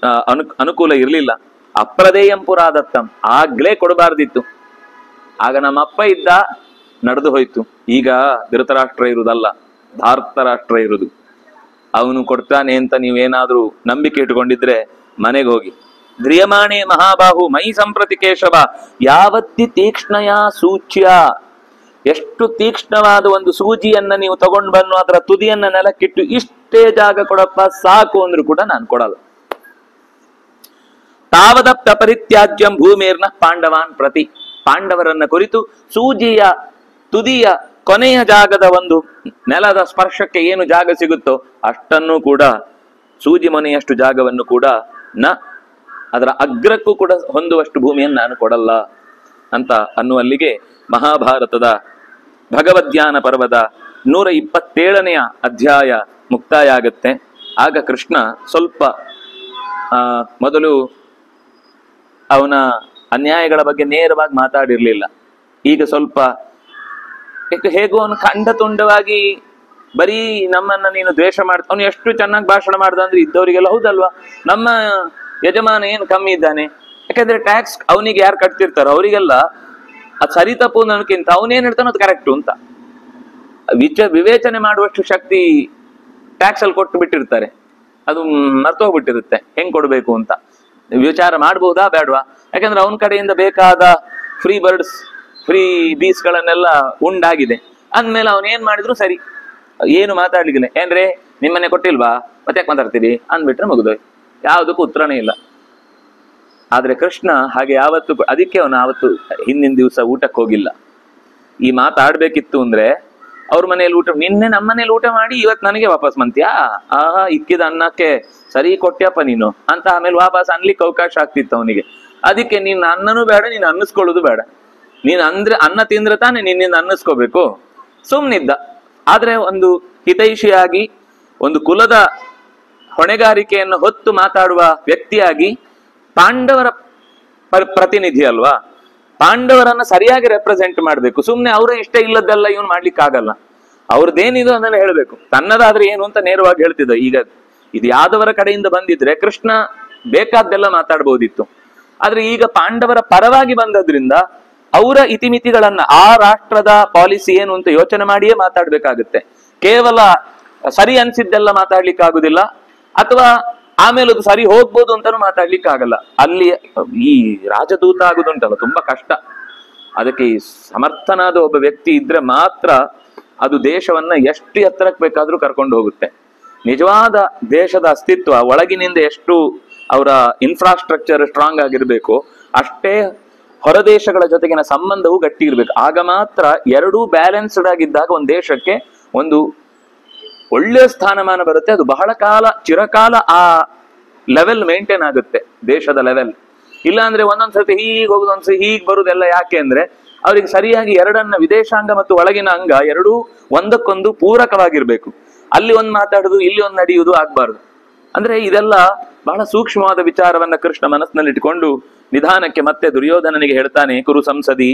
S1: ಅನುಕೂಲ ಇರಲಿಲ್ಲ. ಅಪ್ರದೇಯಂ ಪುರಾದತ್ತಂ, ಆಗ್ಲೇ ಕೊಡಬಾರ್ದಿತ್ತು. ಆಗ ನಮ್ಮ ಅಪ್ಪ ಇದ್ದ, ನಡೆದು ಹೋಯ್ತು. ಈಗ ಧೃತರಾಷ್ಟ್ರ ಇರುವುದಲ್ಲ, ಧಾರ್ತರಾಷ್ಟ್ರ ಇರುವುದು. ಅವನು ಕೊಡ್ತಾನೆ ಅಂತ ನೀವೇನಾದ್ರೂ ನಂಬಿಕೆ ಇಟ್ಕೊಂಡಿದ್ರೆ ಮನೆಗೆ ಹೋಗಿ. ಧ್ರಿಯಮಾಣೆ ಮಹಾಬಾಹು ಮೈ ಸಂಪ್ರತಿ ಕೇಶವ ಯಾವತ್ತಿ ತೀಕ್ಷ್ಣಯ ಸೂಚ್ಯ. ಎಷ್ಟು ತೀಕ್ಷ್ಣವಾದ ಒಂದು ಸೂಜಿಯನ್ನ ನೀವು ತಗೊಂಡು ಬನ್ನು ಅದರ ತುದಿಯನ್ನ ನೆಲಕ್ಕಿಟ್ಟು ಇಷ್ಟೇ ಜಾಗ ಕೊಡಪ್ಪ ಸಾಕು ಅಂದ್ರೂ ಕೂಡ ನಾನು ಕೊಡಲ್ಲ. ತಾವದಪ್ತ ಪರಿತ್ಯಾಜ್ಯಂ ಭೂಮಿರ್ನ ಪಾಂಡವಾನ್ ಪ್ರತಿ. ಪಾಂಡವರನ್ನ ಕುರಿತು ಸೂಜಿಯ ತುದಿಯ ಕೊನೆಯ ಜಾಗದ ಒಂದು ನೆಲದ ಸ್ಪರ್ಶಕ್ಕೆ ಏನು ಜಾಗ ಸಿಗುತ್ತೋ ಅಷ್ಟನ್ನು ಕೂಡ, ಸೂಜಿ ಮೊನೆಯಷ್ಟು ಜಾಗವನ್ನು ಕೂಡ ಅದರ ಅಗ್ರಕ್ಕೂ ಕೂಡ ಹೊಂದುವಷ್ಟು ಭೂಮಿಯನ್ನು ನಾನು ಕೊಡಲ್ಲ ಅಂತ ಅನ್ನುವಲ್ಲಿಗೆ ಮಹಾಭಾರತದ ಭಗವದ್ಯಾನ ಪರ್ವದ 127ನೇ ಅಧ್ಯಾಯ ಮುಕ್ತಾಯ ಆಗುತ್ತೆ. ಆಗ ಕೃಷ್ಣ ಸ್ವಲ್ಪ ಮೊದಲು ಅವನ ಅನ್ಯಾಯಗಳ ಬಗ್ಗೆ ನೇರವಾಗಿ ಮಾತಾಡಿರ್ಲಿಲ್ಲ. ಈಗ ಸ್ವಲ್ಪ ಹೇಗೋ ಅವನು ಖಂಡತುಂಡವಾಗಿ ಬರೀ ನಮ್ಮನ್ನ ನೀನು ದ್ವೇಷ ಮಾಡ್ತಾ, ಅವನು ಎಷ್ಟು ಚೆನ್ನಾಗಿ ಭಾಷಣ ಮಾಡ್ದ ಅಂದ್ರೆ ಇದ್ದವರಿಗೆಲ್ಲ ಹೌದಲ್ವಾ, ನಮ್ಮ ಯಜಮಾನ ಏನು ಕಮ್ಮಿ ಇದ್ದಾನೆ, ಯಾಕಂದ್ರೆ ಟ್ಯಾಕ್ಸ್ ಅವನಿಗೆ ಯಾರು ಕಟ್ತಿರ್ತಾರೋ ಅವರಿಗೆಲ್ಲ ಅದು ಸರಿ ತಪ್ಪು ಅನ್ನೋದಕ್ಕಿಂತ ಅವನೇನ್ ಹೇಳ್ತಾನೋ ಅದು ಕರೆಕ್ಟು ಅಂತ ವಿವೇಚನೆ ಮಾಡುವಷ್ಟು ಶಕ್ತಿ ಟ್ಯಾಕ್ಸ್ ಅಲ್ಲಿ ಕೊಟ್ಟು ಬಿಟ್ಟಿರ್ತಾರೆ. ಅದು ಮರ್ತೋಗ್ಬಿಟ್ಟಿರುತ್ತೆ ಹೆಂಗ್ ಕೊಡ್ಬೇಕು ಅಂತ. ವಿಚಾರ ಮಾಡಬಹುದಾ ಬೇಡವಾ? ಯಾಕಂದ್ರೆ ಅವನ ಕಡೆಯಿಂದ ಬೇಕಾದ ಫ್ರೀ ಬರ್ಡ್ಸ್ ಫ್ರೀ ಬೀಸ್ ಗಳನ್ನೆಲ್ಲ ಉಂಡಾಗಿದೆ ಅಂದ್ಮೇಲೆ ಅವನ್ ಏನ್ ಮಾಡಿದ್ರು ಸರಿ, ಏನು ಮಾತಾಡ್ಲಿಕ್ಕಿಲ್ಲ. ಏನ್ರೆ ನಿಮ್ಮನೆ ಕೊಟ್ಟಿಲ್ವಾ, ಮತ್ತೆ ಯಾಕೆ ಮಾತಾಡ್ತೀರಿ ಅಂದ್ಬಿಟ್ರೆ ಮುಗಿದೋಯ್, ಯಾವುದಕ್ಕೂ ಉತ್ತರನೇ ಇಲ್ಲ. ಆದ್ರೆ ಕೃಷ್ಣ ಹಾಗೆ ಯಾವತ್ತು, ಅದಕ್ಕೆ ಅವನು ಆವತ್ತು ಹಿಂದಿನ ದಿವಸ ಊಟಕ್ಕೆ ಹೋಗಿಲ್ಲ. ಈ ಮಾತಾಡ್ಬೇಕಿತ್ತು ಅಂದ್ರೆ ಅವ್ರ ಮನೇಲಿ ಊಟ, ನಿನ್ನೆ ನಮ್ಮ ಮನೇಲಿ ಊಟ ಮಾಡಿ ಇವತ್ತು ನನಗೆ ವಾಪಸ್ ಬಂತ್ಯಾ, ಆಹಾ ಇಕ್ಕಿದ ಅನ್ನಕ್ಕೆ ಸರಿ ಕೊಟ್ಟ್ಯಪ್ಪ ನೀನು ಅಂತ ಆಮೇಲೆ ವಾಪಸ್ ಅನ್ಲಿಕ್ಕೆ ಅವಕಾಶ ಆಗ್ತಿತ್ತು ಅವನಿಗೆ. ಅದಕ್ಕೆ ನೀನ್ ಅನ್ನನೂ ಬೇಡ, ನೀನ್ ಅನ್ನಿಸ್ಕೊಳ್ಳೋದು ಬೇಡ. ನೀನ್ ಅಂದ್ರೆ ಅನ್ನ ತಿಂದ್ರೆ ತಾನೆ ನಿನ್ನಿಂದ ಅನ್ನಿಸ್ಕೋಬೇಕು. ಸುಮ್ನಿದ್ದ. ಆದ್ರೆ ಒಂದು ಹಿತೈಷಿಯಾಗಿ ಒಂದು ಕುಲದ ಹೊಣೆಗಾರಿಕೆಯನ್ನು ಹೊತ್ತು ಮಾತಾಡುವ ವ್ಯಕ್ತಿಯಾಗಿ ಪಾಂಡವರ ಪ್ರತಿನಿಧಿ ಅಲ್ವಾ, ಪಾಂಡವರನ್ನ ಸರಿಯಾಗಿ ರೆಪ್ರೆಸೆಂಟ್ ಮಾಡ್ಬೇಕು. ಸುಮ್ನೆ ಅವ್ರ ಇಷ್ಟ ಇಲ್ಲದೆಲ್ಲ ಇವನು ಮಾಡ್ಲಿಕ್ಕೆ ಆಗಲ್ಲ. ಅವ್ರದ್ದೇನಿದು ಅದನ್ನ ಹೇಳ್ಬೇಕು. ತನ್ನದಾದ್ರೆ ಏನು ಅಂತ ನೇರವಾಗಿ ಹೇಳ್ತಿದ್ದ. ಈಗ ಇದು ಯಾದವರ ಕಡೆಯಿಂದ ಬಂದಿದ್ರೆ ಕೃಷ್ಣ ಬೇಕಾದ್ದೆಲ್ಲ ಮಾತಾಡ್ಬೋದಿತ್ತು. ಆದ್ರೆ ಈಗ ಪಾಂಡವರ ಪರವಾಗಿ ಬಂದದ್ರಿಂದ ಅವರ ಇತಿಮಿತಿಗಳನ್ನ, ಆ ರಾಷ್ಟ್ರದ ಪಾಲಿಸಿ ಏನು ಅಂತ ಯೋಚನೆ ಮಾಡಿಯೇ ಮಾತಾಡ್ಬೇಕಾಗುತ್ತೆ. ಕೇವಲ ಸರಿ ಅನ್ಸಿದ್ದೆಲ್ಲ ಮಾತಾಡ್ಲಿಕ್ಕೆ ಆಗುದಿಲ್ಲ, ಅಥವಾ ಆಮೇಲೆ ಅದು ಸರಿ ಹೋಗ್ಬೋದು ಅಂತಾನು ಮಾತಾಡ್ಲಿಕ್ಕೆ ಆಗಲ್ಲ. ಅಲ್ಲಿ ಈ ರಾಜದೂತ ಆಗುದುಂಟಲ್ಲ ತುಂಬಾ ಕಷ್ಟ. ಅದಕ್ಕೆ ಈ ಸಮರ್ಥನಾದ ಒಬ್ಬ ವ್ಯಕ್ತಿ ಇದ್ರೆ ಮಾತ್ರ ಅದು ದೇಶವನ್ನ ಎಷ್ಟು ಎತ್ತರಕ್ಕೆ ಬೇಕಾದ್ರೂ ಕರ್ಕೊಂಡು ಹೋಗುತ್ತೆ. ನಿಜವಾದ ದೇಶದ ಅಸ್ತಿತ್ವ ಒಳಗಿನಿಂದ ಎಷ್ಟು ಅವರ ಇನ್ಫ್ರಾಸ್ಟ್ರಕ್ಚರ್ ಸ್ಟ್ರಾಂಗ್ ಆಗಿರ್ಬೇಕು, ಅಷ್ಟೇ ಹೊರದೇಶಗಳ ಜೊತೆಗಿನ ಸಂಬಂಧವು ಗಟ್ಟಿ ಇರ್ಬೇಕು. ಆಗ ಮಾತ್ರ ಎರಡೂ ಬ್ಯಾಲೆನ್ಸ್ಡ್ ಆಗಿದ್ದಾಗ ಒಂದು ದೇಶಕ್ಕೆ ಒಂದು ಒಳ್ಳೆಯ ಸ್ಥಾನಮಾನ ಬರುತ್ತೆ. ಅದು ಬಹಳ ಕಾಲ, ಚಿರಕಾಲ ಆ ಲೆವೆಲ್ ಮೇಂಟೈನ್ ಆಗುತ್ತೆ, ದೇಶದ ಲೆವೆಲ್. ಇಲ್ಲ ಅಂದ್ರೆ ಒಂದೊಂದ್ಸತಿ ಹೀಗೆ ಹೋಗುದು, ಒಂದ್ಸತಿ ಹೀಗೆ ಬರುದೆಲ್ಲ. ಯಾಕೆ ಅಂದ್ರೆ ಅವ್ರಿಗೆ ಸರಿಯಾಗಿ ಎರಡನ್ನ, ವಿದೇಶಾಂಗ ಮತ್ತು ಒಳಗಿನ ಅಂಗ ಎರಡೂ ಒಂದಕ್ಕೊಂದು ಪೂರಕವಾಗಿರ್ಬೇಕು. ಅಲ್ಲಿ ಒಂದ್ ಮಾತಾಡುದು, ಇಲ್ಲಿ ಒಂದ್ ನಡೆಯುವುದು ಆಗ್ಬಾರ್ದು. ಅಂದ್ರೆ ಇದೆಲ್ಲ ಬಹಳ ಸೂಕ್ಷ್ಮವಾದ ವಿಚಾರವನ್ನ ಕೃಷ್ಣ ಮನಸ್ಸಿನಲ್ಲಿ ಇಟ್ಕೊಂಡು ನಿಧಾನಕ್ಕೆ ಮತ್ತೆ ದುರ್ಯೋಧನನಿಗೆ ಹೇಳ್ತಾನೆ. ಕುರು ಸಂಸದಿ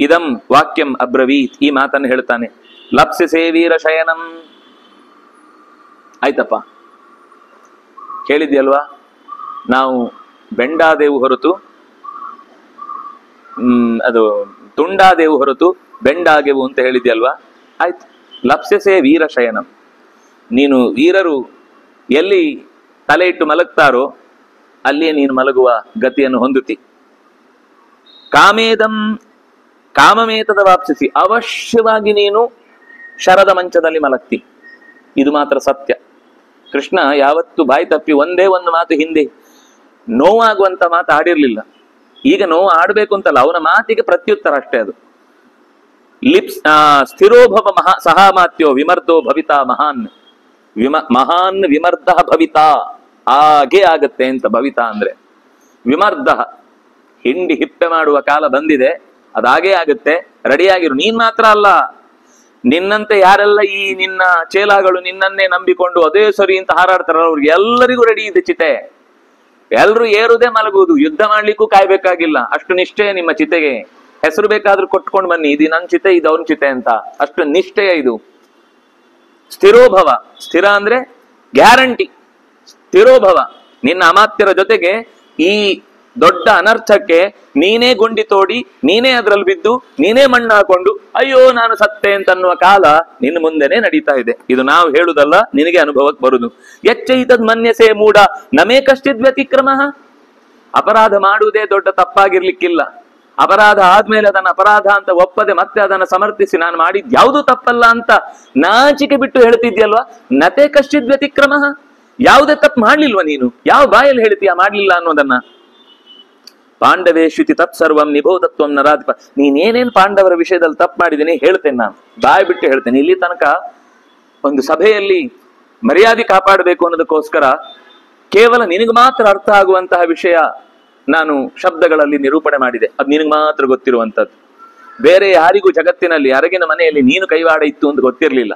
S1: ಇದಂ ವಾಕ್ಯಂ ಅಬ್ರವೀತ್, ಈ ಮಾತನ್ನು ಹೇಳ್ತಾನೆ. ಲಪ್ಸಿಸೇ ವೀರ ಶಯನಂ. ಆಯ್ತಪ್ಪ, ಕೇಳಿದ್ಯಲ್ವಾ, ನಾವು ಬೆಂಡಾದೇವು ಹೊರತು ಅದು ತುಂಡಾದೇವು ಹೊರತು ಬೆಂಡಾಗೆವು ಅಂತ ಹೇಳಿದ್ಯಲ್ವಾ. ಆಯ್ತು, ಲಪ್ಸಸೆ ವೀರ ಶಯನಂ. ನೀನು ವೀರರು ಎಲ್ಲಿ ತಲೆ ಇಟ್ಟು ಮಲಗ್ತಾರೋ ಅಲ್ಲಿಯೇ ನೀನು ಮಲಗುವ ಗತಿಯನ್ನು ಹೊಂದುತ್ತಿ. ಕಾಮೇದಂ ಕಾಮಮೇತದ ವಾಪ್ಸಿಸಿ, ಅವಶ್ಯವಾಗಿ ನೀನು ಶರದ ಮಂಚದಲ್ಲಿ ಮಲಗ್ತಿ. ಇದು ಮಾತ್ರ ಸತ್ಯ. ಕೃಷ್ಣ ಯಾವತ್ತು ಬಾಯಿ ತಪ್ಪಿ ಒಂದೇ ಒಂದು ಮಾತು ಹಿಂದೆ ನೋವಾಗುವಂತ ಮಾತು ಆಡಿರ್ಲಿಲ್ಲ. ಈಗ ನೋವು ಆಡ್ಬೇಕು ಅಂತಲ್ಲ, ಅವನ ಮಾತಿಗೆ ಪ್ರತ್ಯುತ್ತರ ಅಷ್ಟೇ ಅದು. ಸ್ಥಿರೋಭವ ಸಹಾಮಾತ್ಯೋ ವಿಮರ್ದೋ ಭವಿತಾ ಮಹಾನ್. ಮಹಾನ್ ವಿಮರ್ದ ಭವಿತಾ, ಹಾಗೆ ಆಗತ್ತೆ ಅಂತ. ಭವಿತಾ ಅಂದ್ರೆ ವಿಮರ್ದ, ಹಿಂಡಿ ಹಿಪ್ಪೆ ಮಾಡುವ ಕಾಲ ಬಂದಿದೆ, ಅದಾಗೇ ಆಗುತ್ತೆ, ರೆಡಿಯಾಗಿರು. ನೀನ್ ಮಾತ್ರ ಅಲ್ಲ, ನಿನ್ನಂತೆ ಯಾರೆಲ್ಲ ಈ ನಿನ್ನ ಚೇಲಾಗಳು ನಿನ್ನನ್ನೇ ನಂಬಿಕೊಂಡು ಅದೇ ಸರಿ ಅಂತ ಹಾರಾಡ್ತಾರಲ್ಲ, ಅವ್ರಿಗೆ ಎಲ್ಲರಿಗೂ ರೆಡಿ ಇದೆ ಚಿತೆ. ಎಲ್ರು ಏರುದೇ ಮಲಗುವುದು, ಯುದ್ಧ ಮಾಡ್ಲಿಕ್ಕೂ ಕಾಯ್ಬೇಕಾಗಿಲ್ಲ. ಅಷ್ಟು ನಿಶ್ಚಯ ನಿಮ್ಮ ಚಿತೆಗೆ. ಹೆಸರು ಬೇಕಾದ್ರೂ ಕೊಟ್ಕೊಂಡು ಬನ್ನಿ, ಇದು ನನ್ ಚಿತೆ, ಇದು ಅವನ್ ಚಿತೆ ಅಂತ. ಅಷ್ಟು ನಿಶ್ಚಯ ಇದು. ಸ್ಥಿರೋಭವ, ಸ್ಥಿರ ಅಂದ್ರೆ ಗ್ಯಾರಂಟಿ. ಸ್ಥಿರೋಭವ, ನಿನ್ನ ಅಮಾತ್ಯರ ಜೊತೆಗೆ ಈ ದೊಡ್ಡ ಅನರ್ಥಕ್ಕೆ ನೀನೇ ಗುಂಡಿ ತೋಡಿ, ನೀನೇ ಅದ್ರಲ್ಲಿ ಬಿದ್ದು, ನೀನೇ ಮಣ್ಣು ಹಾಕೊಂಡು ಅಯ್ಯೋ ನಾನು ಸತ್ತೆ ಅಂತನ್ನುವ ಕಾಲ ನಿನ್ನ ಮುಂದೆನೆ ನಡೀತಾ ಇದೆ. ಇದು ನಾವು ಹೇಳುದಲ್ಲ, ನಿನಗೆ ಅನುಭವಕ್ಕೆ ಬರುದು. ಎಚ್ಚೈತದ್ ಮನ್ಯಸೆ ಮೂಢ ನಮೇ ಕಶ್ಚಿದ್ ವ್ಯತಿಕ್ರಮ. ಅಪರಾಧ ಮಾಡುವುದೇ ದೊಡ್ಡ ತಪ್ಪಾಗಿರ್ಲಿಕ್ಕಿಲ್ಲ. ಅಪರಾಧ ಆದ್ಮೇಲೆ ಅದನ್ನ ಅಪರಾಧ ಅಂತ ಒಪ್ಪದೆ ಮತ್ತೆ ಅದನ್ನ ಸಮರ್ಥಿಸಿ ನಾನು ಮಾಡಿದ್ ಯಾವುದು ತಪ್ಪಲ್ಲ ಅಂತ ನಾಚಿಕೆ ಬಿಟ್ಟು ಹೇಳ್ತಿದ್ಯಲ್ವಾ. ನತೆ ಕಶ್ಚಿದ್ ವ್ಯತಿಕ್ರಮ. ಯಾವುದೇ ತಪ್ಪು ಮಾಡ್ಲಿಲ್ವಾ ನೀನು? ಯಾವ ಬಾಯಲ್ಲಿ ಹೇಳ್ತೀಯ ಮಾಡ್ಲಿಲ್ಲ ಅನ್ನೋದನ್ನ? ಪಾಂಡವೇಶ್ಯುತಿ ತತ್ಸರ್ವಂ ನಿಬೋಧತ್ವಂ ನರಾಧಿಪ. ನೀನೇನೇನ್ ಪಾಂಡವರ ವಿಷಯದಲ್ಲಿ ತಪ್ಪು ಮಾಡಿದ್ದೀನಿ ಹೇಳ್ತೇನೆ, ನಾನು ಬಾಯಿ ಬಿಟ್ಟು ಹೇಳ್ತೇನೆ. ಇಲ್ಲಿ ತನಕ ಒಂದು ಸಭೆಯಲ್ಲಿ ಮರ್ಯಾದೆ ಕಾಪಾಡಬೇಕು ಅನ್ನೋದಕ್ಕೋಸ್ಕರ ಕೇವಲ ನಿನಗೆ ಮಾತ್ರ ಅರ್ಥ ಆಗುವಂತಹ ವಿಷಯ ನಾನು ಶಬ್ದಗಳಲ್ಲಿ ನಿರೂಪಣೆ ಮಾಡಿದೆ. ಅದು ನಿನಗೆ ಮಾತ್ರ ಗೊತ್ತಿರುವಂಥದ್ದು. ಬೇರೆ ಯಾರಿಗೂ ಜಗತ್ತಿನಲ್ಲಿ ಅರಗಿನ ಮನೆಯಲ್ಲಿ ನೀನು ಕೈವಾಡ ಇತ್ತು ಅಂತ ಗೊತ್ತಿರಲಿಲ್ಲ.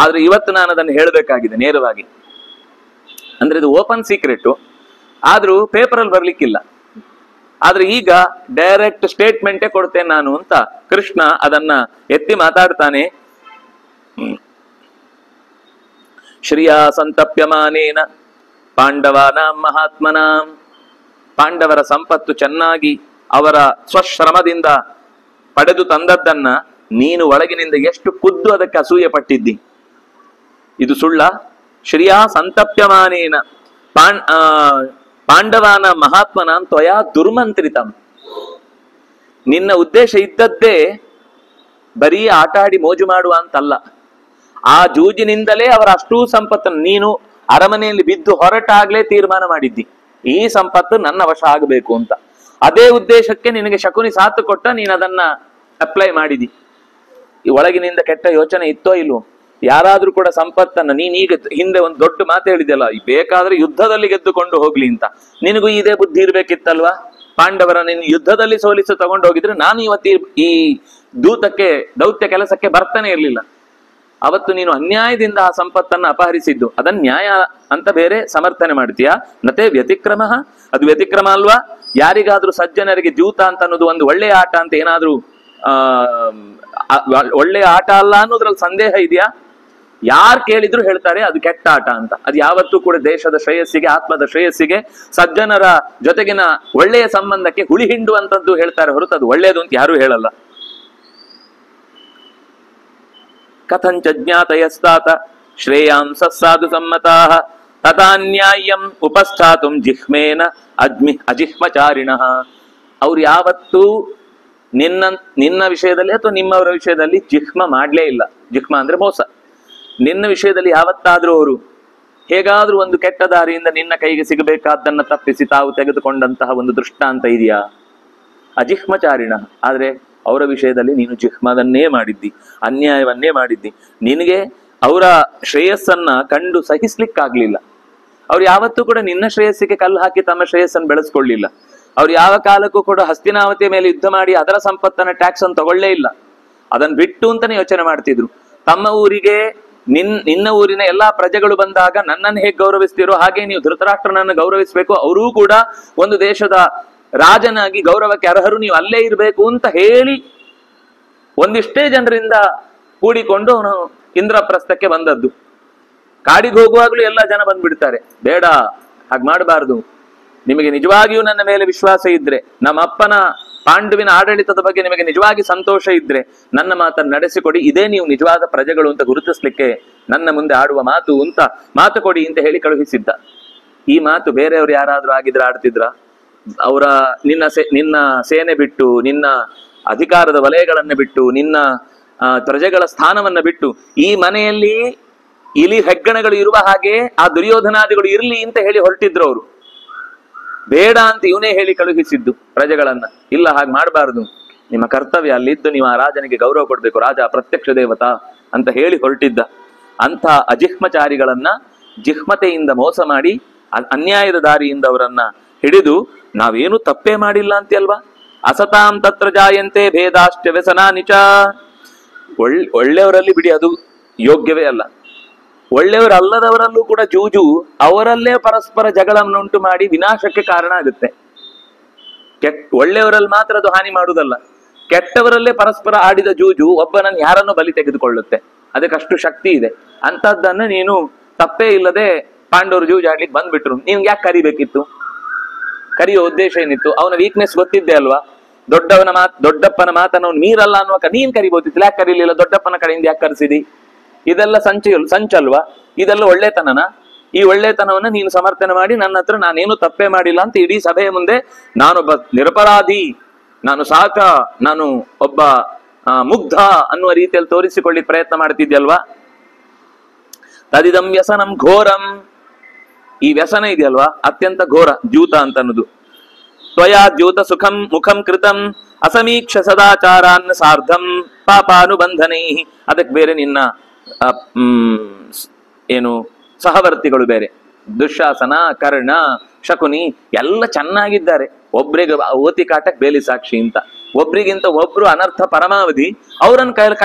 S1: ಆದ್ರೆ ಇವತ್ತು ನಾನು ಅದನ್ನು ಹೇಳಬೇಕಾಗಿದೆ ನೇರವಾಗಿ. ಅಂದ್ರೆ ಇದು ಓಪನ್ ಸೀಕ್ರೆಟ್, ಆದ್ರೂ ಪೇಪರಲ್ಲಿ ಬರ್ಲಿಕ್ಕಿಲ್ಲ. ಆದ್ರೆ ಈಗ ಡೈರೆಕ್ಟ್ ಸ್ಟೇಟ್ಮೆಂಟೇ ಕೊಡ್ತೇನೆ ನಾನು ಅಂತ ಕೃಷ್ಣ ಅದನ್ನ ಎತ್ತಿ ಮಾತಾಡ್ತಾನೆ. ಶ್ರಿಯಾ ಸಂತಪ್ಯಮಾನೇನ ಪಾಂಡವಾನಾಂ ಮಹಾತ್ಮನಾಂ. ಪಾಂಡವರ ಸಂಪತ್ತು ಚೆನ್ನಾಗಿ ಅವರ ಸ್ವಶ್ರಮದಿಂದ ಪಡೆದು ತಂದದ್ದನ್ನ ನೀನು ಒಳಗಿನಿಂದ ಎಷ್ಟು ಖುದ್ದು ಅದಕ್ಕೆ ಅಸೂಯೆ ಪಟ್ಟಿದ್ದಿ. ಇದು ಸುಳ್ಳ? ಶ್ರಿಯಾ ಸಂತಪ್ಯಮಾನೇನ ಪಾಂಡವಾನ ಮಹಾತ್ಮನ ತ್ವಯಾ ದುರ್ಮಂತ್ರಿತಂ. ನಿನ್ನ ಉದ್ದೇಶ ಇದ್ದದ್ದೇ ಬರೀ ಆಟ ಆಡಿ ಮೋಜು ಮಾಡುವ ಅಂತಲ್ಲ. ಆ ಜೂಜಿನಿಂದಲೇ ಅವರ ಅಷ್ಟೂ ಸಂಪತ್ತನ್ನು ನೀನು ಅರಮನೆಯಲ್ಲಿ ಬಿದ್ದು ಹೊರಟಾಗ್ಲೇ ತೀರ್ಮಾನ ಮಾಡಿದ್ದಿ, ಈ ಸಂಪತ್ತು ನನ್ನ ವಶ ಆಗಬೇಕು ಅಂತ. ಅದೇ ಉದ್ದೇಶಕ್ಕೆ ನಿನಗೆ ಶಕುನಿ ಸಾಥ್ ಕೊಟ್ಟ, ನೀನು ಅದನ್ನ ಅಪ್ಲೈ ಮಾಡಿದಿ. ಈ ಒಳಗಿನಿಂದ ಕೆಟ್ಟ ಯೋಚನೆ ಇತ್ತೋ ಇಲ್ವೋ? ಯಾರಾದ್ರೂ ಕೂಡ ಸಂಪತ್ತನ್ನ ನೀನೀಗ ಹಿಂದೆ ಒಂದು ದೊಡ್ಡ ಮಾತು ಹೇಳಿದೆಯಲ್ಲ, ಬೇಕಾದ್ರೆ ಯುದ್ಧದಲ್ಲಿ ಗೆದ್ದುಕೊಂಡು ಹೋಗ್ಲಿ ಅಂತ. ನಿನಗೂ ಇದೇ ಬುದ್ಧಿ ಇರ್ಬೇಕಿತ್ತಲ್ವಾ? ಪಾಂಡವರ ನಿನ್ನ ಯುದ್ಧದಲ್ಲಿ ಸೋಲಿಸಿ ತಗೊಂಡು ಹೋಗಿದ್ರೆ ನಾನು ಇವತ್ತು ಈ ದೌತ್ಯ ಕೆಲಸಕ್ಕೆ ಬರ್ತಾನೆ ಇರ್ಲಿಲ್ಲ. ಅವತ್ತು ನೀನು ಅನ್ಯಾಯದಿಂದ ಆ ಸಂಪತ್ತನ್ನ ಅಪಹರಿಸಿದ್ದು, ಅದನ್ನ ನ್ಯಾಯ ಅಂತ ಬೇರೆ ಸಮರ್ಥನೆ ಮಾಡ್ತೀಯಾ? ನತೆ ವ್ಯತಿಕ್ರಮ. ಅದು ವ್ಯತಿಕ್ರಮ ಅಲ್ವಾ? ಯಾರಿಗಾದ್ರೂ ಸಜ್ಜನರಿಗೆ ದ್ಯೂತ ಅಂತ ಅನ್ನೋದು ಒಂದು ಒಳ್ಳೆಯ ಆಟ ಅಂತ ಏನಾದ್ರೂ ಒಳ್ಳೆಯ ಆಟ ಅಲ್ಲ ಅನ್ನೋದ್ರಲ್ಲಿ ಸಂದೇಹ ಇದೆಯಾ? ಯಾರು ಕೇಳಿದ್ರು ಹೇಳ್ತಾರೆ ಅದು ಕೆಟ್ಟ ಆಟ ಅಂತ. ಅದು ಯಾವತ್ತೂ ಕೂಡ ದೇಶದ ಶ್ರೇಯಸ್ಸಿಗೆ, ಆತ್ಮದ ಶ್ರೇಯಸ್ಸಿಗೆ, ಸಜ್ಜನರ ಜೊತೆಗಿನ ಒಳ್ಳೆಯ ಸಂಬಂಧಕ್ಕೆ ಹುಳಿ ಹಿಂಡುವಂತದ್ದು ಹೇಳ್ತಾರೆ ಹೊರತು ಅದು ಒಳ್ಳೆಯದು ಅಂತ ಯಾರು ಹೇಳಲ್ಲ. ಕಥಂಚ ಜ್ಞಾತಯಸ್ತಾತ ಶ್ರೇಯಾಂಸ ಸಾಧು ಸಮ್ಮತಾಃ ತಥಾನ್ಯಾಯಂ ಉಪಸ್ಥಾತುಂ ಜಿಹ್ಮೇನ ಅಜಿಹ್ಮಚಾರಿಣಃ. ಅವ್ರು ಯಾವತ್ತೂ ನಿನ್ನ ವಿಷಯದಲ್ಲಿ ಅಥವಾ ನಿಮ್ಮವರ ವಿಷಯದಲ್ಲಿ ಜಿಹ್ಮ ಮಾಡ್ಲೇ ಇಲ್ಲ. ಜಿಹ್ಮ ಅಂದ್ರೆ ಮೋಸ. ನಿನ್ನ ವಿಷಯದಲ್ಲಿ ಯಾವತ್ತಾದ್ರೂ ಅವರು ಹೇಗಾದ್ರೂ ಒಂದು ಕೆಟ್ಟ ದಾರಿಯಿಂದ ನಿನ್ನ ಕೈಗೆ ಸಿಗಬೇಕಾದ್ದನ್ನ ತಪ್ಪಿಸಿ ತಾವು ತೆಗೆದುಕೊಂಡಂತಹ ಒಂದು ದೃಷ್ಟಾಂತ ಇದೆಯಾ? ಅಜಿಹ್ಮಚಾರಿಣ. ಆದ್ರೆ ಅವರ ವಿಷಯದಲ್ಲಿ ನೀನು ಜಿಹ್ಮದನ್ನೇ ಮಾಡಿದ್ದಿ, ಅನ್ಯಾಯವನ್ನೇ ಮಾಡಿದ್ದಿ. ನಿನಗೆ ಅವರ ಶ್ರೇಯಸ್ಸನ್ನ ಕಂಡು ಸಹಿಸ್ಲಿಕ್ಕಾಗ್ಲಿಲ್ಲ. ಅವ್ರು ಯಾವತ್ತೂ ಕೂಡ ನಿನ್ನ ಶ್ರೇಯಸ್ಸಿಗೆ ಕಲ್ಲು ಹಾಕಿ ತಮ್ಮ ಶ್ರೇಯಸ್ಸನ್ನು ಬೆಳೆಸ್ಕೊಳ್ಳಿಲ್ಲ. ಅವ್ರು ಯಾವ ಕಾಲಕ್ಕೂ ಕೂಡ ಹಸ್ತಿನಾವತಿಯ ಮೇಲೆ ಯುದ್ಧ ಮಾಡಿ ಅದರ ಸಂಪತ್ತನ್ನ ಟ್ಯಾಕ್ಸ್ ಅನ್ನು ತಗೊಳ್ಳೇ ಇಲ್ಲ. ಅದನ್ನ ಬಿಟ್ಟು ಅಂತಾನೆ ಯೋಚನೆ ಮಾಡ್ತಿದ್ರು. ತಮ್ಮ ಊರಿಗೆ ನಿನ್ನ ಊರಿನ ಎಲ್ಲಾ ಪ್ರಜೆಗಳು ಬಂದಾಗ ನನ್ನನ್ನು ಹೇಗೆ ಗೌರವಿಸ್ತೀರೋ ಹಾಗೆ ನೀವು ಧೃತರಾಷ್ಟ್ರನನ್ನು ಗೌರವಿಸ್ಬೇಕು, ಅವರೂ ಕೂಡ ಒಂದು ದೇಶದ ರಾಜನಾಗಿ ಗೌರವಕ್ಕೆ ಅರ್ಹರು, ನೀವು ಅಲ್ಲೇ ಇರಬೇಕು ಅಂತ ಹೇಳಿ ಒಂದಿಷ್ಟೇ ಜನರಿಂದ ಕೂಡಿಕೊಂಡು ಅವನು ಇಂದ್ರಪ್ರಸ್ಥಕ್ಕೆ ಬಂದದ್ದು. ಕಾಡಿಗೆ ಹೋಗುವಾಗ್ಲೂ ಎಲ್ಲ ಜನ ಬಂದ್ಬಿಡ್ತಾರೆ, ಬೇಡ ಹಾಗೆ ಮಾಡಬಾರ್ದು, ನಿಮಗೆ ನಿಜವಾಗಿಯೂ ನನ್ನ ಮೇಲೆ ವಿಶ್ವಾಸ ಇದ್ರೆ, ನಮ್ಮ ಅಪ್ಪನ ಪಾಂಡುವಿನ ಆಡಳಿತದ ಬಗ್ಗೆ ನಿಮಗೆ ನಿಜವಾಗಿ ಸಂತೋಷ ಇದ್ರೆ ನನ್ನ ಮಾತನ್ನು ನಡೆಸಿಕೊಡಿ, ಇದೇ ನೀವು ನಿಜವಾದ ಪ್ರಜೆಗಳು ಅಂತ ಗುರುತಿಸ್ಲಿಕ್ಕೆ ನನ್ನ ಮುಂದೆ ಆಡುವ ಮಾತು ಅಂತ ಮಾತು ಕೊಡಿ ಅಂತ ಹೇಳಿ ಕಳುಹಿಸಿದ್ದ. ಈ ಮಾತು ಬೇರೆಯವರು ಯಾರಾದ್ರೂ ಆಗಿದ್ರೆ ಆಡ್ತಿದ್ರ? ಅವರ ನಿನ್ನ ಸೇನೆ ಬಿಟ್ಟು, ನಿನ್ನ ಅಧಿಕಾರದ ವಲಯಗಳನ್ನ ಬಿಟ್ಟು, ನಿನ್ನ ಪ್ರಜೆಗಳ ಸ್ಥಾನವನ್ನ ಬಿಟ್ಟು ಈ ಮನೆಯಲ್ಲಿ ಇಲಿ ಹೆಗ್ಗಣಗಳು ಇರುವ ಹಾಗೆ ಆ ದುರ್ಯೋಧನಾದಿಗಳು ಇರ್ಲಿ ಅಂತ ಹೇಳಿ ಹೊರಟಿದ್ರು ಅವರು. ಬೇಡ ಅಂತ ಇವನೇ ಹೇಳಿ ಕಳುಹಿಸಿದ್ದು ಪ್ರಜೆಗಳನ್ನ. ಇಲ್ಲ ಹಾಗೆ ಮಾಡಬಾರದು, ನಿಮ್ಮ ಕರ್ತವ್ಯ ಅಲ್ಲಿದ್ದು ನೀವು ಆ ರಾಜನಿಗೆ ಗೌರವ ಕೊಡ್ಬೇಕು, ರಾಜ ಪ್ರತ್ಯಕ್ಷ ದೇವತಾ ಅಂತ ಹೇಳಿ ಹೊರಟಿದ್ದ. ಅಂಥ ಅಜಿಹ್ಮಚಾರಿಗಳನ್ನ ಜಿಹ್ಮತೆಯಿಂದ ಮೋಸ ಮಾಡಿ ಅನ್ಯಾಯದ ದಾರಿಯಿಂದ ಅವರನ್ನ ಹಿಡಿದು ನಾವೇನು ತಪ್ಪೇ ಮಾಡಿಲ್ಲ ಅಂತೆಲ್ವಾ. ಅಸತಾಂ ತತ್ರ ಜಾಯಂತೆ ಭೇದಾಶ್ಚ ವ್ಯಸನಾನಿಚ. ಒಳ್ಳೆಯವರಲ್ಲಿ ಬಿಡಿ, ಅದು ಯೋಗ್ಯವೇ ಅಲ್ಲ. ಒಳ್ಳೆಯವರಲ್ಲದವರಲ್ಲೂ ಕೂಡ ಜೂಜು, ಅವರಲ್ಲೇ ಪರಸ್ಪರ ಜಗಳನ್ನುಂಟು ಮಾಡಿ ವಿನಾಶಕ್ಕೆ ಕಾರಣ ಆಗುತ್ತೆ. ಒಳ್ಳೆಯವರಲ್ಲಿ ಮಾತ್ರ ಅದು ಹಾನಿ ಮಾಡುವುದಲ್ಲ, ಕೆಟ್ಟವರಲ್ಲೇ ಪರಸ್ಪರ ಆಡಿದ ಜೂಜು ಒಬ್ಬನನ್ನು ಯಾರನ್ನು ಬಲಿ ತೆಗೆದುಕೊಳ್ಳುತ್ತೆ. ಅದಕ್ಕಷ್ಟು ಶಕ್ತಿ ಇದೆ. ಅಂತದ್ದನ್ನು ನೀನು ತಪ್ಪೇ ಇಲ್ಲದೆ ಪಾಂಡವರು ಜೂಜಾಡ್ಲಿಕ್ಕೆ ಬಂದ್ಬಿಟ್ರು, ನಿನ್ಗೆ ಯಾಕೆ ಕರಿಬೇಕಿತ್ತು? ಕರಿಯೋ ಉದ್ದೇಶ ಏನಿತ್ತು? ಅವನ ವೀಕ್ನೆಸ್ ಗೊತ್ತಿದ್ದೆ ಅಲ್ವಾ? ದೊಡ್ಡಪ್ಪನ ಮಾತನ್ನು ಅವ್ನು ಮೀರಲ್ಲ ಅನ್ನುವಾಗ ನೀನ್ ಕರಿಬೋದಿತ್ತು, ಯಾಕೆ ಕರೀಲಿಲ್ಲ? ದೊಡ್ಡಪ್ಪನ ಕಡೆಯಿಂದ ಯಾಕೆ ಕರೆಸಿದಿ? ಇದೆಲ್ಲ ಸಂಚಲ್ವಾ? ಇದೆಲ್ಲ ಒಳ್ಳೆತನನ? ಈ ಒಳ್ಳೆತನವನ್ನ ನೀನು ಸಮರ್ಥನೆ ಮಾಡಿ ನನ್ನ ಹತ್ರ ನಾನೇನು ತಪ್ಪೇ ಮಾಡಿಲ್ಲ ಅಂತ ಇಡೀ ಸಭೆಯ ಮುಂದೆ ನಾನೊಬ್ಬ ನಿರಪರಾಧಿ, ನಾನು ಸಾಕ, ನಾನು ಒಬ್ಬ ಮುಗ್ಧ ಅನ್ನುವ ರೀತಿಯಲ್ಲಿ ತೋರಿಸಿಕೊಳ್ಳಿ ಪ್ರಯತ್ನ ಮಾಡ್ತಿದ್ಯಲ್ವಾ? ತದಿದಂ ವ್ಯಸನಂ ಘೋರಂ. ಈ ವ್ಯಸನ ಇದೆಯಲ್ವಾ ಅತ್ಯಂತ ಘೋರ, ದ್ಯೂತ ಅಂತ ಅನ್ನೋದು. ತ್ವಯಾ ದ್ಯೂತ ಸುಖಂ ಮುಖಂ ಕೃತಂ ಅಸಮೀಕ್ಷ ಸದಾಚಾರಾನ್ ಸಾರ್ಧಂ ಪಾಪಾನುಬಂಧನೈ. ಅದಕ್ಕೆ ಬೇರೆ ನಿನ್ನ ಏನು ಸಹವರ್ತಿಗಳು ಬೇರೆ, ದುಶ್ಯಾಸನ, ಕರ್ಣ, ಶಕುನಿ ಎಲ್ಲ ಚೆನ್ನಾಗಿದ್ದಾರೆ. ಒಬ್ರಿಗೆ ಓತಿ ಕಾಟಕ್ ಬೇಲಿ ಸಾಕ್ಷಿ ಅಂತ, ಒಬ್ರಿಗಿಂತ ಒಬ್ರು ಅನರ್ಥ ಪರಮಾವಧಿ. ಅವರನ್ನ ಕೈಯಲ್ಲಿ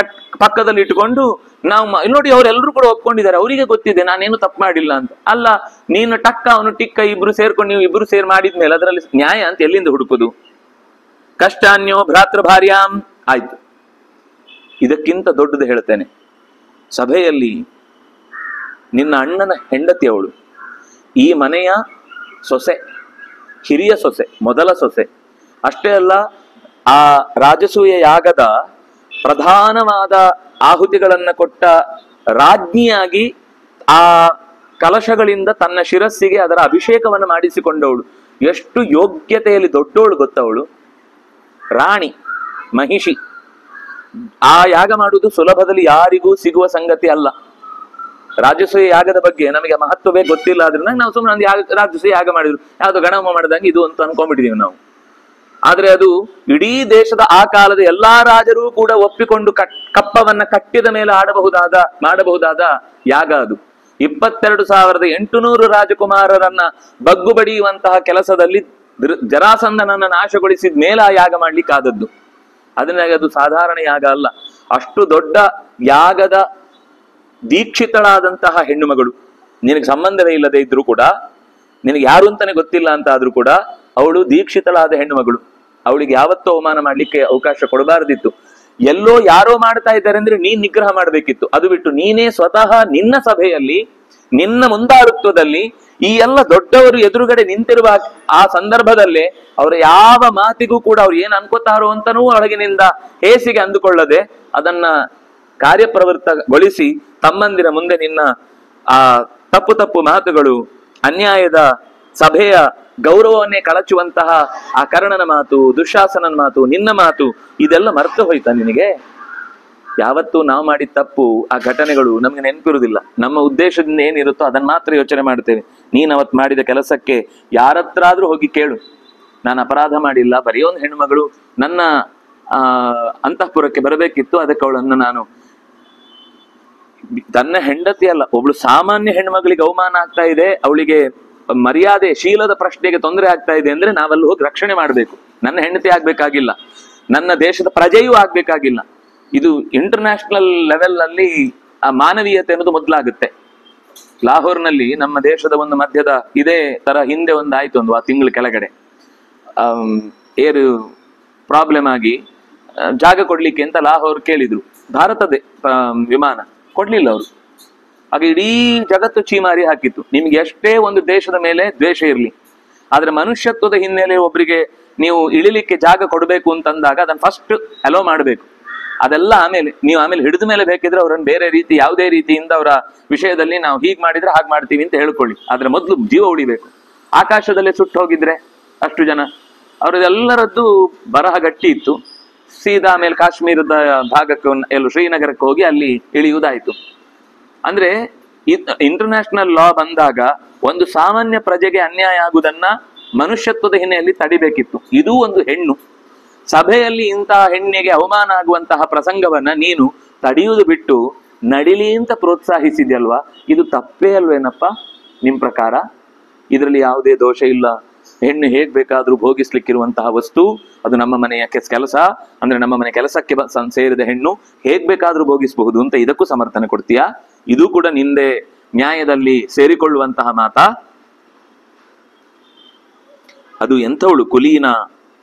S1: ಪಕ್ಕದಲ್ಲಿ ಇಟ್ಕೊಂಡು ನಾವು ನೋಡಿ ಅವರೆಲ್ಲರೂ ಕೂಡ ಒಪ್ಕೊಂಡಿದ್ದಾರೆ, ಅವರಿಗೆ ಗೊತ್ತಿದೆ ನಾನೇನು ತಪ್ಪು ಮಾಡಿಲ್ಲ ಅಂತ. ಅಲ್ಲ, ನೀನು ಟಕ್ಕ ಅವನು ಟಿಕ್ಕ, ಇಬ್ರು ಸೇರ್ಕೊಂಡು ನೀವು ಇಬ್ರು ಸೇರ್ ಮಾಡಿದ್ಮೇಲೆ ಅದರಲ್ಲಿ ನ್ಯಾಯ ಅಂತ ಎಲ್ಲಿಂದ ಹುಡುಕುದು? ಕಷ್ಟಾನ್ಯೋ ಭ್ರಾತೃ ಭಾರ್ಯಾಂ. ಆಯ್ತು, ಇದಕ್ಕಿಂತ ದೊಡ್ಡದು ಹೇಳ್ತೇನೆ. ಸಭೆಯಲ್ಲಿ ನಿನ್ನ ಅಣ್ಣನ ಹೆಂಡತಿ ಅವಳು, ಈ ಮನೆಯ ಸೊಸೆ, ಹಿರಿಯ ಸೊಸೆ, ಮೊದಲ ಸೊಸೆ. ಅಷ್ಟೇ ಅಲ್ಲ, ಆ ರಾಜಸೂಯ ಯಾಗದ ಪ್ರಧಾನವಾದ ಆಹುತಿಗಳನ್ನ ಕೊಟ್ಟ ರಾಜ್ಞಿಯಾಗಿ ಆ ಕಲಶಗಳಿಂದ ತನ್ನ ಶಿರಸ್ಸಿಗೆ ಅದರ ಅಭಿಷೇಕವನ್ನು ಮಾಡಿಸಿಕೊಂಡವಳು. ಎಷ್ಟು ಯೋಗ್ಯತೆಯಲ್ಲಿ ದೊಡ್ಡವಳು ಗೊತ್ತವಳು, ರಾಣಿ, ಮಹಿಷಿ. ಆ ಯಾಗ ಮಾಡುವುದು ಸುಲಭದಲ್ಲಿ ಯಾರಿಗೂ ಸಿಗುವ ಸಂಗತಿ ಅಲ್ಲ. ರಾಜಸೂಯ ಯಾಗದ ಬಗ್ಗೆ ನಮಗೆ ಮಹತ್ವವೇ ಗೊತ್ತಿಲ್ಲ, ಆದ್ರಿಂದ ನಾವು ಸುಮ್ಮನೆ ಒಂದು ರಾಜಸೂಯ ಯಾಗ ಮಾಡಿದ್ರು, ಯಾವ್ದೋ ಗಣಹೋಮ ಮಾಡಿದಂಗೆ ಇದು ಅಂತ ಅನ್ಕೊಂಡ್ಬಿಟ್ಟಿದೀವಿ ನಾವು. ಆದ್ರೆ ಅದು ಇಡೀ ದೇಶದ ಆ ಕಾಲದ ಎಲ್ಲಾ ರಾಜರೂ ಕೂಡ ಒಪ್ಪಿಕೊಂಡು ಕಪ್ಪವನ್ನ ಕಟ್ಟಿದ ಮೇಲೆ ಮಾಡಬಹುದಾದ ಯಾಗ ಅದು. 22,800 ರಾಜಕುಮಾರರನ್ನ ಬಗ್ಗು ಬಡಿಯುವಂತಹ ಕೆಲಸದಲ್ಲಿ ಜರಾಸಂಧನನ್ನ ನಾಶಗೊಳಿಸಿದ ಮೇಲೆ ಆ ಯಾಗ ಮಾಡ್ಲಿಕ್ಕಾದದ್ದು. ಅದನ್ನಾಗ ಅದು ಸಾಧಾರಣ ಯಾಗ ಅಲ್ಲ. ಅಷ್ಟು ದೊಡ್ಡ ಯಾಗದ ದೀಕ್ಷಿತಳಾದಂತಹ ಹೆಣ್ಣು ಮಗಳು, ನಿನಗೆ ಸಂಬಂಧವೇ ಇಲ್ಲದೆ ಇದ್ರು ಕೂಡ, ನಿನಗೆ ಯಾರು ಅಂತಾನೆ ಗೊತ್ತಿಲ್ಲ ಅಂತ ಆದ್ರೂ ಕೂಡ ಅವಳು ದೀಕ್ಷಿತಳಾದ ಹೆಣ್ಣು ಮಗಳು. ಅವಳಿಗೆ ಯಾವತ್ತೂ ಅವಮಾನ ಮಾಡ್ಲಿಕ್ಕೆ ಅವಕಾಶ ಕೊಡಬಾರದಿತ್ತು. ಎಲ್ಲೋ ಯಾರೋ ಮಾಡ್ತಾ ಇದ್ದಾರೆ ಅಂದ್ರೆ ನೀನ್ ನಿಗ್ರಹ ಮಾಡ್ಬೇಕಿತ್ತು. ಅದು ಬಿಟ್ಟು ನೀನೇ ಸ್ವತಃ ನಿನ್ನ ಸಭೆಯಲ್ಲಿ ನಿನ್ನ ಮುಂದಾಳುತ್ವದಲ್ಲಿ ಈ ಎಲ್ಲ ದೊಡ್ಡವರು ಎದುರುಗಡೆ ನಿಂತಿರುವ ಆ ಸಂದರ್ಭದಲ್ಲೇ ಅವರ ಯಾವ ಮಾತಿಗೂ ಕೂಡ ಅವ್ರು ಏನ್ ಅನ್ಕೋತಾರೋ ಅಂತನೂ ಒಳಗಿನಿಂದ ಹೇಸಿಗೆ ಅಂದುಕೊಳ್ಳದೆ ಅದನ್ನ ಕಾರ್ಯಪ್ರವೃತ್ತಗೊಳಿಸಿ ತಮ್ಮಂದಿರ ಮುಂದೆ ನಿನ್ನ ಆ ತಪ್ಪು ಮಾತುಗಳು, ಅನ್ಯಾಯದ ಸಭೆಯ ಗೌರವವನ್ನೇ ಕಳಚುವಂತಹ ಆ ಕರ್ಣನ ಮಾತು, ದುಶ್ಯಾಸನನ ಮಾತು, ನಿನ್ನ ಮಾತು ಇದೆಲ್ಲ ಮರ್ತು ಹೋಯ್ತಾ ನಿನಗೆ? ಯಾವತ್ತೂ ನಾವು ಮಾಡಿದ ತಪ್ಪು ಆ ಘಟನೆಗಳು ನಮ್ಗೆ ನೆನಪಿರುವುದಿಲ್ಲ. ನಮ್ಮ ಉದ್ದೇಶದಿಂದ ಏನಿರುತ್ತೋ ಅದನ್ನ ಮಾತ್ರ ಯೋಚನೆ ಮಾಡ್ತೇವೆ. ನೀನ್ ಅವತ್ ಮಾಡಿದ ಕೆಲಸಕ್ಕೆ ಯಾರತ್ರಾದ್ರೂ ಹೋಗಿ ಕೇಳು, ನಾನು ಅಪರಾಧ ಮಾಡಿಲ್ಲ, ಬರೀ ಒಂದು ಹೆಣ್ಮಗಳು ನನ್ನ ಅಂತಃಪುರಕ್ಕೆ ಬರಬೇಕಿತ್ತು, ಅದಕ್ಕೆ ಅವಳನ್ನು ನಾನು ತನ್ನ ಹೆಂಡತಿ ಅಲ್ಲ, ಒಬ್ಳು ಸಾಮಾನ್ಯ ಹೆಣ್ಮಗಳಿಗೆ ಅವಮಾನ ಆಗ್ತಾ ಇದೆ, ಅವಳಿಗೆ ಮರ್ಯಾದೆ ಶೀಲದ ಪ್ರಶ್ನೆಗೆ ತೊಂದರೆ ಆಗ್ತಾ ಇದೆ ಅಂದ್ರೆ ನಾವಲ್ಲಿ ಹೋಗಿ ರಕ್ಷಣೆ ಮಾಡ್ಬೇಕು. ನನ್ನ ಹೆಂಡತಿ ಆಗ್ಬೇಕಾಗಿಲ್ಲ, ನನ್ನ ದೇಶದ ಪ್ರಜೆಯೂ ಆಗ್ಬೇಕಾಗಿಲ್ಲ. ಇದು ಇಂಟರ್ನ್ಯಾಷನಲ್ ಲೆವೆಲ್ ನಲ್ಲಿ ಆ ಮಾನವೀಯತೆ ಅನ್ನೋದು ಮೊದಲಾಗುತ್ತೆ. ಲಾಹೋರ್ನಲ್ಲಿ ನಮ್ಮ ದೇಶದ ಒಂದು ಮಧ್ಯದ ಇದೇ ತರ ಹಿಂದೆ ಆಯ್ತು ಒಂದು ತಿಂಗಳ ಕೆಳಗಡೆ ಏರ್ ಪ್ರಾಬ್ಲಮ್ ಆಗಿ ಜಾಗ ಕೊಡ್ಲಿಕ್ಕೆ ಅಂತ ಲಾಹೋರ್ ಕೇಳಿದ್ರು. ಭಾರತದ ವಿಮಾನ ಕೊಡ್ಲಿಲ್ಲ ಅವರು. ಆಗ ಇಡೀ ಜಗತ್ತು ಚೀಮಾರಿ ಹಾಕಿತ್ತು. ನಿಮ್ಗೆ ಎಷ್ಟೇ ಒಂದು ದೇಶದ ಮೇಲೆ ದ್ವೇಷ ಇರ್ಲಿ, ಆದ್ರೆ ಮನುಷ್ಯತ್ವದ ಹಿನ್ನೆಲೆ ಒಬ್ಬರಿಗೆ ನೀವು ಇಳಿಲಿಕ್ಕೆ ಜಾಗ ಕೊಡಬೇಕು ಅಂತಂದಾಗ ಅದನ್ನ ಫಸ್ಟ್ ಅಲೋ ಮಾಡ್ಬೇಕು. ಅದೆಲ್ಲ ಆಮೇಲೆ ಹಿಡಿದ ಮೇಲೆ ಬೇಕಿದ್ರೆ ಅವ್ರನ್ನ ಬೇರೆ ರೀತಿ ಯಾವುದೇ ರೀತಿಯಿಂದ ಅವರ ವಿಷಯದಲ್ಲಿ ನಾವು ಹೀಗ್ ಮಾಡಿದ್ರೆ ಹಾಗೆ ಮಾಡ್ತೀವಿ ಅಂತ ಹೇಳ್ಕೊಳ್ಳಿ. ಆದ್ರೆ ಮೊದ್ಲು ಜೀವ ಉಳಿಬೇಕು. ಆಕಾಶದಲ್ಲೇ ಸುಟ್ಟು ಹೋಗಿದ್ರೆ ಅಷ್ಟು ಜನ ಅವರದೆಲ್ಲರದ್ದು ಬರಹ ಗಟ್ಟಿ ಇತ್ತು. ಸೀದಾ ಆಮೇಲೆ ಕಾಶ್ಮೀರದ ಭಾಗಕ್ಕೆ ಎಲ್ಲೂ ಶ್ರೀನಗರಕ್ಕೆ ಹೋಗಿ ಅಲ್ಲಿ ಇಳಿಯುವುದಾಯ್ತು. ಅಂದ್ರೆ ಇಂಟರ್ನ್ಯಾಷನಲ್ ಲಾ ಬಂದಾಗ ಒಂದು ಸಾಮಾನ್ಯ ಪ್ರಜೆಗೆ ಅನ್ಯಾಯ ಆಗುವುದನ್ನ ಮನುಷ್ಯತ್ವದ ಹಿನ್ನೆಲೆಯಲ್ಲಿ ತಡಿಬೇಕಿತ್ತು. ಇದೂ ಒಂದು ಹೆಣ್ಣು ಸಭೆಯಲ್ಲಿ ಇಂತಹ ಹೆಣ್ಣಿಗೆ ಅವಮಾನ ಆಗುವಂತಹ ಪ್ರಸಂಗವನ್ನ ನೀನು ತಡೆಯುವುದು ಬಿಟ್ಟು ನಡಿಲಿ ಅಂತ ಪ್ರೋತ್ಸಾಹಿಸಿದ್ಯಲ್ವಾ, ಇದು ತಪ್ಪೇ ಅಲ್ವೇನಪ್ಪ ನಿಮ್ ಪ್ರಕಾರ? ಇದರಲ್ಲಿ ಯಾವುದೇ ದೋಷ ಇಲ್ಲ. ಹೆಣ್ಣು ಹೇಗ್ ಬೇಕಾದ್ರೂ ಭೋಗಿಸ್ಲಿಕ್ಕಿರುವಂತಹ ವಸ್ತು, ಅದು ನಮ್ಮ ಮನೆಯ ಕೆಲಸ, ಅಂದ್ರೆ ನಮ್ಮ ಮನೆ ಕೆಲಸಕ್ಕೆ ಸೇರಿದ ಹೆಣ್ಣು ಹೇಗ್ ಬೇಕಾದ್ರೂ ಭೋಗಿಸಬಹುದು ಅಂತ ಇದಕ್ಕೂ ಸಮರ್ಥನೆ ಕೊಡ್ತೀಯಾ? ಇದು ಕೂಡ ನಿಂದೆ ನ್ಯಾಯದಲ್ಲಿ ಸೇರಿಕೊಳ್ಳುವಂತಹ ಮಾತಾ? ಅದು ಎಂಥವಳು ಕುಲೀನ,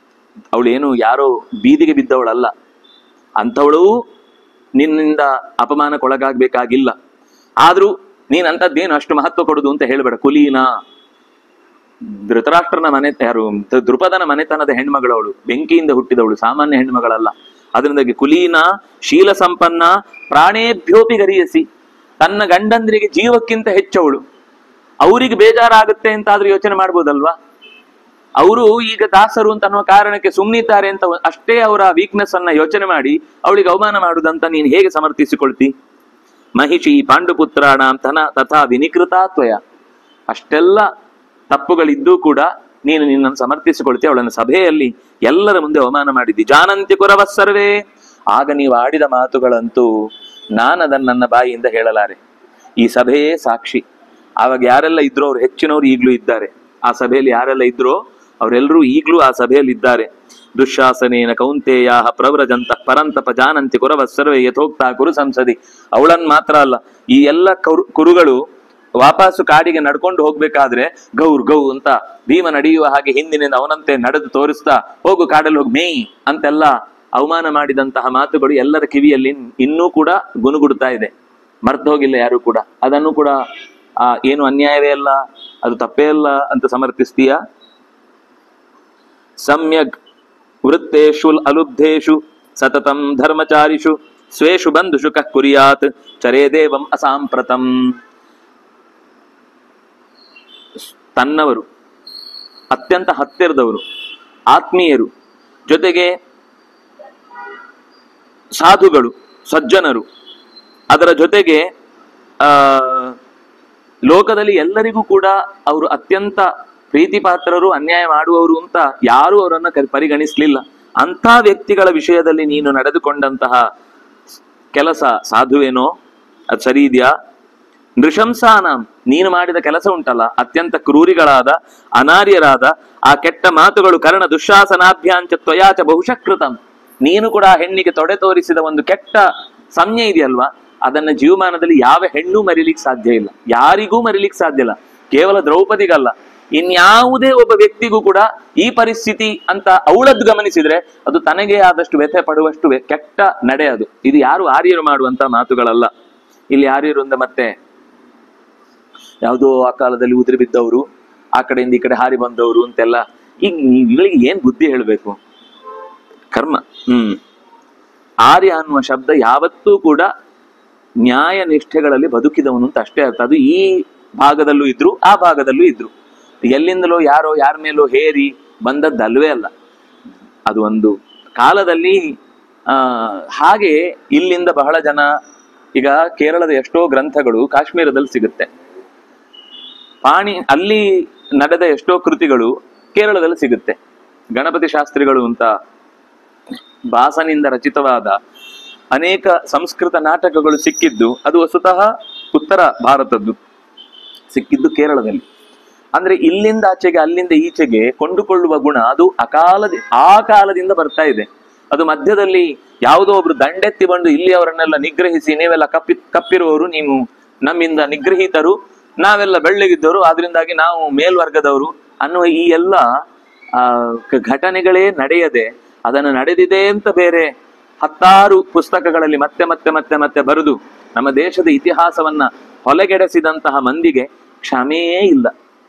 S1: ಅವಳೇನು ಯಾರೋ ಬೀದಿಗೆ ಬಿದ್ದವಳಲ್ಲ. ಅಂಥವಳು ನಿನ್ನಿಂದ ಅಪಮಾನಕ್ಕೊಳಗಾಗ್ಬೇಕಾಗಿಲ್ಲ. ಆದ್ರೂ ನೀನ್ ಅಂಥದ್ದೇನು ಅಷ್ಟು ಮಹತ್ವ ಕೊಡುದು ಅಂತ ಹೇಳ್ಬೇಡ. ಕುಲೀನ ಧೃತರಾಷ್ಟ್ರನ ದೃಪದನ ಮನೆತನದ ಹೆಣ್ಮಗಳವಳು, ಬೆಂಕಿಯಿಂದ ಹುಟ್ಟಿದವಳು, ಸಾಮಾನ್ಯ ಹೆಣ್ಮಗಳಲ್ಲ. ಅದರಿಂದಾಗಿ ಕುಲೀನ, ಶೀಲ ಸಂಪನ್ನ, ಪ್ರಾಣೇಭ್ಯೋಪಿ ಗರಿಯಸಿ, ತನ್ನ ಗಂಡಂದ್ರಿಗೆ ಜೀವಕ್ಕಿಂತ ಹೆಚ್ಚವಳು. ಅವ್ರಿಗೆ ಬೇಜಾರಾಗುತ್ತೆ ಅಂತ ಆದ್ರೂ ಯೋಚನೆ ಮಾಡ್ಬೋದಲ್ವಾ? ಅವರು ಈಗ ದಾಸರು ಅಂತ ಅನ್ನುವ ಕಾರಣಕ್ಕೆ ಸುಮ್ಮನಿದ್ದಾರೆ ಅಂತ ಅಷ್ಟೇ ಅವರ ವೀಕ್ನೆಸ್ ಅನ್ನ ಯೋಚನೆ ಮಾಡಿ ಅವಳಿಗೆ ಅವಮಾನ ಮಾಡುದಂತ ನೀನ್ ಹೇಗೆ ಸಮರ್ಥಿಸಿಕೊಳ್ತಿ? ಮಹಿಷಿ ಪಾಂಡುಪುತ್ರಾಣ ತಥಾ ವಿನಿಕೃತಾತ್ವಯ. ಅಷ್ಟೆಲ್ಲ ತಪ್ಪುಗಳಿದ್ದೂ ಕೂಡ ನೀನು ನಿನ್ನನ್ನು ಸಮರ್ಥಿಸಿಕೊಳ್ತಿ. ಅವಳನ್ನು ಸಭೆಯಲ್ಲಿ ಎಲ್ಲರ ಮುಂದೆ ಅವಮಾನ ಮಾಡಿದ್ದಿ. ಜಾನಂತಿ ಕುರವಸ್ಸರ್ವೇ. ಆಗ ನೀವು ಆಡಿದ ಮಾತುಗಳಂತೂ ನಾನದನ್ನು ನನ್ನ ಬಾಯಿಯಿಂದ ಹೇಳಲಾರೆ. ಈ ಸಭೆಯೇ ಸಾಕ್ಷಿ. ಆವಾಗ ಯಾರೆಲ್ಲ ಇದ್ರೋ ಅವ್ರು ಹೆಚ್ಚಿನವ್ರು ಈಗ್ಲೂ ಇದ್ದಾರೆ. ಆ ಸಭೆಯಲ್ಲಿ ಯಾರೆಲ್ಲ ಇದ್ರೋ ಅವರೆಲ್ಲರೂ ಈಗ್ಲೂ ಆ ಸಭೆಯಲ್ಲಿ ಇದ್ದಾರೆ. ದುಶ್ಯಾಸನೇನ ಕೌಂತೆಯ ಪ್ರವ್ರಜಂತ ಪರಂತಪ ಜಾನಂತಿ ಕುರವಸ್ಸರ್ವೇ ಯಥೋಕ್ತ ಕುರು ಸಂಸದಿ. ಅವಳನ್ನು ಮಾತ್ರ ಅಲ್ಲ, ಈ ಎಲ್ಲ ಕುರುಗಳು ವಾಪಸ್ಸು ಕಾಡಿಗೆ ನಡ್ಕೊಂಡು ಹೋಗ್ಬೇಕಾದ್ರೆ ಗೌರ್ ಗೌ ಅಂತ ಭೀಮ ನಡೆಯುವ ಹಾಗೆ ಹಿಂದಿನಿಂದ ಅವನಂತೆ ನಡೆದು ತೋರಿಸ್ತಾ ಹೋಗು ಕಾಡಲ್ಲಿ ಹೋಗಿ ಮೇಯ್ ಅಂತೆಲ್ಲ ಅವಮಾನ ಮಾಡಿದಂತಹ ಮಾತುಗಳು ಎಲ್ಲರ ಕಿವಿಯಲ್ಲಿ ಇನ್ನೂ ಕೂಡ ಗುನುಗುಡ್ತಾ ಇದೆ. ಮರ್ತು ಹೋಗಿಲ್ಲ ಯಾರು ಕೂಡ. ಅದನ್ನು ಕೂಡ ಏನು ಅನ್ಯಾಯವೇ ಅಲ್ಲ, ಅದು ತಪ್ಪೇ ಅಲ್ಲ ಅಂತ ಸಮರ್ಥಿಸ್ತೀಯ. ಸಮ್ಯಗ್ ವೃತ್ತೇಷು ಅಲುಬ್ಧೇಷು ಸತತಂ ಧರ್ಮಚಾರಿಷು ಸ್ವೇಷು ಬಂಧುಷು ಕಃ ಕುರ್ಯಾತ್ ಚರೇ ದೇವಂ ಅಸಾಂಪ್ರತಂ. ತನ್ನವರು, ಅತ್ಯಂತ ಹತ್ತಿರದವರು, ಆತ್ಮೀಯರು, ಜೊತೆಗೆ ಸಾಧುಗಳು, ಸಜ್ಜನರು, ಅದರ ಜೊತೆಗೆ ಲೋಕದಲ್ಲಿ ಎಲ್ಲರಿಗೂ ಕೂಡ ಅವರು ಅತ್ಯಂತ ಪ್ರೀತಿ ಪಾತ್ರರು, ಅನ್ಯಾಯ ಮಾಡುವವರು ಅಂತ ಯಾರೂ ಅವರನ್ನ ಪರಿಗಣಿಸ್ಲಿಲ್ಲ. ಅಂಥ ವ್ಯಕ್ತಿಗಳ ವಿಷಯದಲ್ಲಿ ನೀನು ನಡೆದುಕೊಂಡಂತಹ ಕೆಲಸ ಸಾಧುವೇನೋ? ಅದು ಸರಿ ಇದೆಯಾ? ನೃಶಂಸಾನಾಂ, ನೀನು ಮಾಡಿದ ಕೆಲಸ ಉಂಟಲ್ಲ, ಅತ್ಯಂತ ಕ್ರೂರಿಗಳಾದ ಅನಾರ್ಯರಾದ ಆ ಕೆಟ್ಟ ಮಾತುಗಳು, ಕರ್ಣ ದುಶ್ಯಾಸನಾಭ್ಯಾಂಚ ತ್ವಯಾಚ ಬಹುಶಃಕೃತಂ. ನೀನು ಕೂಡ ಆ ಹೆಣ್ಣಿಗೆ ತೊಡೆ ತೋರಿಸಿದ ಒಂದು ಕೆಟ್ಟ ಸಂಜ್ಞೆ ಇದೆಯಲ್ವಾ, ಅದನ್ನ ಜೀವಮಾನದಲ್ಲಿ ಯಾವ ಹೆಣ್ಣು ಮರಿಲಿಕ್ಕೆ ಸಾಧ್ಯ ಇಲ್ಲ, ಯಾರಿಗೂ ಮರಿಲಿಕ್ಕೆ ಸಾಧ್ಯ ಇಲ್ಲ. ಕೇವಲ ದ್ರೌಪದಿಗಲ್ಲ, ಇನ್ಯಾವುದೇ ಒಬ್ಬ ವ್ಯಕ್ತಿಗೂ ಕೂಡ ಈ ಪರಿಸ್ಥಿತಿ ಅಂತ ಅವಳದ್ದು ಗಮನಿಸಿದ್ರೆ ಅದು ತನಗೇ ಆದಷ್ಟು ವ್ಯಥೆ ಪಡುವಷ್ಟು ಕೆಟ್ಟ ನಡೆ ಅದು. ಇದು ಯಾರು ಆರ್ಯರು ಮಾಡುವಂತ ಮಾತುಗಳಲ್ಲ. ಇಲ್ಲಿ ಆರ್ಯರು ಅಂದ ಮತ್ತೆ ಯಾವುದೋ ಆ ಕಾಲದಲ್ಲಿ ಉದುರಿ ಬಿದ್ದವರು, ಆ ಕಡೆಯಿಂದ ಈ ಕಡೆ ಹಾರಿ ಬಂದವರು ಅಂತೆಲ್ಲ. ಈಗ ಇಗಳಿಗೆ ಏನ್ ಬುದ್ಧಿ ಹೇಳ್ಬೇಕು? ಕರ್ಮ. ಆರ್ಯ ಅನ್ನುವ ಶಬ್ದ ಯಾವತ್ತೂ ಕೂಡ ನ್ಯಾಯ ನಿಷ್ಠೆಗಳಲ್ಲಿ ಬದುಕಿದವನು ಅಂತ ಅಷ್ಟೇ ಅರ್ಥ. ಅದು ಈ ಭಾಗದಲ್ಲೂ ಇದ್ರು, ಆ ಭಾಗದಲ್ಲೂ ಇದ್ರು. ಎಲ್ಲಿಂದಲೋ ಯಾರೋ ಯಾರ ಮೇಲೋ ಹೇರಿ ಬಂದದ್ದಲ್ವೇ ಅಲ್ಲ. ಅದು ಒಂದು ಕಾಲದಲ್ಲಿ ಹಾಗೆ ಇಲ್ಲಿಂದ ಬಹಳ ಜನ, ಈಗ ಕೇರಳದ ಎಷ್ಟೋ ಗ್ರಂಥಗಳು ಕಾಶ್ಮೀರದಲ್ಲಿ ಸಿಗುತ್ತೆ, ಅಲ್ಲಿ ನಡೆದ ಎಷ್ಟೋ ಕೃತಿಗಳು ಕೇರಳದಲ್ಲಿ ಸಿಗುತ್ತೆ. ಗಣಪತಿ ಶಾಸ್ತ್ರಿಗಳು ಅಂತ ಭಾಸನಿಂದ ರಚಿತವಾದ ಅನೇಕ ಸಂಸ್ಕೃತ ನಾಟಕಗಳು ಸಿಕ್ಕಿದ್ದು ಅದು ವಸ್ತುತಃ ಉತ್ತರ ಭಾರತದ್ದು, ಸಿಕ್ಕಿದ್ದು ಕೇರಳದಲ್ಲಿ. ಅಂದ್ರೆ ಇಲ್ಲಿಂದ ಆಚೆಗೆ ಅಲ್ಲಿಂದ ಈಚೆಗೆ ಕೊಂಡುಕೊಳ್ಳುವ ಗುಣ ಅದು ಆ ಕಾಲದಿಂದ ಬರ್ತಾ ಇದೆ. ಅದು ಮಧ್ಯದಲ್ಲಿ ಯಾವುದೋ ಒಬ್ರು ದಂಡೆತ್ತಿ ಬಂದು ಇಲ್ಲಿ ಅವರನ್ನೆಲ್ಲ ನಿಗ್ರಹಿಸಿ, ನೀವೆಲ್ಲ ಕಪ್ಪಿರುವವರು, ನೀವು ನಮ್ಮಿಂದ ನಿಗ್ರಹಿತರು, ನಾವೆಲ್ಲ ಬೆಳ್ಳಗಿದ್ದವರು, ಆದ್ರಿಂದಾಗಿ ನಾವು ಮೇಲ್ವರ್ಗದವರು ಅನ್ನುವ ಈ ಎಲ್ಲ ಘಟನೆಗಳೇ ನಡೆಯದೆ ಅದನ್ನು ನಡೆದಿದೆ ಅಂತ ಬೇರೆ ಹತ್ತಾರು ಪುಸ್ತಕಗಳಲ್ಲಿ ಮತ್ತೆ ಮತ್ತೆ ಮತ್ತೆ ಮತ್ತೆ ಬರೆದು ನಮ್ಮ ದೇಶದ ಇತಿಹಾಸವನ್ನ ಹೊಲೆಗೆಡಿಸಿದಂತಹ ಮಂದಿಗೆ ಕ್ಷಮೆಯೇ ಇಲ್ಲ,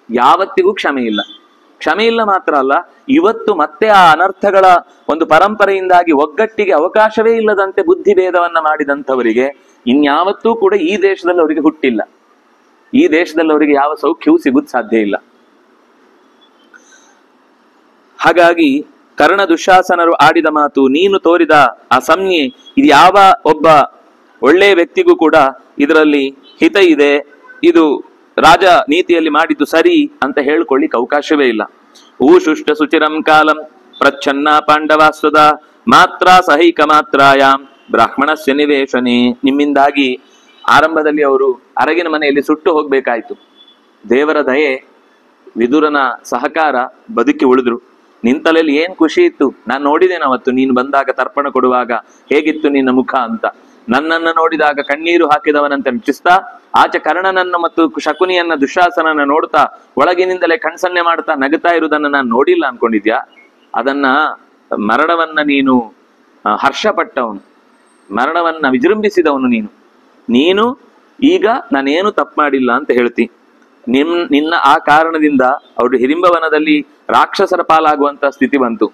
S1: ಯಾವತ್ತಿಗೂ ಕ್ಷಮೆ ಇಲ್ಲ. ಕ್ಷಮೆ ಇಲ್ಲ ಮಾತ್ರ ಅಲ್ಲ, ಇವತ್ತು ಮತ್ತೆ ಆ ಅನರ್ಥಗಳ ಒಂದು ಪರಂಪರೆಯಿಂದಾಗಿ ಒಗ್ಗಟ್ಟಿಗೆ ಅವಕಾಶವೇ ಇಲ್ಲದಂತೆ ಬುದ್ಧಿಭೇದವನ್ನ ಮಾಡಿದಂಥವರಿಗೆ ಇನ್ಯಾವತ್ತೂ ಕೂಡ ಈ ದೇಶದಲ್ಲಿ ಅವರಿಗೆ ಹುಟ್ಟಿಲ್ಲ, ಈ ದೇಶದಲ್ಲಿ ಅವರಿಗೆ ಯಾವ ಸೌಖ್ಯವೂ ಸಿಗುವುದು ಸಾಧ್ಯ ಇಲ್ಲ. ಹಾಗಾಗಿ ಕರ್ಣ ದುಶಾಸನರು ಆಡಿದ ಮಾತು, ನೀನು ತೋರಿದ ಆ ಸಂಜ್ಞೆ, ಇದು ಯಾವ ಒಬ್ಬ ಒಳ್ಳೆಯ ವ್ಯಕ್ತಿಗೂ ಕೂಡ ಇದರಲ್ಲಿ ಹಿತ ಇದೆ, ಇದು ರಾಜ ನೀತಿಯಲ್ಲಿ ಮಾಡಿದ್ದು ಸರಿ ಅಂತ ಹೇಳ್ಕೊಳ್ಳಿಕ್ ಅವಕಾಶವೇ ಇಲ್ಲ. ಊಶುಷ್ಟ ಸುಚಿರಂ ಕಾಲಂ ಪ್ರಚ್ಛನ್ನ ಪಾಂಡವಾಸ್ತದ ಮಾತ್ರ ಸಹೈಕ ಮಾತ್ರಾಯಾಮ್ ಬ್ರಾಹ್ಮಣಸ್ಯ ನಿವೇಶನೆ. ನಿಮ್ಮಿಂದಾಗಿ ಆರಂಭದಲ್ಲಿ ಅವರು ಅರಗಿನ ಮನೆಯಲ್ಲಿ ಸುಟ್ಟು ಹೋಗ್ಬೇಕಾಯ್ತು. ದೇವರ ದಯೆ, ವಿದುರನ ಸಹಕಾರ, ಬದುಕಿ ಉಳಿದ್ರು. ನಿಂತಲಲ್ಲಿ ಏನ್ ಖುಷಿ ಇತ್ತು. ನಾನು ನೋಡಿದ್ದೇನೆ ಅವತ್ತು ನೀನು ಬಂದಾಗ ತರ್ಪಣ ಕೊಡುವಾಗ ಹೇಗಿತ್ತು ನಿನ್ನ ಮುಖ ಅಂತ. ನನ್ನನ್ನು ನೋಡಿದಾಗ ಕಣ್ಣೀರು ಹಾಕಿದವನಂತೆ ನಟಿಸ್ತಾ, ಆಚೆ ಕರ್ಣನನ್ನು ಮತ್ತು ಶಕುನಿಯನ್ನ ದುಶಾಸನನ್ನ ನೋಡ್ತಾ ಒಳಗಿನಿಂದಲೇ ಕಣ್ಸನ್ನೆ ಮಾಡ್ತಾ ನಗುತ್ತಾ ಇರುವುದನ್ನ ನಾನು ನೋಡಿಲ್ಲ ಅನ್ಕೊಂಡಿದ್ಯಾ? ಅದನ್ನ ಮರಣವನ್ನ ನೀನು ಹರ್ಷಪಟ್ಟವನು, ಮರಣವನ್ನ ವಿಜೃಂಭಿಸಿದವನು ನೀನು ಈಗ ನಾನೇನು ತಪ್ಪು ಮಾಡಿಲ್ಲ ಅಂತ ಹೇಳ್ತಿ. ನಿನ್ನ ಆ ಕಾರಣದಿಂದ ಅವರು ಹಿರಿಂಬವನದಲ್ಲಿ ರಾಕ್ಷಸರ ಪಾಲಾಗುವಂತಹ ಸ್ಥಿತಿ ಬಂತು.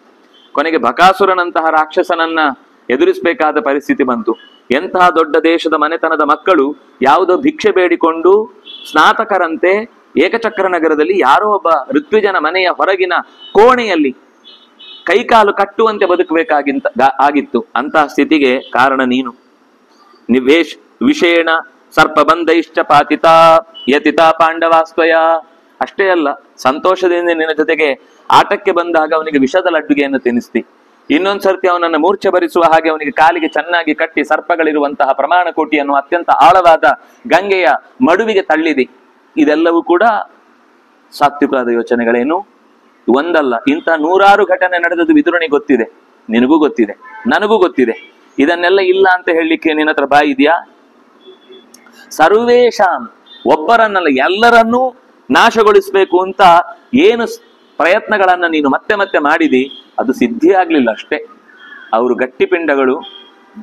S1: ಕೊನೆಗೆ ಬಕಾಸುರನಂತಹ ರಾಕ್ಷಸನನ್ನ ಎದುರಿಸಬೇಕಾದ ಪರಿಸ್ಥಿತಿ ಬಂತು. ಎಂತಹ ದೊಡ್ಡ ದೇಶದ ಮನೆತನದ ಮಕ್ಕಳು ಯಾವುದೋ ಭಿಕ್ಷೆ ಬೇಡಿಕೊಂಡು ಸ್ನಾತಕರಂತೆ ಏಕಚಕ್ರ ನಗರದಲ್ಲಿ ಯಾರೋ ಒಬ್ಬ ಋತ್ವಿಜನ ಮನೆಯ ಹೊರಗಿನ ಕೋಣೆಯಲ್ಲಿ ಕೈಕಾಲು ಕಟ್ಟುವಂತೆ ಆಗಿತ್ತು. ಅಂತಹ ಸ್ಥಿತಿಗೆ ಕಾರಣ ನೀನು. ವಿಷೇಣ ಸರ್ಪಬಂಧೈಶ್ಚ ಪಾತಿತಾ ಯತಿತಾ ಪಾಂಡವಾಸ್ತ್ವಯ. ಅಷ್ಟೇ ಅಲ್ಲ, ಸಂತೋಷದಿಂದ ನಿನ್ನ ಜೊತೆಗೆ ಆಟಕ್ಕೆ ಬಂದಾಗ ಅವನಿಗೆ ವಿಷದ ಲಡ್ಡುಗೆಯನ್ನು ತಿನ್ನಿಸ್ತಿ. ಇನ್ನೊಂದ್ಸರ್ತಿ ಅವನನ್ನು ಮೂರ್ಛೆ ಭರಿಸುವ ಹಾಗೆ ಅವನಿಗೆ ಕಾಲಿಗೆ ಚೆನ್ನಾಗಿ ಕಟ್ಟಿ ಸರ್ಪಗಳಿರುವಂತಹ ಪ್ರಮಾಣ ಕೋಟಿಯನ್ನು ಅತ್ಯಂತ ಆಳವಾದ ಗಂಗೆಯ ಮಡುವಿಗೆ ತಳ್ಳಿದಿ. ಇದೆಲ್ಲವೂ ಕೂಡ ಸಾತ್ವಿಕವಾದ ಯೋಚನೆಗಳೇನು ಒಂದಲ್ಲ. ಇಂಥ ನೂರಾರು ಘಟನೆ ನಡೆದದ್ದು ವಿದುರನಿಗೆ ಗೊತ್ತಿದೆ, ನಿನಗೂ ಗೊತ್ತಿದೆ, ನನಗೂ ಗೊತ್ತಿದೆ. ಇದನ್ನೆಲ್ಲ ಇಲ್ಲ ಅಂತ ಹೇಳಲಿಕ್ಕೆ ನಿನ್ನ ಹತ್ರ ಬಾಯಿ ಇದೆಯಾ? ಸರ್ವೇಶಾಂ, ಒಬ್ಬರನ್ನಲ್ಲ ಎಲ್ಲರನ್ನೂ ನಾಶಗೊಳಿಸ್ಬೇಕು ಅಂತ ಏನು ಪ್ರಯತ್ನಗಳನ್ನ ನೀನು ಮತ್ತೆ ಮತ್ತೆ ಮಾಡಿದಿ, ಅದು ಸಿದ್ಧಿ ಆಗ್ಲಿಲ್ಲ ಅಷ್ಟೇ. ಅವರು ಗಟ್ಟಿಪಿಂಡಗಳು,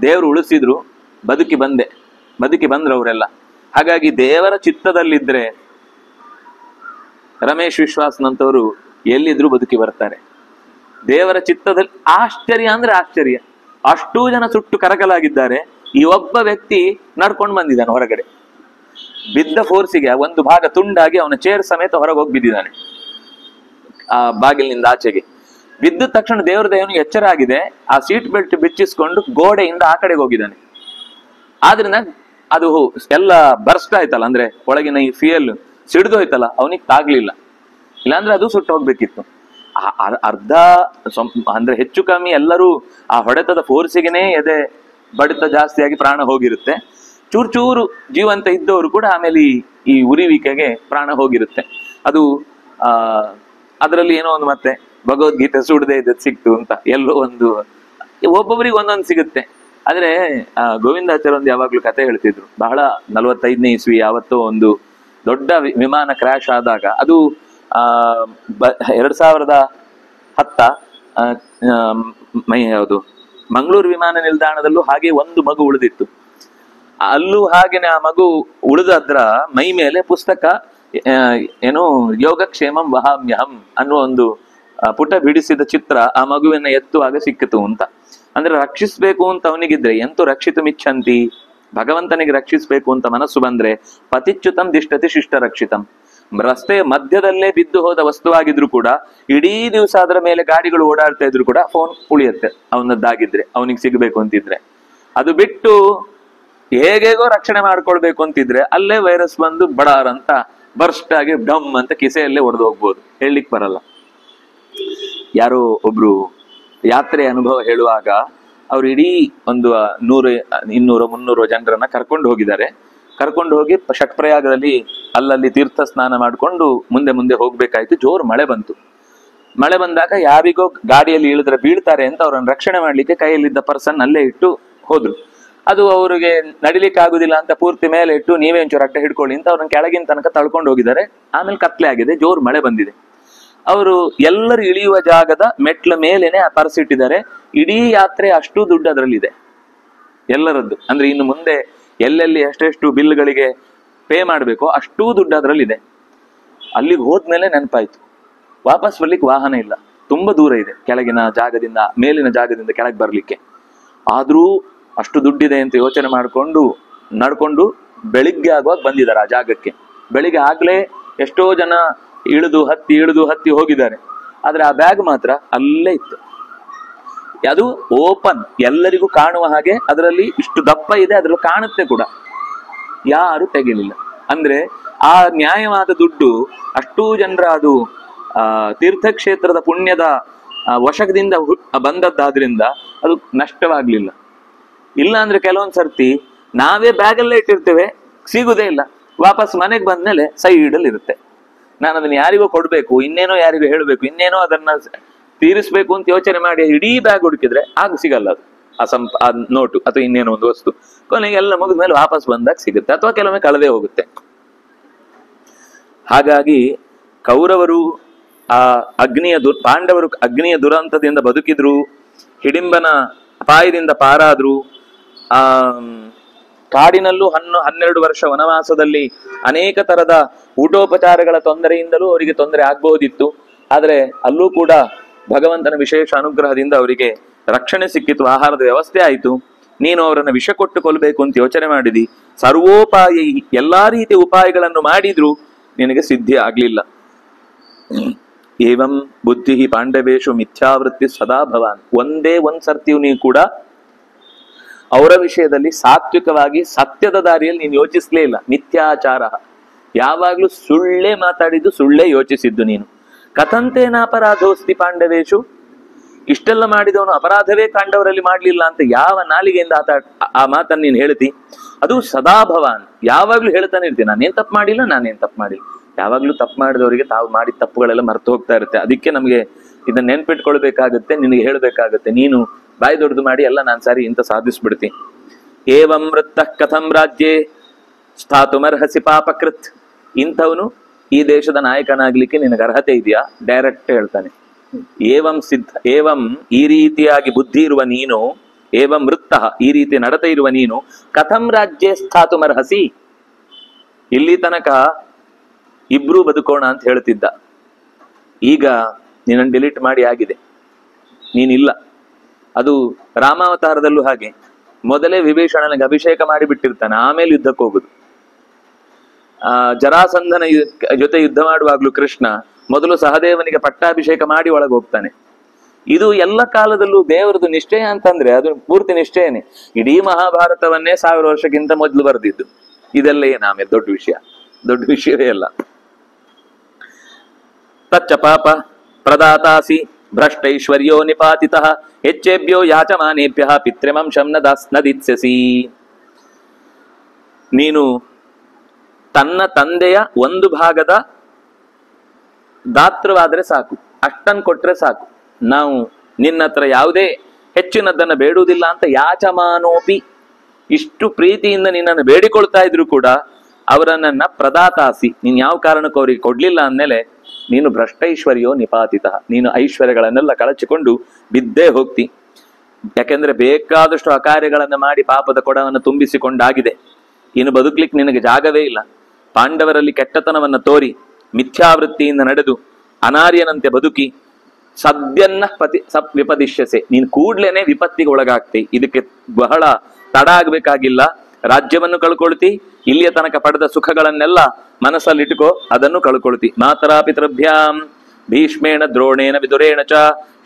S1: ದೇವರು ಉಳಿಸಿದ್ರು, ಬದುಕಿ ಬಂದ್ರು ಅವರೆಲ್ಲ. ಹಾಗಾಗಿ ದೇವರ ಚಿತ್ತದಲ್ಲಿದ್ರೆ ರಮೇಶ್ ವಿಶ್ವಾಸ್ನಂತವರು ಎಲ್ಲಿದ್ರು ಬದುಕಿ ಬರ್ತಾರೆ. ದೇವರ ಚಿತ್ತದಲ್ಲಿ ಆಶ್ಚರ್ಯ ಅಂದ್ರೆ ಆಶ್ಚರ್ಯ. ಅಷ್ಟೂ ಜನ ಸುಟ್ಟು ಕರಕಲಾಗಿದ್ದಾರೆ, ಈ ಒಬ್ಬ ವ್ಯಕ್ತಿ ನಡ್ಕೊಂಡು ಬಂದಿದ್ದಾನೆ ಹೊರಗಡೆ. ಬಿದ್ದ ಫೋರ್ಸಿಗೆ ಒಂದು ಭಾಗ ತುಂಡಾಗಿ ಅವನ ಚೇರ್ ಸಮೇತ ಹೊರಗೆ ಹೋಗಿ ಬಿದ್ದಿದ್ದಾನೆ. ಆ ಬಾಗಿಲಿನಿಂದ ಆಚೆಗೆ ಬಿದ್ದ ತಕ್ಷಣ ದೇವರ ದಯವನಿಗೆ ಎಚ್ಚರ ಆಗಿದೆ. ಆ ಸೀಟ್ ಬೆಲ್ಟ್ ಬಿಚ್ಚಿಸ್ಕೊಂಡು ಗೋಡೆಯಿಂದ ಆ ಕಡೆಗೆ ಹೋಗಿದ್ದಾನೆ. ಆದ್ರಿಂದ ಅದು ಎಲ್ಲ ಬರ್ಸ್ಟ್ ಆಯ್ತಲ್ಲ, ಅಂದ್ರೆ ಒಳಗಿನ ಈ ಫ್ಯೂಯಲ್ ಸಿಡಿದೋಯ್ತಲ್ಲ, ಅವನಿಗೆ ತಾಗ್ಲಿಲ್ಲ. ಇಲ್ಲಾಂದ್ರೆ ಅದು ಸುಟ್ಟು ಹೋಗ್ಬೇಕಿತ್ತು. ಅರ್ಧ ಅಂದ್ರೆ ಹೆಚ್ಚು ಕಮ್ಮಿ ಎಲ್ಲರೂ ಆ ಹೊಡೆತದ ಫೋರ್ಸಿಗೆನೆ ಎದೆ ಬಡಿತ ಜಾಸ್ತಿಯಾಗಿ ಪ್ರಾಣ ಹೋಗಿರುತ್ತೆ. ಚೂರು ಚೂರು ಜೀವಂತ ಇದ್ದವರು ಕೂಡ ಆಮೇಲೆ ಈ ಉರಿವಿಕೆಗೆ ಪ್ರಾಣ ಹೋಗಿರುತ್ತೆ. ಅದು ಅದರಲ್ಲಿ ಏನೋ ಒಂದು ಮತ್ತೆ ಭಗವದ್ಗೀತೆ ಸುಡದೆ ಇದ್ದದ್ದು ಸಿಕ್ತು ಅಂತ ಎಲ್ಲೋ ಒಂದು, ಒಬ್ಬೊಬ್ಬರಿಗೆ ಒಂದೊಂದು ಸಿಗುತ್ತೆ. ಆದ್ರೆ ಗೋವಿಂದಾಚಾರ್ಯ ಒಂದು ಯಾವಾಗ್ಲೂ ಕತೆ ಹೇಳ್ತಿದ್ರು. ಬಹಳ 45ನೇ ಇಸ್ವಿ ಯಾವತ್ತೋ ಒಂದು ದೊಡ್ಡ ವಿಮಾನ ಕ್ರ್ಯಾಶ್ ಆದಾಗ, ಅದು 2010 ಯಾವುದು ಮಂಗಳೂರು ವಿಮಾನ ನಿಲ್ದಾಣದಲ್ಲೂ ಹಾಗೆ ಒಂದು ಮಗು ಉಳಿದಿತ್ತು. ಅಲ್ಲೂ ಹಾಗೇನೆ ಆ ಮಗು ಉಳಿದದ್ರ ಮೈ ಮೇಲೆ ಪುಸ್ತಕ ಏನು ಯೋಗಕ್ಷೇಮಂ ವಹಾಮ್ಯಹಂ ಅನ್ನುವ ಒಂದು ಪುಟ ಬಿಡಿಸಿದ ಚಿತ್ರ ಆ ಮಗುವಿನ ಎತ್ತುವಾಗ ಸಿಕ್ಕಿತು ಅಂತ. ಅಂದ್ರೆ ರಕ್ಷಿಸ್ಬೇಕು ಅಂತ ಅವನಿಗಿದ್ರೆ ಎಂತೂ ರಕ್ಷಿತು ಮಿಚ್ಛಂತಿ, ಭಗವಂತನಿಗೆ ರಕ್ಷಿಸ್ಬೇಕು ಅಂತ ಮನಸ್ಸು ಬಂದ್ರೆ ಪತಿಚ್ಯುತಂ ದಿಷ್ಟತಿ ಶಿಷ್ಟ ರಕ್ಷಿತಂ. ರಸ್ತೆಯ ಮಧ್ಯದಲ್ಲೇ ಬಿದ್ದು ಹೋದ ವಸ್ತುವಾಗಿದ್ರು ಕೂಡ ಇಡೀ ದಿವಸ ಅದರ ಮೇಲೆ ಗಾಡಿಗಳು ಓಡಾಡ್ತಾ ಇದ್ರು ಕೂಡ ಫೋನ್ ಉಳಿಯುತ್ತೆ ಅವನದ್ದಾಗಿದ್ರೆ, ಅವನಿಗೆ ಸಿಗ್ಬೇಕು ಅಂತಿದ್ರೆ. ಅದು ಬಿಟ್ಟು ಹೇಗೇಗೋ ರಕ್ಷಣೆ ಮಾಡ್ಕೊಳ್ಬೇಕು ಅಂತಿದ್ರೆ ಅಲ್ಲೇ ವೈರಸ್ ಬಂದು ಬಡಾರ್ ಅಂತ ಬರ್ಸ್ಟ್ ಆಗಿ ಡಮ್ ಅಂತ ಕಿಸೆಯಲ್ಲೇ ಒಡೆದು ಹೋಗ್ಬೋದು, ಹೇಳಲಿಕ್ಕೆ ಬರಲ್ಲ. ಯಾರೋ ಒಬ್ರು ಯಾತ್ರೆ ಅನುಭವ ಹೇಳುವಾಗ ಅವ್ರು ಇಡೀ ಒಂದು 100, 200, 300 ಜನರನ್ನ ಕರ್ಕೊಂಡು ಹೋಗಿದ್ದಾರೆ. ಕರ್ಕೊಂಡು ಹೋಗಿ ಷಟ್ಪ್ರಯಾಗದಲ್ಲಿ ಅಲ್ಲಲ್ಲಿ ತೀರ್ಥ ಸ್ನಾನ ಮಾಡಿಕೊಂಡು ಮುಂದೆ ಮುಂದೆ ಹೋಗ್ಬೇಕಾಯ್ತು. ಜೋರು ಮಳೆ ಬಂತು. ಮಳೆ ಬಂದಾಗ ಯಾರಿಗೋ ಗಾಡಿಯಲ್ಲಿ ಇಳಿದ್ರೆ ಬೀಳ್ತಾರೆ ಅಂತ ಅವ್ರನ್ನ ರಕ್ಷಣೆ ಮಾಡ್ಲಿಕ್ಕೆ ಕೈಯಲ್ಲಿದ್ದ ಪರ್ಸನ್ ಅಲ್ಲೇ ಇಟ್ಟು ಹೋದ್ರು. ಅದು ಅವ್ರಿಗೆ ನಡಿಲಿಕ್ಕೆ ಆಗುದಿಲ್ಲ ಅಂತ ಪೂರ್ತಿ ಮೇಲೆ ಇಟ್ಟು ನೀವೇ ಒಂಚೂರು ಅಡ್ಡ ಹಿಡ್ಕೊಳ್ಳಿ ಅಂತ ಅವ್ರನ್ನ ಕೆಳಗಿನ ತನಕ ತಳ್ಕೊಂಡು ಹೋಗಿದ್ದಾರೆ. ಆಮೇಲೆ ಕತ್ಲೆ ಆಗಿದೆ, ಜೋರು ಮಳೆ ಬಂದಿದೆ. ಅವರು ಎಲ್ಲರೂ ಇಳಿಯುವ ಜಾಗದ ಮೆಟ್ಲ ಮೇಲೇನೆ ಆ ಪರ್ಸ್ ಇಟ್ಟಿದ್ದಾರೆ. ಇಡೀ ಯಾತ್ರೆ ಅಷ್ಟು ದುಡ್ಡು ಅದರಲ್ಲಿದೆ ಎಲ್ಲರದ್ದು. ಅಂದ್ರೆ ಇನ್ನು ಮುಂದೆ ಎಲ್ಲೆಲ್ಲಿ ಎಷ್ಟೆಷ್ಟು ಬಿಲ್ಗಳಿಗೆ ಪೇ ಮಾಡಬೇಕೋ ಅಷ್ಟೂ ದುಡ್ಡು ಅದರಲ್ಲಿದೆ. ಅಲ್ಲಿಗೆ ಹೋದ್ಮೇಲೆ ನೆನಪಾಯ್ತು, ವಾಪಸ್ ಬರ್ಲಿಕ್ಕೆ ವಾಹನ ಇಲ್ಲ, ತುಂಬಾ ದೂರ ಇದೆ ಕೆಳಗಿನ ಜಾಗದಿಂದ ಮೇಲಿನ ಜಾಗದಿಂದ ಕೆಳಗೆ ಬರ್ಲಿಕ್ಕೆ. ಆದ್ರೂ ಅಷ್ಟು ದುಡ್ಡಿದೆ ಅಂತ ಯೋಚನೆ ಮಾಡಿಕೊಂಡು ನಡ್ಕೊಂಡು ಬೆಳಿಗ್ಗೆ ಆಗುವಾಗ ಬಂದಿದ್ದಾರೆ ಆ ಜಾಗಕ್ಕೆ. ಬೆಳಿಗ್ಗೆ ಆಗ್ಲೇ ಎಷ್ಟೋ ಜನ ಇಳಿದು ಹತ್ತಿ ಹೋಗಿದ್ದಾರೆ. ಆದ್ರೆ ಆ ಬ್ಯಾಗ್ ಮಾತ್ರ ಅಲ್ಲೇ ಇತ್ತು. ಅದು ಓಪನ್, ಎಲ್ಲರಿಗೂ ಕಾಣುವ ಹಾಗೆ ಅದರಲ್ಲಿ ಇಷ್ಟು ದಪ್ಪ ಇದೆ, ಅದ್ರಲ್ಲಿ ಕಾಣುತ್ತೆ ಕೂಡ. ಯಾರು ತೆಗಿಲಿಲ್ಲ. ಅಂದ್ರೆ ಆ ನ್ಯಾಯವಾದ ದುಡ್ಡು ಅಷ್ಟೂ ಜನರ ಅದು ತೀರ್ಥಕ್ಷೇತ್ರದ ಪುಣ್ಯದ ವಶದಿಂದ ಬಂದದ್ದಾದ್ರಿಂದ ಅದು ನಷ್ಟವಾಗ್ಲಿಲ್ಲ. ಇಲ್ಲ ಅಂದ್ರೆ ಕೆಲವೊಂದ್ ಸರ್ತಿ ನಾವೇ ಬ್ಯಾಗಲ್ಲೇ ಇಟ್ಟಿರ್ತೇವೆ, ಸಿಗುದೇ ಇಲ್ಲ. ವಾಪಸ್ ಮನೆಗೆ ಬಂದ್ಮೇಲೆ ಸೈಡಲ್ಲಿ ಇರುತ್ತೆ. ನಾನು ಅದನ್ನ ಯಾರಿಗೋ ಕೊಡ್ಬೇಕು, ಇನ್ನೇನೋ ಯಾರಿಗೋ ಹೇಳ್ಬೇಕು, ಇನ್ನೇನೋ ಅದನ್ನ ತೀರಿಸ್ಬೇಕು ಅಂತ ಯೋಚನೆ ಮಾಡಿ ಇಡೀ ಬ್ಯಾಗ್ ಹುಡುಕಿದ್ರೆ ಆಗ ಸಿಗಲ್ಲ ಅದು. ಆ ನೋಟು ಅಥವಾ ಇನ್ನೇನೋ ಒಂದು ವಸ್ತು ಕೊನೆಗೆ ಎಲ್ಲ ಮುಗಿದ ಮೇಲೆ ವಾಪಸ್ ಬಂದಾಗ ಸಿಗುತ್ತೆ, ಅಥವಾ ಕೆಲವೊಮ್ಮೆ ಕಳೆದೇ ಹೋಗುತ್ತೆ. ಹಾಗಾಗಿ ಕೌರವರು ಪಾಂಡವರು ಅಗ್ನಿಯ ದುರಂತದಿಂದ ಬದುಕಿದ್ರು, ಹಿಡಿಂಬನ ಅಪಾಯದಿಂದ ಪಾರಾದ್ರು. ಕಾಡಿನಲ್ಲೂ 12 ವರ್ಷ ವನವಾಸದಲ್ಲಿ ಅನೇಕ ತರದ ಊಟೋಪಚಾರಗಳ ತೊಂದರೆಯಿಂದಲೂ ಅವರಿಗೆ ತೊಂದರೆ ಆಗ್ಬಹುದಿತ್ತು. ಆದ್ರೆ ಅಲ್ಲೂ ಕೂಡ ಭಗವಂತನ ವಿಶೇಷ ಅನುಗ್ರಹದಿಂದ ಅವರಿಗೆ ರಕ್ಷಣೆ ಸಿಕ್ಕಿತು, ಆಹಾರದ ವ್ಯವಸ್ಥೆ ಆಯಿತು. ನೀನು ಅವರನ್ನು ವಿಷ ಕೊಟ್ಟು ಕೊಲ್ಲಬೇಕು ಅಂತ ಯೋಚನೆ ಮಾಡಿದಿ. ಸರ್ವೋಪಾಯ ಎಲ್ಲಾ ರೀತಿಯ ಉಪಾಯಗಳನ್ನು ಮಾಡಿದ್ರು ನಿನಗೆ ಸಿದ್ಧಿ ಆಗ್ಲಿಲ್ಲ. ಏವಂ ಬುದ್ಧಿ ಪಾಂಡವೇಶು ಮಿಥ್ಯಾವೃತ್ತಿ ಸದಾ ಭವಾನ್. ಒಂದ್ ಸರ್ತಿಯು ನೀನು ಕೂಡ ಅವರ ವಿಷಯದಲ್ಲಿ ಸಾತ್ವಿಕವಾಗಿ ಸತ್ಯದ ದಾರಿಯಲ್ಲಿ ನೀನು ಯೋಚಿಸ್ಲೇ ಇಲ್ಲ. ಮಿಥ್ಯಾಚಾರ, ಯಾವಾಗ್ಲೂ ಸುಳ್ಳೇ ಮಾತಾಡಿದ್ದು, ಸುಳ್ಳೇ ಯೋಚಿಸಿದ್ದು ನೀನು. ಕಥಂತೇನ ಅಪರಾಧೋಸ್ತಿ ಪಾಂಡವೇಶು, ಇಷ್ಟೆಲ್ಲ ಮಾಡಿದವನು ಅಪರಾಧವೇ ಕಾಂಡವರಲ್ಲಿ ಮಾಡ್ಲಿಲ್ಲ ಅಂತ ಯಾವ ನಾಲಿಗೆಯಿಂದ ಆ ಮಾತನ್ನು ನೀನು ಹೇಳ್ತಿ? ಅದು ಸದಾ ಭವಾನ್, ಯಾವಾಗ್ಲೂ ಹೇಳ್ತಾನೆ ಇರ್ತೀನಿ, ನಾನೇನ್ ತಪ್ಪು ಮಾಡಿಲ್ಲ. ಯಾವಾಗ್ಲೂ ತಪ್ಪು ಮಾಡಿದವರಿಗೆ ತಾವು ಮಾಡಿದ ತಪ್ಪುಗಳೆಲ್ಲ ಮರ್ತು ಹೋಗ್ತಾ ಇರುತ್ತೆ. ಅದಕ್ಕೆ ನಮ್ಗೆ ಇದನ್ನ ನೆನ್ಪಿಟ್ಕೊಳ್ಬೇಕಾಗತ್ತೆ, ನಿನಗೆ ಹೇಳ್ಬೇಕಾಗತ್ತೆ. ನೀನು ಬಾಯಿ ದೊಡ್ಡದು ಮಾಡಿ ಎಲ್ಲ ನಾನು ಸಾರಿ ಇಂತ ಸಾಧಿಸ್ಬಿಡ್ತೀನಿ. ಏವಂ ವೃತ್ತ ಕಥಂ ರಾಜ್ಯೇ ಸ್ಥಾತುಮರ್ಹಸಿ ಪಾಪಕೃತ್. ಇಂಥವನು ಈ ದೇಶದ ನಾಯಕನಾಗ್ಲಿಕ್ಕೆ ನಿನಗೆ ಅರ್ಹತೆ ಇದೆಯಾ? ಡೈರೆಕ್ಟ್ ಹೇಳ್ತಾನೆ. ಏವಂ ಈ ರೀತಿಯಾಗಿ ಬುದ್ಧಿ ಇರುವ ನೀನು, ಏವಂ ವೃತ್ತ ಈ ರೀತಿ ನಡತೆ ಇರುವ ನೀನು, ಕಥಂ ರಾಜ್ಯೇ ಸ್ಥಾತುಮರ್ಹಸಿ. ಇಲ್ಲಿ ತನಕ ಇಬ್ರು ಬದುಕೋಣ ಅಂತ ಹೇಳ್ತಿದ್ದ, ಈಗ ನಿನ್ನನ್ನು ಡಿಲೀಟ್ ಮಾಡಿ ಆಗಿದೆ, ನೀನಿಲ್ಲ. ಅದು ರಾಮಾವತಾರದಲ್ಲೂ ಹಾಗೆ, ಮೊದಲೇ ವಿಭೀಷಣನಿಗೆ ಅಭಿಷೇಕ ಮಾಡಿ ಬಿಟ್ಟಿರ್ತಾನೆ, ಆಮೇಲೆ ಯುದ್ಧಕ್ಕೆ ಹೋಗುದು. ಜರಾಸಂಧನ ಜೊತೆ ಯುದ್ಧ ಮಾಡುವಾಗ್ಲೂ ಕೃಷ್ಣ ಮೊದಲು ಸಹದೇವನಿಗೆ ಪಟ್ಟಾಭಿಷೇಕ ಮಾಡಿ ಒಳಗೆ ಹೋಗ್ತಾನೆ. ಇದು ಎಲ್ಲ ಕಾಲದಲ್ಲೂ ದೇವರದು ನಿಶ್ಚಯ ಅಂತಂದ್ರೆ ಅದು ಪೂರ್ತಿ ನಿಶ್ಚಯನೇ. ಇಡೀ ಮಹಾಭಾರತವನ್ನೇ 1000 ವರ್ಷಕ್ಕಿಂತ ಮೊದಲು ಬರೆದಿದ್ದು. ಇದೆಲ್ಲ ಏನಾಮೆ ದೊಡ್ಡ ವಿಷಯವೇ ಅಲ್ಲ. ತಚ್ಚ ಪಾಪ ಪ್ರದಾತಾಸಿ ಭ್ರಷ್ಟೈಶ್ವರ್ಯೋ ನಿಪಾತಿತಃ ಹೆಚ್ಚೇಭ್ಯೋ ಯಾಚಮಾನೇಭ್ಯ ಪಿತೃವಂಶಂ ನದಿತ್ಸ್ಯಸಿ. ನೀನು ತನ್ನ ತಂದೆಯ ಒಂದು ಭಾಗದ ದಾತೃವಾದ್ರೆ ಸಾಕು, ಅಷ್ಟನ್ ಕೊಟ್ರೆ ಸಾಕು, ನಾವು ನಿನ್ನ ಹತ್ರ ಯಾವುದೇ ಹೆಚ್ಚಿನದನ್ನ ಬೇಡುವುದಿಲ್ಲ ಅಂತ ಯಾಚಮಾನೋಪಿ, ಇಷ್ಟು ಪ್ರೀತಿಯಿಂದ ನಿನ್ನನ್ನು ಬೇಡಿಕೊಳ್ತಾ ಇದ್ರು ಕೂಡ ಅವರನ್ನ ಪ್ರದಾತಾಸಿ, ನೀನ್ ಯಾವ ಕಾರಣಕ್ಕೂ ಅವ್ರಿಗೆ ಕೊಡ್ಲಿಲ್ಲ ಅಂದ್ಮೇಲೆ ನೀನು ಭ್ರಷ್ಟೈಶ್ವರ್ಯೋ ನಿಪಾತಿತ, ನೀನು ಐಶ್ವರ್ಯಗಳನ್ನೆಲ್ಲ ಕಳಚಿಕೊಂಡು ಬಿದ್ದೇ ಹೋಗ್ತಿ. ಯಾಕೆಂದ್ರೆ ಬೇಕಾದಷ್ಟು ಅಕಾರ್ಯಗಳನ್ನು ಮಾಡಿ ಪಾಪದ ಕೊಡವನ್ನು ತುಂಬಿಸಿಕೊಂಡಾಗಿದೆ. ಇನ್ನು ಬದುಕ್ಲಿಕ್ಕೆ ನಿನಗೆ ಜಾಗವೇ ಇಲ್ಲ. ಪಾಂಡವರಲ್ಲಿ ಕೆಟ್ಟತನವನ್ನು ತೋರಿ ಮಿಥ್ಯಾವೃತ್ತಿಯಿಂದ ನಡೆದು ಅನಾರ್ಯನಂತೆ ಬದುಕಿ ಸದ್ಯನ್ನ ವಿಪದಿಶ್ಯಸೆ, ನೀನು ಕೂಡ್ಲೇನೆ ವಿಪತ್ತಿಗೆ ಒಳಗಾಗ್ತಿ. ಇದಕ್ಕೆ ಬಹಳ ತಡ ಆಗ್ಬೇಕಾಗಿಲ್ಲ. ರಾಜ್ಯವನ್ನು ಕಳ್ಕೊಳ್ತಿ, ಇಲ್ಲಿಯ ತನಕ ಪಡೆದ ಸುಖಗಳನ್ನೆಲ್ಲ ಮನಸ್ಸಲ್ಲಿಟ್ಕೋ, ಅದನ್ನು ಕಳ್ಕೊಳ್ತಿ. ಮಾತರಾ ಪಿತೃಭ್ಯಾಂ ಭೀಷ್ಮೇಣ ದ್ರೋಣೇನ ವಿದುರೇಣ ಚ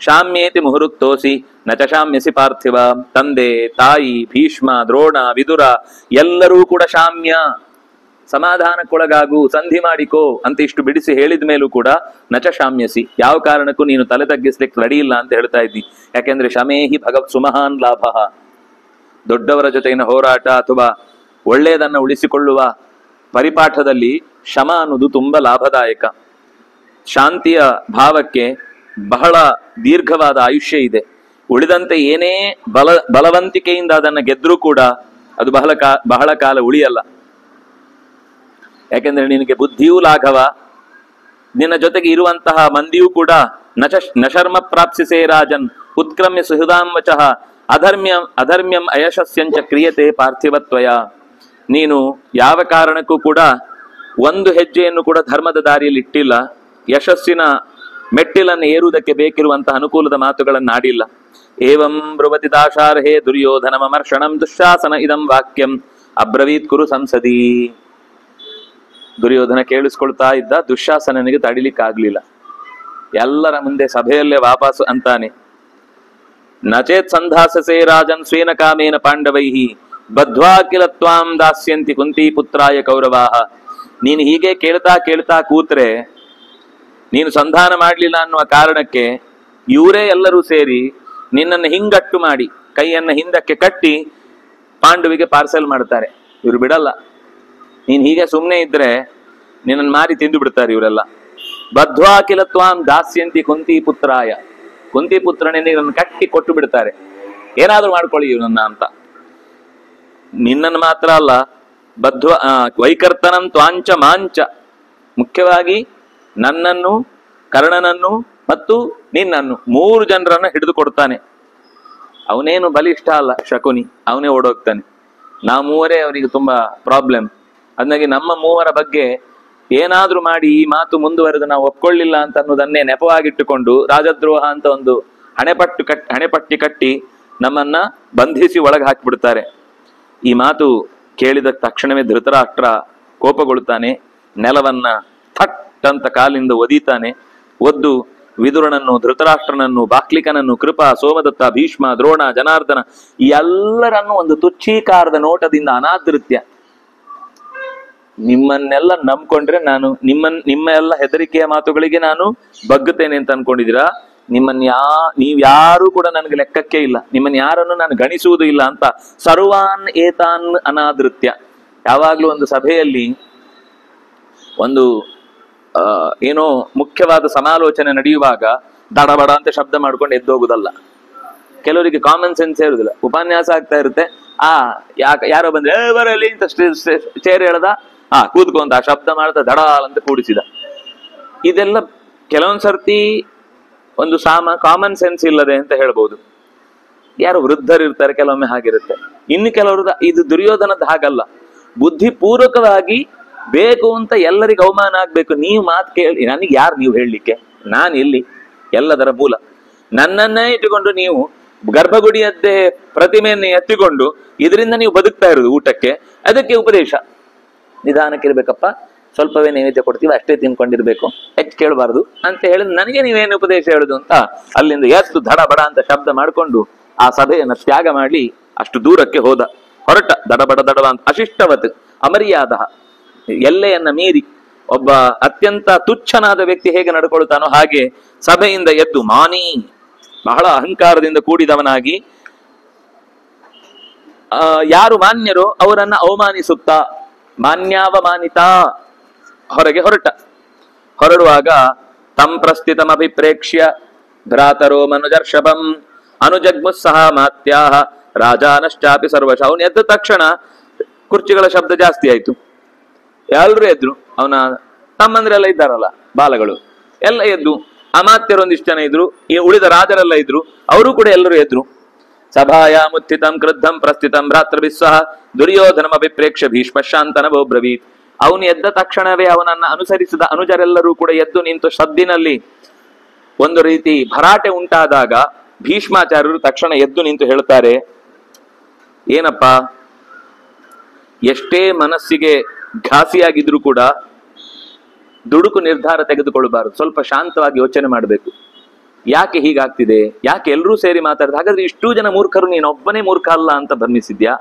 S1: ಶಾಮ್ಯೇತಿ ಮುಹುರುಕ್ತೋಸಿ ನ ಚ ಶಾಮ್ಯಸಿ ಪಾರ್ಥಿವ. ತಂದೆ, ತಾಯಿ, ಭೀಷ್ಮ, ದ್ರೋಣ, ವಿದುರ ಎಲ್ಲರೂ ಕೂಡ ಶಾಮ್ಯ, ಸಮಾಧಾನಕ್ಕೊಳಗಾಗು, ಸಂಧಿ ಮಾಡಿಕೋ ಅಂತ ಇಷ್ಟು ಬಿಡಿಸಿ ಹೇಳಿದ ಮೇಲೂ ಕೂಡ ನಚ ಶಾಮ್ಯಸಿ, ಯಾವ ಕಾರಣಕ್ಕೂ ನೀನು ತಲೆ ತಗ್ಗಿಸ್ಲಿಕ್ಕೆ ರೆಡಿ ಇಲ್ಲ ಅಂತ ಹೇಳ್ತಾ ಇದ್ದಿ. ಯಾಕೆಂದ್ರೆ ಶಮೇಹಿ ಭಗವತ್ ಸುಮಹಾನ್ ಲಾಭ, ದೊಡ್ಡವರ ಜೊತೆಗಿನ ಹೋರಾಟ ಅಥವಾ ಒಳ್ಳೆಯದನ್ನು ಉಳಿಸಿಕೊಳ್ಳುವ ಪರಿಪಾಠದಲ್ಲಿ ಶಮ ಅನ್ನೋದು ತುಂಬಾ ಲಾಭದಾಯಕ. ಶಾಂತಿಯ ಭಾವಕ್ಕೆ ಬಹಳ ದೀರ್ಘವಾದ ಆಯುಷ್ಯ ಇದೆ. ಉಳಿದಂತೆ ಏನೇ ಬಲವಂತಿಕೆಯಿಂದ ಅದನ್ನ ಗೆದ್ರೂ ಕೂಡ ಅದು ಬಹಳ ಕಾಲ ಉಳಿಯಲ್ಲ. ಯಾಕೆಂದ್ರೆ ನಿನಗೆ ಬುದ್ಧಿಯೂ ಲಾಘವ, ನಿನ್ನ ಜೊತೆಗೆ ಇರುವಂತಹ ಮಂದಿಯೂ ಕೂಡ ನಶರ್ಮ ಪ್ರಾಪ್ಸಿಸೇ ರಾಜನ್ ಉತ್ಕ್ರಮ್ಯ ಸುಹೃದಾಂ ವಚಃ ಅಧರ್ಮ್ಯಂ ಅಯಶಸ್ಯಂಚ ಕ್ರಿಯತೆ ಪಾರ್ಥಿವತ್ವಯ. ನೀನು ಯಾವ ಕಾರಣಕ್ಕೂ ಕೂಡ ಒಂದು ಹೆಜ್ಜೆಯನ್ನು ಕೂಡ ಧರ್ಮದ ದಾರಿಯಲ್ಲಿ ಇಟ್ಟಿಲ್ಲ, ಯಶಸ್ಸಿನ ಮೆಟ್ಟಿಲನ್ನು ಏರುವುದಕ್ಕೆ ಬೇಕಿರುವಂತಹ ಅನುಕೂಲದ ಮಾತುಗಳನ್ನು ಆಡಿಲ್ಲ. ಏವಂ ಬ್ರುವತಿ ದಾಶಾರ್ಹೇ ದುರ್ಯೋಧನಮರ್ಷಣಂ ದುಶ್ಶಾಸನ ಇದಂ ವಾಕ್ಯಂ ಅಬ್ರವೀತ್ ಕುರು ಸಂಸದಿ. ದುರ್ಯೋಧನ ಕೇಳಿಸ್ಕೊಳ್ತಾ ಇದ್ದ, ದುಶ್ಶಾಸನನಿಗೆ ತಡಿಲಿಕ್ಕಾಗ್ಲಿಲ್ಲ. ಎಲ್ಲರ ಮುಂದೆ ಸಭೆಯಲ್ಲೇ ವಾಪಸ್ ಅಂತಾನೆ, ನಚೇತ್ ಸಂಧಾಸಸೇ ರಾಜನ್ ಸ್ವೇನ ಕಾಮೇನ ಪಾಂಡವೈಹಿ ಬದ್ಧ್ವಾ ಕಿಲ ತ್ವಾಂ ದಾಸ್ಯಂತಿ ಕುಂತಿ ಪುತ್ರಾಯ ಕೌರವಾಹ. ನೀನು ಹೀಗೆ ಕೇಳ್ತಾ ಕೇಳ್ತಾ ಕೂತ್ರೆ, ನೀನು ಸಂಧಾನ ಮಾಡ್ಲಿಲ್ಲ ಅನ್ನುವ ಕಾರಣಕ್ಕೆ ಇವರೇ ಎಲ್ಲರೂ ಸೇರಿ ನಿನ್ನನ್ನು ಹಿಂಗಟ್ಟು ಮಾಡಿ ಕೈಯನ್ನ ಹಿಂದಕ್ಕೆ ಕಟ್ಟಿ ಪಾಂಡವಿಗೆ ಪಾರ್ಸೆಲ್ ಮಾಡ್ತಾರೆ. ಇವ್ರು ಬಿಡಲ್ಲ. ನೀನ್ ಹೀಗೆ ಸುಮ್ಮನೆ ಇದ್ರೆ ನಿನ್ನನ್ನು ಮಾರಿ ತಿಂದು ಬಿಡ್ತಾರೆ ಇವರೆಲ್ಲ. ಬದ್ಧ್ವಾ ಕಿಲ ತ್ವಾಂ ದಾಸ್ಯಂತಿ ಕುಂತಿ ಪುತ್ರಾಯ, ಕುಂತಿ ಪುತ್ರನೇ ನಿನ್ನನ್ನು ಕಟ್ಟಿ ಕೊಟ್ಟು ಬಿಡ್ತಾರೆ, ಏನಾದ್ರೂ ಮಾಡ್ಕೊಳ್ಳಿ ಇವನನ್ನ ಅಂತ. ನಿನ್ನನ್ನು ಮಾತ್ರ ಅಲ್ಲ, ಬದ್ಧ್ವ ವೈಕರ್ತನಂ ತ್ವಾಂಚ ಮಾಂಚ, ಮುಖ್ಯವಾಗಿ ನನ್ನನ್ನು, ಕರ್ಣನನ್ನು ಮತ್ತು ನಿನ್ನನ್ನು, 3 ಜನರನ್ನ ಹಿಡಿದು ಕೊಡ್ತಾನೆ. ಅವನೇನು ಬಲಿಷ್ಠ ಅಲ್ಲ ಶಕುನಿ, ಅವನೇ ಓಡೋಗ್ತಾನೆ. ನಾವು ಮೂವರೇ ಅವನಿಗೆ ತುಂಬಾ ಪ್ರಾಬ್ಲಮ್. ಅದನ್ನಾಗಿ ನಮ್ಮ ಮೂವರ ಬಗ್ಗೆ ಏನಾದ್ರೂ ಮಾಡಿ ಈ ಮಾತು ಮುಂದುವರೆದು ನಾವು ಒಪ್ಕೊಳ್ಳಿಲ್ಲ ಅಂತ ಅನ್ನೋದನ್ನೇ ನೆಪವಾಗಿಟ್ಟುಕೊಂಡು ರಾಜದ್ರೋಹ ಅಂತ ಒಂದು ಹಣೆಪಟ್ಟಿ ಕಟ್ಟಿ ನಮ್ಮನ್ನ ಬಂಧಿಸಿ ಒಳಗೆ ಹಾಕಿಬಿಡ್ತಾರೆ. ಈ ಮಾತು ಕೇಳಿದ ತಕ್ಷಣವೇ ಧೃತರಾಷ್ಟ್ರ ಕೋಪಗೊಳ್ತಾನೆ. ನೆಲವನ್ನ ಥಟ್ ಅಂತ ಕಾಲಿಂದ ಒದೀತಾನೆ. ಒದ್ದು ವಿದುರನನ್ನು, ಧೃತರಾಷ್ಟ್ರನನ್ನು, ಬಾಕ್ಲಿಕನನ್ನು, ಕೃಪಾ, ಸೋಮದತ್ತ, ಭೀಷ್ಮ, ದ್ರೋಣ, ಜನಾರ್ದನ ಎಲ್ಲರನ್ನು ಒಂದು ತುಚ್ಛೀಕಾರದ ನೋಟದಿಂದ ಅನಾದೃತ್ಯ. ನಿಮ್ಮನ್ನೆಲ್ಲ ನಂಬ್ಕೊಂಡ್ರೆ ನಾನು ನಿಮ್ಮ ಎಲ್ಲ ಹೆದರಿಕೆಯ ಮಾತುಗಳಿಗೆ ನಾನು ಬಗ್ಗುತ್ತೇನೆ ಅಂತ ಅನ್ಕೊಂಡಿದ್ದೀರಾ? ನೀವ್ಯಾರೂ ಕೂಡ ನನಗೆ ಲೆಕ್ಕಕ್ಕೆ ಇಲ್ಲ, ನಿಮ್ಮನ್ನ ಯಾರನ್ನು ನಾನು ಗಣಿಸುವುದು ಇಲ್ಲ ಅಂತ ಸರ್ವಾನ್ ಏತಾನ್ ಅನಾದೃತ್ಯ. ಯಾವಾಗ್ಲೂ ಒಂದು ಸಭೆಯಲ್ಲಿ ಒಂದು ಏನೋ ಮುಖ್ಯವಾದ ಸಮಾಲೋಚನೆ ನಡೆಯುವಾಗ ದಡಬಡ ಅಂತ ಶಬ್ದ ಮಾಡ್ಕೊಂಡು ಎದ್ದೋಗುದಲ್ಲ. ಕೆಲವರಿಗೆ ಕಾಮನ್ ಸೆನ್ಸ್ ಇರುದಿಲ್ಲ. ಉಪನ್ಯಾಸ ಆಗ್ತಾ ಇರುತ್ತೆ, ಯಾರೋ ಬಂದ್ರೆ ಬರಲಿ ಅಂತ ಚೇರ್ ಹೇಳ್ದ, ಕೂತ್ಕೊಂತ ಶಬ್ದ ಮಾಡ್ತಾ ದಡಾಲ್ ಅಂತ ಕೂಡಿಸಿದ. ಇದೆಲ್ಲ ಕೆಲವೊಂದ್ ಸರ್ತಿ ಒಂದು ಕಾಮನ್ ಸೆನ್ಸ್ ಇಲ್ಲದೆ ಅಂತ ಹೇಳ್ಬೋದು. ಯಾರು ವೃದ್ಧರು ಇರ್ತಾರೆ, ಕೆಲವೊಮ್ಮೆ ಹಾಗಿರುತ್ತೆ. ಇನ್ನು ಕೆಲವ್ರದ್ದು ಇದು ದುರ್ಯೋಧನದ ಹಾಗಲ್ಲ. ಬುದ್ಧಿಪೂರ್ವಕವಾಗಿ ಬೇಕು ಅಂತ ಎಲ್ಲರಿಗೂ ಅವಮಾನ ಆಗ್ಬೇಕು. ನೀವು ಮಾತು ಕೇಳಿ, ನನಗೆ ಯಾರು ನೀವು ಹೇಳಲಿಕ್ಕೆ, ನಾನು ಇಲ್ಲಿ ಎಲ್ಲದರ ಮೂಲ. ನನ್ನನ್ನೇ ಇಟ್ಟುಕೊಂಡು ನೀವು ಗರ್ಭಗುಡಿಯದ್ದೇ ಪ್ರತಿಮೆಯನ್ನೇ ಎತ್ತಿಕೊಂಡು ಇದರಿಂದ ನೀವು ಬದುಕ್ತಾ ಇರೋದು ಊಟಕ್ಕೆ, ಅದಕ್ಕೆ ಉಪದೇಶ. ನಿಧಾನಕ್ಕಿರ್ಬೇಕಪ್ಪ, ಸ್ವಲ್ಪವೇ ನೈವೇದ್ಯ ಕೊಡ್ತೀವಿ, ಅಷ್ಟೇ ತಿನ್ಕೊಂಡಿರ್ಬೇಕು, ಹೆಚ್ಚು ಕೇಳಬಾರ್ದು ಅಂತ ಹೇಳಿದ್ ನನಗೆ ನೀವೇನು ಉಪದೇಶ ಹೇಳುದು ಅಂತ ಅಲ್ಲಿಂದ ಎಷ್ಟು ದಡ ಬಡ ಅಂತ ಶಬ್ದ ಮಾಡಿಕೊಂಡು ಆ ಸಭೆಯನ್ನು ತ್ಯಾಗ ಮಾಡಿ ಅಷ್ಟು ದೂರಕ್ಕೆ ಹೊರಟ. ದಡಬಡ ದಡವ ಅಂತ ಅಶಿಷ್ಟವತ್ ಅಮರ್ಯಾದ, ಎಲ್ಲೆಯನ್ನ ಮೀರಿ ಒಬ್ಬ ಅತ್ಯಂತ ತುಚ್ಛನಾದ ವ್ಯಕ್ತಿ ಹೇಗೆ ನಡ್ಕೊಳ್ತಾನೋ ಹಾಗೆ ಸಭೆಯಿಂದ ಎದ್ದು ಮಾನಿ, ಬಹಳ ಅಹಂಕಾರದಿಂದ ಕೂಡಿದವನಾಗಿ ಯಾರು ಮಾನ್ಯರೋ ಅವರನ್ನ ಅವಮಾನಿಸುತ್ತಾ ಮಾನ್ಯಾವಮಾನಿತ ಹೊರಗೆ ಹೊರಡುವಾಗ ತಂ ಪ್ರಸ್ಥಿತಮಭಿಪ್ರೇಕ್ಷ್ಯ ಭ್ರಾತರೋ ಮನುಜರ್ಷಭಂ ಅನುಜಗ್ಮುಸ್ಸಹ ಮಾತ್ಯಾಹ ರಾಜಾನಶ್ಚಾಪಿ ಸರ್ವಶ. ಅವನು ಎದ್ದ ತಕ್ಷಣ ಕುರ್ಚಿಗಳ ಶಬ್ದ ಜಾಸ್ತಿ ಆಯ್ತು. ಎಲ್ಲರೂ ಎದ್ರು. ಅವನ ತಮ್ಮಂದ್ರೆಲ್ಲ ಇದ್ದಾರಲ್ಲ ಬಾಲಗಳು, ಎಲ್ಲ ಎದ್ದು, ಅಮಾತ್ಯರೊಂದಿಷ್ಟು ಜನ ಇದ್ರು, ಈ ಉಳಿದ ರಾಜರೆಲ್ಲ ಇದ್ರು, ಅವರು ಕೂಡ ಎಲ್ಲರೂ ಎದ್ರು. ಸಭಾಯಾಮುತ್ಥಿತಂ ಕ್ರುದ್ಧಂ ಪ್ರಸ್ಥಿತಂ ಭ್ರಾತೃಭಿಸ್ಸಹ ದುರ್ಯೋಧನಮಭಿಪ್ರೇಕ್ಷ್ಯ ಭೀಷ್ಮ ಶಾಂತನವೋ ಬ್ರವೀತ್. ಅವನು ಎದ್ದ ತಕ್ಷಣವೇ ಅವನನ್ನ ಅನುಸರಿಸಿದ ಅನುಜರೆಲ್ಲರೂ ಕೂಡ ಎದ್ದು ನಿಂತು ಸದ್ದಿನಲ್ಲಿ ಒಂದು ರೀತಿ ಭರಾಟೆ ಉಂಟಾದಾಗ ಭೀಷ್ಮಾಚಾರ್ಯರು ತಕ್ಷಣ ಎದ್ದು ನಿಂತು ಹೇಳ್ತಾರೆ, ಏನಪ್ಪ, ಎಷ್ಟೇ ಮನಸ್ಸಿಗೆ ಘಾಸಿಯಾಗಿದ್ರು ಕೂಡ ದುಡುಕು ನಿರ್ಧಾರ ತೆಗೆದುಕೊಳ್ಳಬಾರದು, ಸ್ವಲ್ಪ ಶಾಂತವಾಗಿ ಯೋಚನೆ ಮಾಡಬೇಕು. ಯಾಕೆ ಹೀಗಾಗ್ತಿದೆ, ಯಾಕೆ ಎಲ್ಲರೂ ಸೇರಿ ಮಾತಾಡಿದ, ಹಾಗಾದ್ರೆ ಇಷ್ಟೂ ಜನ ಮೂರ್ಖರು ನೀನೊಬ್ಬನೇ ಮೂರ್ಖ ಅಲ್ಲ ಅಂತ ಭ್ರಮಿಸಿದ್ಯಾ?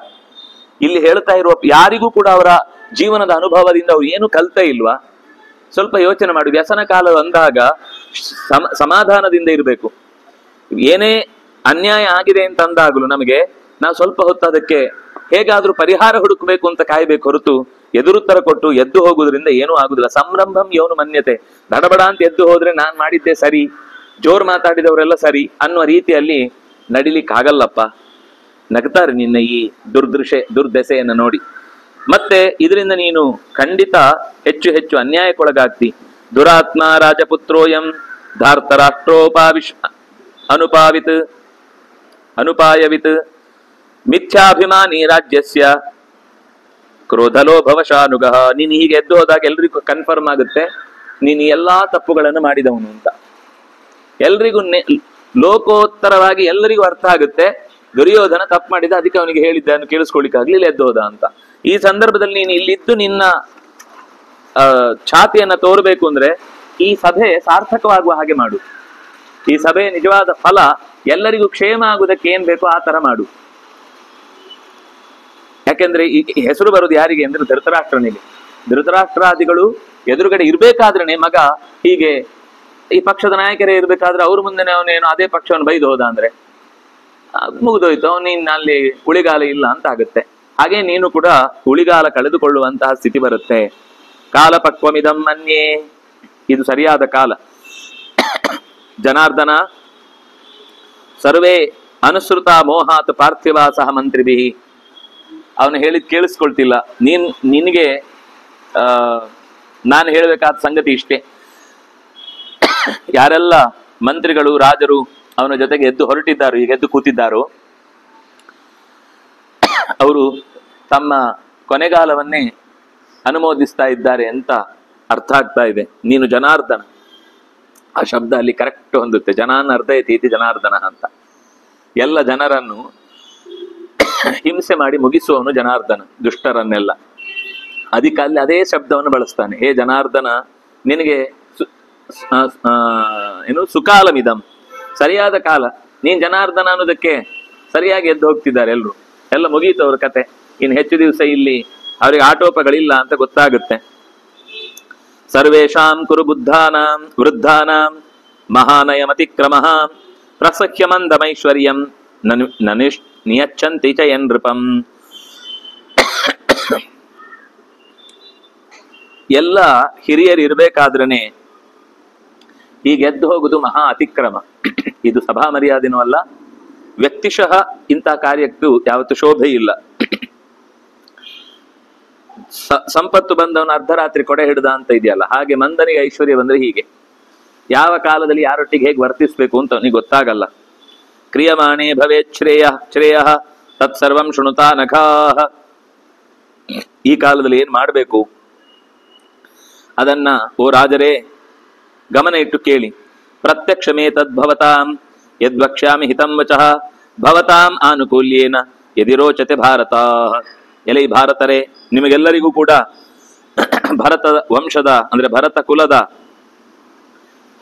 S1: ಇಲ್ಲಿ ಹೇಳ್ತಾ ಇರುವ ಯಾರಿಗೂ ಕೂಡ ಅವರ ಜೀವನದ ಅನುಭವದಿಂದ ಅವ್ರು ಏನು ಕಲ್ತೇ ಇಲ್ವಾ? ಸ್ವಲ್ಪ ಯೋಚನೆ ಮಾಡಿ. ವ್ಯಸನ ಕಾಲ ಅಂದಾಗ ಸಮಾಧಾನದಿಂದ ಇರಬೇಕು. ಏನೇ ಅನ್ಯಾಯ ಆಗಿದೆ ಅಂತ ಅಂದಾಗಲೂ ನಮಗೆ ನಾವು ಸ್ವಲ್ಪ ಹೊತ್ತು ಅದಕ್ಕೆ ಹೇಗಾದ್ರೂ ಪರಿಹಾರ ಹುಡುಕಬೇಕು ಅಂತ ಕಾಯ್ಬೇಕು ಹೊರತು ಎದುರುತ್ತರ ಕೊಟ್ಟು ಎದ್ದು ಹೋಗುವುದರಿಂದ ಏನೂ ಆಗುದಿಲ್ಲ. ಸಂರಂಭಂ ಯೋನು ಮನ್ಯತೆ, ದಡಬಡ ಅಂತ ಎದ್ದು ಹೋದ್ರೆ ನಾನ್ ಮಾಡಿದ್ದೆ ಸರಿ, ಜೋರ್ ಮಾತಾಡಿದವರೆಲ್ಲ ಸರಿ ಅನ್ನುವ ರೀತಿಯಲ್ಲಿ ನಡಿಲಿಕ್ಕಾಗಲ್ಲಪ್ಪ. ನಗ್ತಾರೆ ನಿನ್ನ ಈ ದುರ್ದೆಸೆಯನ್ನು ನೋಡಿ. ಮತ್ತೆ ಇದರಿಂದ ನೀನು ಖಂಡಿತ ಹೆಚ್ಚು ಹೆಚ್ಚು ಅನ್ಯಾಯಕ್ಕೊಳಗಾಗ್ತಿ. ದುರಾತ್ಮ ರಾಜಪುತ್ರೋಯಂ ಧಾರ್ತರಾಷ್ಟ್ರೋಪಾವಿಶ್ ಅನುಪಾಯವಿತ್ ಮಿಥ್ಯಾಭಿಮಾನಿ ರಾಜ್ಯಸ್ಯ ಕ್ರೋಧಲೋಭವಶಾನುಗ. ನೀನು ಹೀಗೆ ಎದ್ದು ಹೋದಾಗ ಎಲ್ರಿಗೂ ಕನ್ಫರ್ಮ್ ಆಗುತ್ತೆ ನೀನು ಎಲ್ಲಾ ತಪ್ಪುಗಳನ್ನು ಮಾಡಿದವನು ಅಂತ. ಎಲ್ರಿಗೂ ಲೋಕೋತ್ತರವಾಗಿ ಎಲ್ಲರಿಗೂ ಅರ್ಥ ಆಗುತ್ತೆ ದುರ್ಯೋಧನ ತಪ್ಪು ಮಾಡಿದ, ಅದಕ್ಕೆ ಅವನಿಗೆ ಹೇಳಿದ್ದೆ ಅವನು ಕೇಳಿಸ್ಕೊಳಿಕ್ಕಾಗ್ಲಿಲ್ಲ ಎದ್ದು ಹೋದ ಅಂತ. ಈ ಸಂದರ್ಭದಲ್ಲಿ ನೀನು ಇಲ್ಲಿದ್ದು ನಿನ್ನ ಛಾತಿಯನ್ನ ತೋರ್ಬೇಕು ಅಂದ್ರೆ ಈ ಸಭೆ ಸಾರ್ಥಕವಾಗುವ ಹಾಗೆ ಮಾಡು. ಈ ಸಭೆಯ ನಿಜವಾದ ಫಲ ಎಲ್ಲರಿಗೂ ಕ್ಷೇಮ ಆಗುವುದಕ್ಕೆ ಏನ್ ಬೇಕೋ ಆ ತರ ಮಾಡು. ಯಾಕೆಂದ್ರೆ ಈ ಹೆಸರು ಬರೋದು ಯಾರಿಗೆ ಅಂದ್ರೆ ಧೃತರಾಷ್ಟ್ರನಿಗೆ. ಧೃತರಾಷ್ಟ್ರಾದಿಗಳು ಎದುರುಗಡೆ ಇರ್ಬೇಕಾದ್ರೇನೆ ಮಗ ಹೀಗೆ ಈ ಪಕ್ಷದ ನಾಯಕರೇ ಇರ್ಬೇಕಾದ್ರೆ ಅವ್ರ ಮುಂದೆ ಅವನೇನು ಅದೇ ಪಕ್ಷವನ್ನು ಬೈದು ಹೋದ ಅಂದ್ರೆ ಮುಗಿದೋಯ್ತು, ಅವನಿನ್ ಅಲ್ಲಿ ಉಳಿಗಾಲ ಇಲ್ಲ ಅಂತ ಆಗುತ್ತೆ. ಹಾಗೆ ನೀನು ಕೂಡ ಉಳಿಗಾಲ ಕಳೆದುಕೊಳ್ಳುವಂತಹ ಸ್ಥಿತಿ ಬರುತ್ತೆ. ಕಾಲ ಪಕ್ವಮಿದಂ ಮನ್ಯೇ, ಇದು ಸರಿಯಾದ ಕಾಲ. ಜನಾರ್ದನ ಸರ್ವೇ ಅನುಸೃತ ಮೋಹಾತ್ ಪಾರ್ಥಿವ ಸಹ ಮಂತ್ರಿಭಿ. ಅವನು ಹೇಳಿದ್ ಕೇಳಿಸ್ಕೊಳ್ತಿಲ್ಲ. ನಿನಗೆ ನಾನು ಹೇಳಬೇಕಾದ ಸಂಗತಿ ಇಷ್ಟೇ, ಯಾರೆಲ್ಲ ಮಂತ್ರಿಗಳು ರಾಜರು ಅವನ ಜೊತೆಗೆ ಎದ್ದು ಹೊರಟಿದ್ದಾರೋ, ಈಗ ಎದ್ದು ಕೂತಿದ್ದಾರೋ, ಅವರು ತಮ್ಮ ಕೊನೆಗಾಲವನ್ನೇ ಅನುಮೋದಿಸ್ತಾ ಇದ್ದಾರೆ ಅಂತ ಅರ್ಥ ಆಗ್ತಾ ಇದೆ. ನೀನು ಜನಾರ್ದನ, ಆ ಶಬ್ದ ಅಲ್ಲಿ ಕರೆಕ್ಟ್ ಹೊಂದುತ್ತೆ. ಜನಾನ್ ಅರ್ಧಯತೀತಿ ಜನಾರ್ದನ ಅಂತ. ಎಲ್ಲ ಜನರನ್ನು ಹಿಂಸೆ ಮಾಡಿ ಮುಗಿಸುವವನು ಜನಾರ್ದನ, ದುಷ್ಟರನ್ನೆಲ್ಲ. ಅದಕ್ಕೆ ಅಲ್ಲಿ ಅದೇ ಶಬ್ದವನ್ನು ಬಳಸ್ತಾನೆ. ಹೇ ಜನಾರ್ದನ, ನಿನಗೆ ಏನು ಸುಕಾಲಮಿದಂ, ಸರಿಯಾದ ಕಾಲ. ನೀನ್ ಜನಾರ್ದನ ಅನ್ನೋದಕ್ಕೆ ಸರಿಯಾಗಿ ಎದ್ದು ಹೋಗ್ತಿದ್ದಾರೆ ಎಲ್ರು. ಎಲ್ಲ ಮುಗೀತು ಅವ್ರ ಕತೆ. ಇನ್ನು ಹೆಚ್ಚು ದಿವಸ ಇಲ್ಲಿ ಅವರಿಗೆ ಆಟೋಪಗಳಿಲ್ಲ ಅಂತ ಗೊತ್ತಾಗುತ್ತೆ. ಸರ್ವೇಷಾಂ ಕುರು ಬುದ್ಧಾನಾಂ ವೃದ್ಧಾನಾಂ ಮಹಾನಯಮತಿಕ್ರಮಃ ಪ್ರಸಖ್ಯಮಂದಮೈಶ್ವರ್ಯಂ ನಿಯಚ್ಛಂತಿ ಚ ಯನ್ೃಪಂ. ಎಲ್ಲ ಹಿರಿಯರು ಇರ್ಬೇಕಾದ್ರೇನೆ ಈಗ ಎದ್ದು ಹೋಗುದು ಮಹಾ ಅತಿಕ್ರಮ. ಇದು ಸಭಾ ಮರ್ಯಾದೆನೂ ಅಲ್ಲ, ವ್ಯಕ್ತಿಶಃ ಇಂಥ ಕಾರ್ಯಕ್ಕೂ ಯಾವತ್ತು ಶೋಭೆ ಇಲ್ಲ. ಸಂಪತ್ತು ಬಂದವನ ಅರ್ಧರಾತ್ರಿ ಕೊಡೆ ಹಿಡ್ದ ಅಂತ ಇದೆಯಲ್ಲ, ಹಾಗೆ ಮಂದನಿಗೆ ಐಶ್ವರ್ಯ ಬಂದ್ರೆ ಹೀಗೆ. ಯಾವ ಕಾಲದಲ್ಲಿ ಯಾರೊಟ್ಟಿಗೆ ಹೇಗೆ ವರ್ತಿಸ್ಬೇಕು ಅಂತ ಅವನಿಗೆ ಗೊತ್ತಾಗಲ್ಲ. ಕ್ರಿಯಮಾಣೇ ಭವೇತ್ ಶ್ರೇಯ ತತ್ಸರ್ವಂ ಶೃಣುತಾ ನಖಾಹ. ಈ ಕಾಲದಲ್ಲಿ ಏನ್ ಮಾಡಬೇಕು ಅದನ್ನ ಓ ರಾಜರೇ ಗಮನ ಇಟ್ಟು ಕೇಳಿ. ಪ್ರತ್ಯಕ್ಷಮೇ ತದ್ಭವತಾಂ ಯದ್ವಕ್ಷ್ಯಾಮಿ ಹಿತಂ ವಚಃ ಭವತಾಂ ಆನುಕೂಲ್ಯೇನ ಯದಿರೋಚತೆ ಭಾರತ. ಎಲೈ ಭಾರತರೇ, ನಿಮಗೆಲ್ಲರಿಗೂ ಕೂಡ ಭರತ ವಂಶದ ಅಂದ್ರೆ ಭರತ ಕುಲದ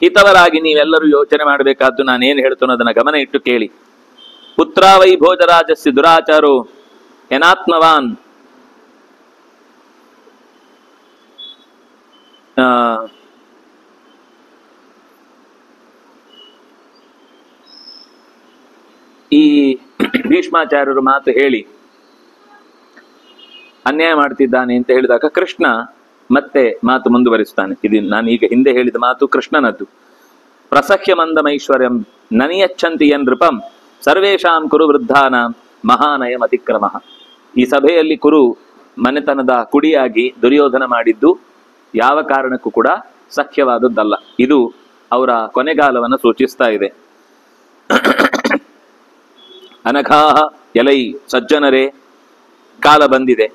S1: ಹಿತವರಾಗಿ ನೀವೆಲ್ಲರೂ ಯೋಚನೆ ಮಾಡಬೇಕಾದ್ದು ನಾನೇನು ಹೇಳ್ತೇನೋ ಅದನ್ನ ಗಮನ ಇಟ್ಟು ಕೇಳಿ. ಪುತ್ರ ವೈ ಭೋಜರಾಜಸ್ಯ ದುರಾಚಾರೋ ಯನಾತ್ಮವಾನ್ ಈ ಭೀಷ್ಮಾಚಾರ್ಯರು ಮಾತು ಹೇಳಿ ಅನ್ಯಾಯ ಮಾಡ್ತಿದ್ದಾನೆ ಅಂತ ಹೇಳಿದಾಗ ಕೃಷ್ಣ ಮತ್ತೆ ಮಾತು ಮುಂದುವರಿಸ್ತಾನೆ. ಇದು ನಾನು ಈಗ ಹಿಂದೆ ಹೇಳಿದ ಮಾತು ಕೃಷ್ಣನದ್ದು. ಪ್ರಸಖ್ಯ ಮಂದಮೈಶ್ವರ್ಯಂ ನನಿಯಚ್ಛಂತಿ ಯನ್ೃಪಂ ಸರ್ವೇಷಾಂ ಕುರು ವೃದ್ಧಾನಾಂ ಮಹಾನಯಂ ಅತಿಕ್ರಮ. ಈ ಸಭೆಯಲ್ಲಿ ಕುರು ಮನೆತನದ ಕುಡಿಯಾಗಿ ದುರ್ಯೋಧನ ಮಾಡಿದ್ದು ಯಾವ ಕಾರಣಕ್ಕೂ ಕೂಡ ಸಖ್ಯವಾದದ್ದಲ್ಲ. ಇದು ಅವರ ಕೊನೆಗಾಲವನ್ನು ಸೂಚಿಸ್ತಾ ಇದೆ. ಅನಘಾಹ, ಎಲೈ ಸಜ್ಜನರೇ, ಕಾಲ ಬಂದಿದೆ,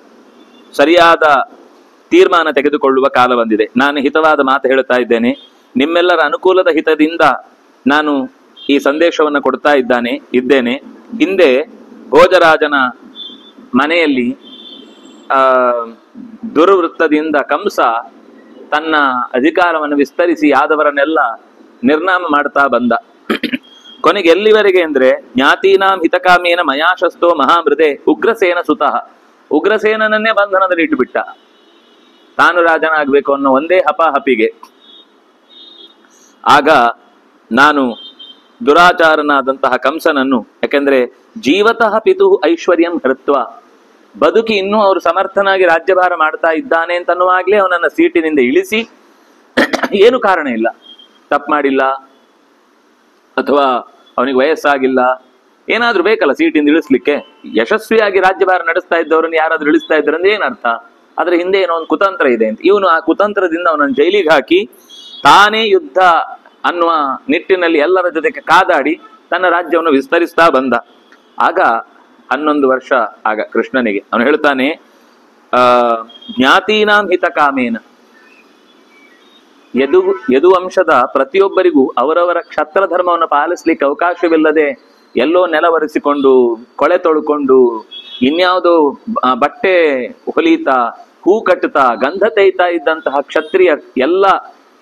S1: ಸರಿಯಾದ ತೀರ್ಮಾನ ತೆಗೆದುಕೊಳ್ಳುವ ಕಾಲ ಬಂದಿದೆ. ನಾನು ಹಿತವಾದ ಮಾತು ಹೇಳ್ತಾ ಇದ್ದೇನೆ, ನಿಮ್ಮೆಲ್ಲರ ಅನುಕೂಲದ ಹಿತದಿಂದ ನಾನು ಈ ಸಂದೇಶವನ್ನು ಕೊಡ್ತಾ ಇದ್ದೇನೆ. ಹಿಂದೆ ಭೋಜರಾಜನ ಮನೆಯಲ್ಲಿ ದುರ್ವೃತ್ತದಿಂದ ಕಂಸ ತನ್ನ ಅಧಿಕಾರವನ್ನು ವಿಸ್ತರಿಸಿ ಯಾದವರನ್ನೆಲ್ಲ ನಿರ್ನಾಮ ಮಾಡ್ತಾ ಬಂದ. ಕೊನೆಗೆ ಎಲ್ಲಿವರೆಗೆ ಅಂದ್ರೆ, ಜ್ಞಾತೀನಾಂ ಹಿತಕಾಮೇನ ಮಯಾಶಸ್ತೋ ಮಹಾಮೃದೆ ಉಗ್ರಸೇನ ಸುತಃ, ಉಗ್ರಸೇನನ್ನೇ ಬಂಧನದಲ್ಲಿ ಇಟ್ಟುಬಿಟ್ಟ, ತಾನು ರಾಜನಾಗಬೇಕು ಅನ್ನೋ ಒಂದೇ ಹಪಾಹಪಿಗೆ. ಆಗ ನಾನು ದುರಾಚಾರನಾದಂತಹ ಕಂಸನನ್ನು, ಯಾಕೆಂದ್ರೆ ಜೀವತಃ ಪಿತು ಐಶ್ವರ್ಯಂ ಹೃತ್ವ, ಬದುಕಿ ಇನ್ನೂ ಅವರು ಸಮರ್ಥನಾಗಿ ರಾಜ್ಯಭಾರ ಮಾಡ್ತಾ ಇದ್ದಾನೆ ಅಂತನ್ನುವಾಗ್ಲೇ ಅವನನ್ನ ಸೀಟಿನಿಂದ ಇಳಿಸಿ, ಏನು ಕಾರಣ ಇಲ್ಲ, ತಪ್ಪು ಮಾಡಿಲ್ಲ ಅಥವಾ ಅವನಿಗೆ ವಯಸ್ಸಾಗಿಲ್ಲ, ಏನಾದ್ರೂ ಬೇಕಲ್ಲ ಸೀಟಿಂದ ಇಳಿಸ್ಲಿಕ್ಕೆ. ಯಶಸ್ವಿಯಾಗಿ ರಾಜ್ಯಭಾರ ನಡೆಸ್ತಾ ಇದ್ದವರನ್ನು ಯಾರಾದ್ರೂ ಇಳಿಸ್ತಾ ಇದ್ದಾರೆ ಅಂದ್ರೆ ಏನರ್ಥ? ಅದ್ರ ಹಿಂದೆ ಏನೋ ಒಂದು ಕುತಂತ್ರ ಇದೆ ಅಂತ. ಇವನು ಆ ಕುತಂತ್ರದಿಂದ ಅವನನ್ನು ಜೈಲಿಗೆ ಹಾಕಿ ತಾನೇ ಯುದ್ಧ ಅನ್ನುವ ನಿಟ್ಟಿನಲ್ಲಿ ಎಲ್ಲರ ಜೊತೆಗೆ ಕಾದಾಡಿ ತನ್ನ ರಾಜ್ಯವನ್ನು ವಿಸ್ತರಿಸ್ತಾ ಬಂದ. ಆಗ 11 ವರ್ಷ ಆಗ ಕೃಷ್ಣನಿಗೆ. ಅವನು ಹೇಳ್ತಾನೆ, ಜ್ಞಾತೀನಾಂ ಹಿತಕಾಮೇನ, ಯದುವಂಶದ ಪ್ರತಿಯೊಬ್ಬರಿಗೂ ಅವರವರ ಕ್ಷತ್ರ ಧರ್ಮವನ್ನು ಪಾಲಿಸ್ಲಿಕ್ಕೆ ಅವಕಾಶವಿಲ್ಲದೆ ಎಲ್ಲೋ ನೆಲವರಿಸಿಕೊಂಡು, ಕೊಳೆ ತೊಳ್ಕೊಂಡು, ಇನ್ಯಾವುದೋ ಬಟ್ಟೆ ಹೊಲಿತಾ, ಹೂ ಕಟ್ಟುತ್ತಾ, ಗಂಧ ತೈತಾ ಇದ್ದಂತಹ ಕ್ಷತ್ರಿಯ ಎಲ್ಲ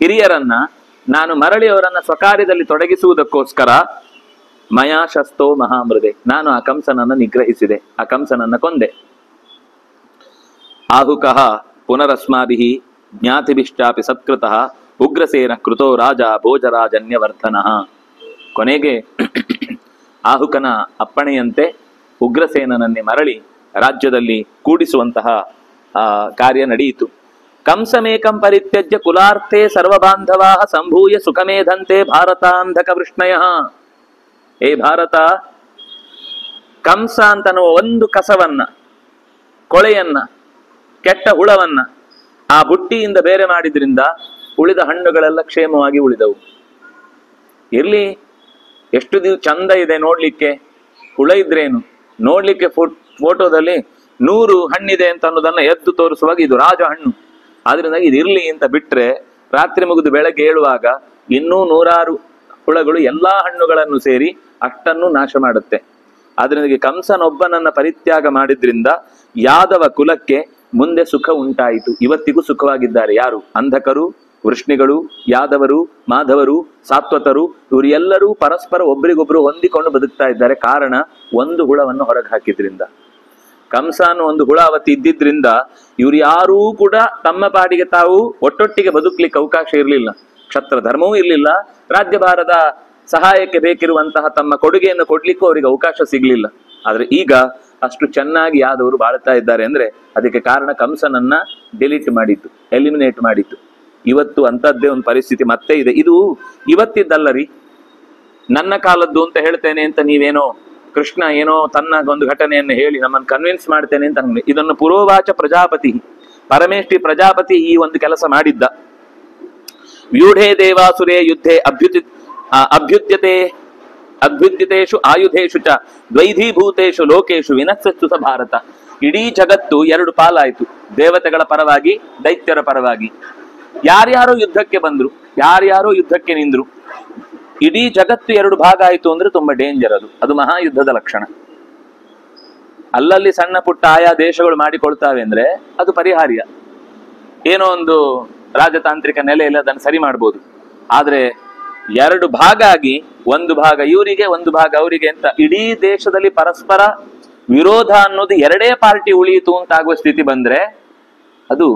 S1: ಹಿರಿಯರನ್ನ ನಾನು ಮರಳಿ ಅವರನ್ನ ಸ್ವಕಾರ್ಯದಲ್ಲಿ ತೊಡಗಿಸುವುದಕ್ಕೋಸ್ಕರ ಮಯಾಶಸ್ತೋ ಮಹಾಮೃದೆ, ನಾನು ಆ ಕಂಸನನ್ನು ನಿಗ್ರಹಿಸಿದೆ, ಆ ಕಂಸನನ್ನ ಕೊಂದೆ. ಆಹುಕಃ ಪುನರಸ್ಮಾಭಿಃ ಜ್ಞಾತಿಭಿಶ್ಚಾಪಿ ಸತ್ಕೃತಃ ಉಗ್ರಸೇನ ಕೃತೋ ರಾಜ ಭೋಜರಾಜನ್ಯವರ್ಧನಃ. ಕೊನೆಗೆ ಆಹುಕನ ಅಪ್ಪಣೆಯಂತೆ ಉಗ್ರಸೇನನ್ನೇ ಮರಳಿ ರಾಜ್ಯದಲ್ಲಿ ಕೂಡಿಸುವಂತಹ ಕಾರ್ಯ ನಡೆಯಿತು. ಕಂಸಮೇಕಂ ಪರಿತ್ಯಜ್ಯ ಕುಲಾರ್ಥೇ ಸರ್ವಬಾಂಧವಾ ಸಂಭೂಯ ಸುಖಮೇಧಂತೆ ಭಾರತಾಂಧಕ ವೃಷ್ಣಯ. ಏ ಭಾರತ, ಕಂಸ ಅಂತನ್ನುವ ಒಂದು ಕಸವನ್ನ, ಕೊಳೆಯನ್ನ, ಕೆಟ್ಟ ಹುಳವನ್ನ ಆ ಬುಟ್ಟಿಯಿಂದ ಬೇರೆ ಮಾಡಿದ್ರಿಂದ ಉಳಿದ ಹಣ್ಣುಗಳೆಲ್ಲ ಕ್ಷೇಮವಾಗಿ ಉಳಿದವು. ಇರ್ಲಿ, ಎಷ್ಟು ಚಂದ ಇದೆ ನೋಡ್ಲಿಕ್ಕೆ, ಹುಳ ಇದ್ರೇನು, ನೋಡ್ಲಿಕ್ಕೆ ಫೋಟೋದಲ್ಲಿ 100 ಹಣ್ಣಿದೆ ಅಂತ ಅನ್ನೋದನ್ನ ಎದ್ದು ತೋರಿಸುವಾಗ ಇದು ರಾಜ ಹಣ್ಣು, ಆದ್ರಿಂದ ಇದು ಇರ್ಲಿ ಅಂತ ಬಿಟ್ರೆ ರಾತ್ರಿ ಮುಗಿದು ಬೆಳಗ್ಗೆ ಏಳುವಾಗ ಇನ್ನೂ 100 ಹುಳಗಳು ಎಲ್ಲಾ ಹಣ್ಣುಗಳನ್ನು ಸೇರಿ ಅಷ್ಟನ್ನು ನಾಶ ಮಾಡುತ್ತೆ. ಆದ್ರಿಂದ ಕಂಸನೊಬ್ಬನನ್ನ ಪರಿತ್ಯಾಗ ಮಾಡಿದ್ರಿಂದ ಯಾದವ ಕುಲಕ್ಕೆ ಮುಂದೆ ಸುಖ ಉಂಟಾಯಿತು. ಇವತ್ತಿಗೂ ಸುಖವಾಗಿದ್ದಾರೆ. ಯಾರು? ಅಂಧಕರು, ವೃಷ್ಣಿಗಳು, ಯಾದವರು, ಮಾಧವರು, ಸಾತ್ವತರು, ಇವರು ಎಲ್ಲರೂ ಪರಸ್ಪರ ಒಬ್ರಿಗೊಬ್ರು ಹೊಂದಿಕೊಂಡು ಬದುಕ್ತಾ ಇದ್ದಾರೆ. ಕಾರಣ, ಒಂದು ಹುಳವನ್ನು ಹೊರಗೆ ಹಾಕಿದ್ರಿಂದ. ಕಂಸ ಅನ್ನೋ ಒಂದು ಹುಳ ಅವತ್ತು ಇದ್ದಿದ್ರಿಂದ ಇವ್ರು ಯಾರೂ ಕೂಡ ತಮ್ಮ ಪಾಡಿಗೆ ತಾವು ಒಟ್ಟೊಟ್ಟಿಗೆ ಬದುಕ್ಲಿಕ್ಕೆ ಅವಕಾಶ ಇರಲಿಲ್ಲ. ಕ್ಷತ್ರ ಧರ್ಮವೂ ಇರಲಿಲ್ಲ, ರಾಜ್ಯಭಾರದ ಸಹಾಯಕ್ಕೆ ಬೇಕಿರುವಂತಹ ತಮ್ಮ ಕೊಡುಗೆಯನ್ನು ಕೊಡ್ಲಿಕ್ಕೂ ಅವರಿಗೆ ಅವಕಾಶ ಸಿಗ್ಲಿಲ್ಲ. ಆದ್ರೆ ಈಗ ಅಷ್ಟು ಚೆನ್ನಾಗಿ ಯಾದವರು ಬಾಳ್ತಾ ಇದ್ದಾರೆ ಅಂದ್ರೆ ಅದಕ್ಕೆ ಕಾರಣ ಕಂಸನನ್ನ ಡಿಲೀಟ್ ಮಾಡಿತ್ತು, ಎಲಿಮಿನೇಟ್ ಮಾಡಿತ್ತು. ಇವತ್ತು ಅಂತದ್ದೇ ಒಂದು ಪರಿಸ್ಥಿತಿ ಮತ್ತೆ ಇದೆ. ಇದು ಇವತ್ತಿದ್ದಲ್ಲ ರೀ, ನನ್ನ ಕಾಲದ್ದು ಅಂತ ಹೇಳ್ತೇನೆ ಅಂತ ನೀವೇನೋ ಕೃಷ್ಣ ಏನೋ ತನ್ನ ಒಂದು ಘಟನೆಯನ್ನು ಹೇಳಿ ನಮ್ಮನ್ನು ಕನ್ವಿನ್ಸ್ ಮಾಡ್ತೇನೆ ಅಂತ. ಇದನ್ನು ಪುರೋವಾಚ ಪ್ರಜಾಪತಿ, ಪರಮೇಷ್ಠಿ ಪ್ರಜಾಪತಿ ಈ ಒಂದು ಕೆಲಸ ಮಾಡಿದ್ದ. ವ್ಯೂಢೇ ದೇವಾಸುರೇ ಯುದ್ಧೇ ಅಭ್ಯುದ್ಯತೇಷು ಆಯುಧೇಶು ಚ ದ್ವೈಧೀಭೂತೇಷು ಲೋಕೇಶು ವಿನಶ್ಯಸ್ತು ಸ ಭಾರತ. ಇಡೀ ಜಗತ್ತು 2 ಪಾಲಾಯಿತು, ದೇವತೆಗಳ ಪರವಾಗಿ, ದೈತ್ಯರ ಪರವಾಗಿ. ಯಾರ್ಯಾರೋ ಯುದ್ಧಕ್ಕೆ ಬಂದ್ರು, ಯಾರ್ಯಾರೋ ಯುದ್ಧಕ್ಕೆ ನಿಂದ್ರು. ಇಡೀ ಜಗತ್ತು 2 ಭಾಗ ಆಯಿತು ಅಂದ್ರೆ ತುಂಬಾ ಡೇಂಜರ್. ಅದು ಮಹಾಯುದ್ಧದ ಲಕ್ಷಣ. ಅಲ್ಲಲ್ಲಿ ಸಣ್ಣ ಪುಟ್ಟ ಆಯಾ ದೇಶಗಳು ಮಾಡಿಕೊಳ್ತಾವೆ ಅಂದ್ರೆ ಅದು ಪರಿಹಾರ್ಯ, ಏನೋ ಒಂದು ರಾಜತಾಂತ್ರಿಕ ನೆಲೆಯಲ್ಲಿ ಅದನ್ನು ಸರಿ ಮಾಡ್ಬೋದು. ಆದ್ರೆ 2 ಭಾಗ ಆಗಿ, ಒಂದು ಭಾಗ ಇವರಿಗೆ ಒಂದು ಭಾಗ ಅವರಿಗೆ ಅಂತ ಇಡೀ ದೇಶದಲ್ಲಿ ಪರಸ್ಪರ ವಿರೋಧ ಅನ್ನೋದು 2 ಪಾರ್ಟಿ ಉಳಿಯಿತು ಅಂತ ಆಗುವ ಸ್ಥಿತಿ ಬಂದ್ರೆ ಅದು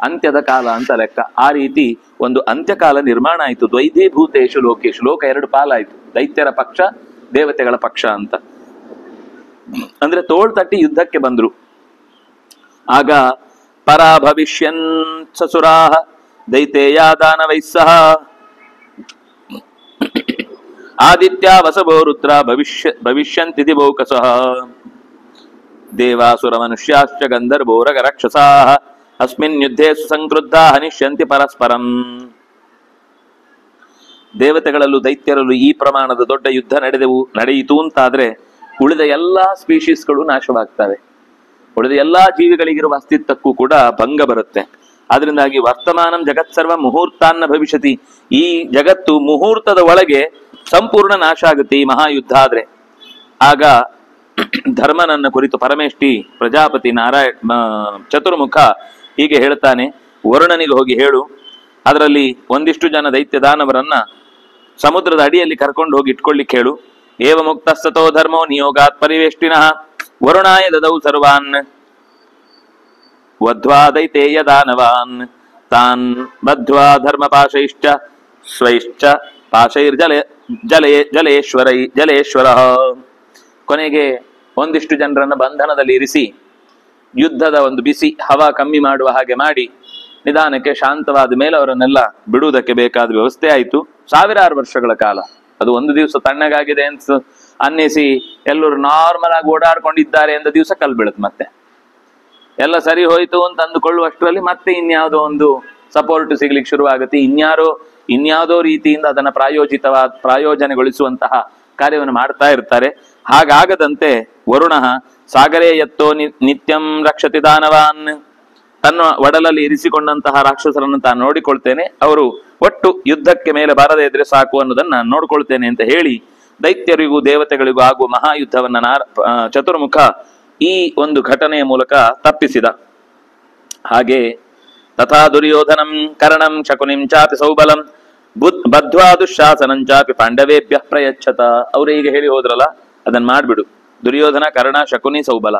S1: ಅಂತ್ಯದ ಕಾಲ ಅಂತ ಲೆಕ್ಕ. ಆ ರೀತಿ ಒಂದು ಅಂತ್ಯಕಾಲ ನಿರ್ಮಾಣ ಆಯಿತು. ದ್ವೈಧೀಭೂತೇಶು ಲೋಕೇಶು, ಲೋಕ 2 ಪಾಲಾಯಿತು, ದೈತ್ಯರ ಪಕ್ಷ, ದೇವತೆಗಳ ಪಕ್ಷ ಅಂತ. ಅಂದ್ರೆ ತೋಳ್ ತಟ್ಟಿ ಯುದ್ಧಕ್ಕೆ ಬಂದ್ರು. ಆಗ ಪರಾಭವಿಷ್ಯನ್ ಸಸುರಾಹ ದೈತೇಯ ದಾನವೈಸ್ಸಹ ಆದಿತ್ಯ ವಸವೋ ರುದ್ರ ಭವಿಷ್ಯಂತಿ ದಿವೌಕಸಃ ದೇವಾಸುರ ಮನುಷ್ಯಾಶ್ಚ ಗಂಧರ್ವೋರಗ ರಾಕ್ಷಸಾಃ ಅಸ್ಮಿನ್ ಯುದ್ಧೇ ಸುಸಂಕ್ರುದ್ಧಾ ಹನಿಷ್ಯಂತಿ ಪರಸ್ಪರಂ. ದೇವತೆಗಳಲ್ಲೂ ದೈತ್ಯರಲ್ಲೂ ಈ ಪ್ರಮಾಣದ ದೊಡ್ಡ ಯುದ್ಧ ನಡೆಯಿತು ಅಂತಾದ್ರೆ ಉಳಿದ ಎಲ್ಲಾ ಸ್ಪೀಶೀಸ್ಗಳು ನಾಶವಾಗ್ತವೆ, ಉಳಿದ ಎಲ್ಲಾ ಜೀವಿಗಳಿಗಿರುವ ಅಸ್ತಿತ್ವಕ್ಕೂ ಕೂಡ ಭಂಗ ಬರುತ್ತೆ. ಆದ್ರಿಂದಾಗಿ ವರ್ತಮಾನಂ ಜಗತ್ಸರ್ವ ಮುಹೂರ್ತಾನ್ನ ಭವಿಷ್ಯತಿ, ಈ ಜಗತ್ತು ಮುಹೂರ್ತದ ಒಳಗೆ ಸಂಪೂರ್ಣ ನಾಶ ಆಗುತ್ತೆ ಈ ಮಹಾಯುದ್ಧ ಆದ್ರೆ. ಆಗ ಧರ್ಮನನ್ನ ಕುರಿತು ಪರಮೇಷ್ಠಿ ಪ್ರಜಾಪತಿ ಚತುರ್ಮುಖ ಹೀಗೆ ಹೇಳ್ತಾನೆ, ವರುಣನಿಗೆ ಹೋಗಿ ಹೇಳು, ಅದರಲ್ಲಿ ಒಂದಿಷ್ಟು ಜನ ದೈತ್ಯ ದಾನವರನ್ನ ಸಮುದ್ರದ ಅಡಿಯಲ್ಲಿ ಕರ್ಕೊಂಡು ಹೋಗಿ ಇಟ್ಕೊಳ್ಳಿಕ್ಕೆ ಹೇಳು. ಏವ ಮುಕ್ತಸ್ತೋ ಧರ್ಮೋ ನಿಯೋಗಾತ್ ಪರಿವೇಷ್ಟಿನಃ ವರುಣಾಯ ದದೌ ಸರ್ವಾನ್ ವಧ್ವಾ ದೈತೇಯ ದಾನವಾನ್ ತಾನ್ ಬದ್ಧ್ವಾ ಧರ್ಮ ಪಾಶೈಶ್ಚ ಸ್ವೈಶ್ಚ ಜಲೇಶ್ವರ. ಕೊನೆಗೆ ಒಂದಿಷ್ಟು ಜನರನ್ನ ಬಂಧನದಲ್ಲಿ ಇರಿಸಿ ಯುದ್ಧದ ಒಂದು ಬಿಸಿ ಹವಾ ಕಮ್ಮಿ ಮಾಡುವ ಹಾಗೆ ಮಾಡಿ ನಿಧಾನಕ್ಕೆ ಶಾಂತವಾದ ಮೇಲೆ ಅವರನ್ನೆಲ್ಲ ಬಿಡುವುದಕ್ಕೆ ಬೇಕಾದ ವ್ಯವಸ್ಥೆ ಆಯಿತು. 1000 ವರ್ಷಗಳ ಕಾಲ ಅದು ಒಂದು ದಿವಸ ತಣ್ಣಗಾಗಿದೆ ಅಂತ ಅನ್ನಿಸಿ ಎಲ್ಲರೂ ನಾರ್ಮಲ್ ಆಗಿ ಓಡಾಡ್ಕೊಂಡಿದ್ದಾರೆ ಎಂದ ದಿವಸ ಕಲ್ ಬೀಳುತ್ತೆ, ಮತ್ತೆ ಎಲ್ಲ ಸರಿ ಹೋಯ್ತು ಅಂತ ಅಂದುಕೊಳ್ಳುವಷ್ಟರಲ್ಲಿ ಮತ್ತೆ ಇನ್ಯಾವುದೋ ಒಂದು ಸಪೋರ್ಟ್ ಸಿಗ್ಲಿಕ್ಕೆ ಶುರುವಾಗುತ್ತೆ. ಇನ್ಯಾವುದೋ ರೀತಿಯಿಂದ ಅದನ್ನ ಪ್ರಾಯೋಜನೆಗೊಳಿಸುವಂತಹ ಕಾರ್ಯವನ್ನು ಮಾಡ್ತಾ ಇರ್ತಾರೆ. ಹಾಗಾಗದಂತೆ ವರುಣ ಸಾಗರೇ ಯತ್ತೋ ನಿತ್ಯಂ ರಕ್ಷತಿ ದಾನವಾನ್, ತನ್ನ ಒಡಲಲ್ಲಿ ಇರಿಸಿಕೊಂಡಂತಹ ರಾಕ್ಷಸರನ್ನು ತಾನು ನೋಡಿಕೊಳ್ತೇನೆ, ಅವರು ಒಟ್ಟು ಯುದ್ಧಕ್ಕೆ ಮೇಲೆ ಬಾರದೇ ಇದ್ರೆ ಸಾಕು ಅನ್ನೋದನ್ನ ನೋಡ್ಕೊಳ್ತೇನೆ ಅಂತ ಹೇಳಿ ದೈತ್ಯರಿಗೂ ದೇವತೆಗಳಿಗೂ ಆಗುವ ಮಹಾಯುದ್ಧವನ್ನ ಚತುರ್ಮುಖ ಈ ಒಂದು ಘಟನೆಯ ಮೂಲಕ ತಪ್ಪಿಸಿದ. ಹಾಗೆ ತಥಾ ದುರ್ಯೋಧನಂ ಕರ್ಣಂ ಶಕುನಿಂ ಚಾಪಿ ಸೌಬಲಂ ಬದ್ಧ್ವಾ ದುಶ್ಶಾಸನಂ ಚಾಪಿ ಪಾಂಡವೇಭ್ಯ ಪ್ರಯಚ್ಛತ. ಅವ್ರು ಈಗ ಹೇಳಿ ಹೋದ್ರಲ್ಲ ಅದನ್ನ ಮಾಡ್ಬಿಡು. ದುರ್ಯೋಧನ, ಕರ್ಣ, ಶಕುನಿ, ಸೌಬಲ,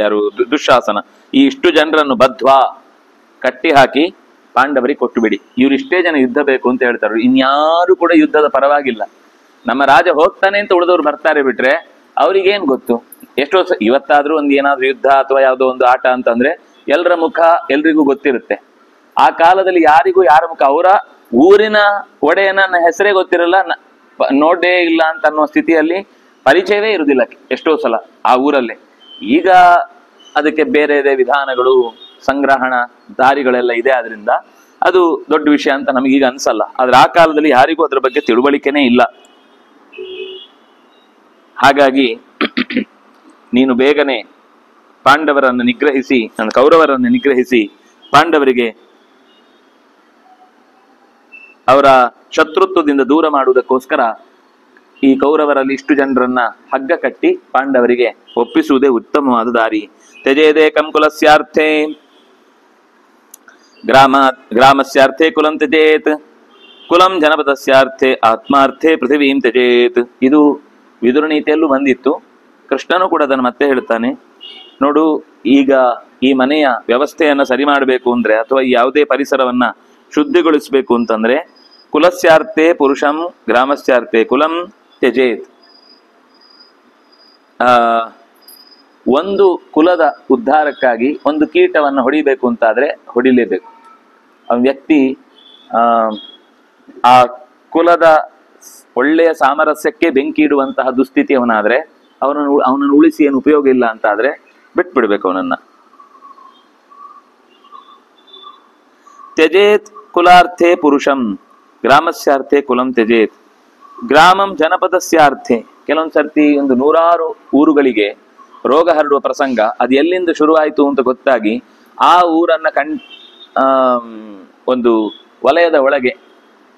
S1: ಯಾರು ದುಶ್ಶಾಸನ, ಈ ಇಷ್ಟು ಜನರನ್ನು ಬದ್ಧ್ವಾ ಕಟ್ಟಿ ಹಾಕಿ ಪಾಂಡವರಿಗೆ ಕೊಟ್ಟು ಬಿಡಿ. ಇವ್ರಿಷ್ಟೇ ಜನ ಯುದ್ಧ ಬೇಕು ಅಂತ ಹೇಳ್ತಾರೆ. ಇನ್ಯಾರು ಕೂಡ ಯುದ್ಧದ ಪರವಾಗಿಲ್ಲ. ನಮ್ಮ ರಾಜ ಹೋಗ್ತಾನೆ ಅಂತ ಉಳಿದವ್ರು ಬರ್ತಾರೆ ಬಿಟ್ರೆ ಅವ್ರಿಗೇನ್ ಗೊತ್ತು. ಎಷ್ಟೋ ಇವತ್ತಾದ್ರೂ ಒಂದು ಏನಾದ್ರೂ ಯುದ್ಧ ಅಥವಾ ಯಾವುದೋ ಒಂದು ಆಟ ಅಂತಂದ್ರೆ ಎಲ್ಲರ ಮುಖ ಎಲ್ರಿಗೂ ಗೊತ್ತಿರುತ್ತೆ. ಆ ಕಾಲದಲ್ಲಿ ಯಾರಿಗೂ ಯಾರ ಮುಖ, ಅವರ ಊರಿನ ಒಡೆಯನ ಹೆಸರೇ ಗೊತ್ತಿರಲ್ಲ, ನೋಡೇ ಇಲ್ಲ ಅಂತ ಅನ್ನೋ ಸ್ಥಿತಿಯಲ್ಲಿ ಪರಿಚಯವೇ ಇರುವುದಿಲ್ಲ ಎಷ್ಟೋ ಸಲ ಆ ಊರಲ್ಲೇ. ಈಗ ಅದಕ್ಕೆ ಬೇರೆ ವಿಧಾನಗಳು, ಸಂಗ್ರಹಣ ದಾರಿಗಳೆಲ್ಲ ಇದೆ, ಆದ್ರಿಂದ ಅದು ದೊಡ್ಡ ವಿಷಯ ಅಂತ ನಮಗೀಗ ಅನ್ಸಲ್ಲ. ಆದ್ರೆ ಆ ಕಾಲದಲ್ಲಿ ಯಾರಿಗೂ ಅದ್ರ ಬಗ್ಗೆ ತಿಳುವಳಿಕೆನೇ ಇಲ್ಲ. ಹಾಗಾಗಿ ನೀನು ಬೇಗನೆ ಪಾಂಡವರನ್ನು ನಿಗ್ರಹಿಸಿ, ಕೌರವರನ್ನು ನಿಗ್ರಹಿಸಿ ಪಾಂಡವರಿಗೆ ಅವರ ಶತ್ರುತ್ವದಿಂದ ದೂರ ಮಾಡುವುದಕ್ಕೋಸ್ಕರ ಈ ಕೌರವರಲ್ಲಿ ಇಷ್ಟು ಜನರನ್ನ ಹಗ್ಗ ಕಟ್ಟಿ ಪಾಂಡವರಿಗೆ ಒಪ್ಪಿಸುವುದೇ ಉತ್ತಮವಾದ ದಾರಿ. ತ್ಯಜೇದೇಕಂ ಕುಲಸ್ಯಾರ್ಥೇ ಗ್ರಾಮಸ್ಯಾರ್ಥೇ ಕುಲಂ ತ್ಯಜೇತ್ ಕುಲಂ ಜನಪದಸ್ಯಾರ್ಥೇ ಆತ್ಮಾರ್ಥೇ ಪೃಥಿವೀಂ ತ್ಯಜೇತ್. ಇದು ವಿದುರ ನೀತಿಯಲ್ಲೂ ಬಂದಿತ್ತು. ಕೃಷ್ಣನು ಕೂಡ ಅದನ್ನು ಮತ್ತೆ ಹೇಳ್ತಾನೆ. ನೋಡು, ಈಗ ಈ ಮನೆಯ ವ್ಯವಸ್ಥೆಯನ್ನ ಸರಿ ಮಾಡಬೇಕು ಅಂದ್ರೆ ಅಥವಾ ಯಾವುದೇ ಪರಿಸರವನ್ನ ಶುದ್ಧಿಗೊಳಿಸಬೇಕು ಅಂತಂದ್ರೆ ಕುಲಸ್ಯಾರ್ಥೇ ಪುರುಷಂ ಗ್ರಾಮಸ್ಯಾರ್ಥೇ ಕುಲಂ ತ್ಯಜೇತ್. ಒಂದು ಕುಲದ ಉದ್ಧಾರಕ್ಕಾಗಿ ಒಂದು ಕೀಟವನ್ನು ಹೊಡಿಬೇಕು ಅಂತಾದ್ರೆ ಹೊಡಿಲೇಬೇಕು. ವ್ಯಕ್ತಿ ಆ ಕುಲದ ಒಳ್ಳೆಯ ಸಾಮರಸ್ಯಕ್ಕೆ ಬೆಂಕಿ ಇಡುವಂತಹ ದುಸ್ಥಿತಿ ಅವನಾದ್ರೆ ಅವನನ್ನು ಉಳಿಸಿ ಏನು ಉಪಯೋಗ ಇಲ್ಲ ಅಂತ ಆದ್ರೆ ಬಿಟ್ಬಿಡ್ಬೇಕು ಅವನನ್ನ. ತ್ಯಜೇತ್ ಕುಲಾರ್ಥೇ ಪುರುಷಂ ಗ್ರಾಮಸ್ಯಾರ್ಥೇ ಕುಲಂ ತ್ಯಜೇತ್. ಗ್ರಾಮಂ ಜನಪದಸ್ಯಾರ್ಥೆ. ಕೆಲವೊಂದು ಸರ್ತಿ ಒಂದು 100 ಊರುಗಳಿಗೆ ರೋಗ ಹರಡುವ ಪ್ರಸಂಗ ಅದು ಎಲ್ಲಿಂದ ಶುರುವಾಯಿತು ಅಂತ ಗೊತ್ತಾಗಿ ಆ ಊರನ್ನ ಒಂದು ವಲಯದ ಒಳಗೆ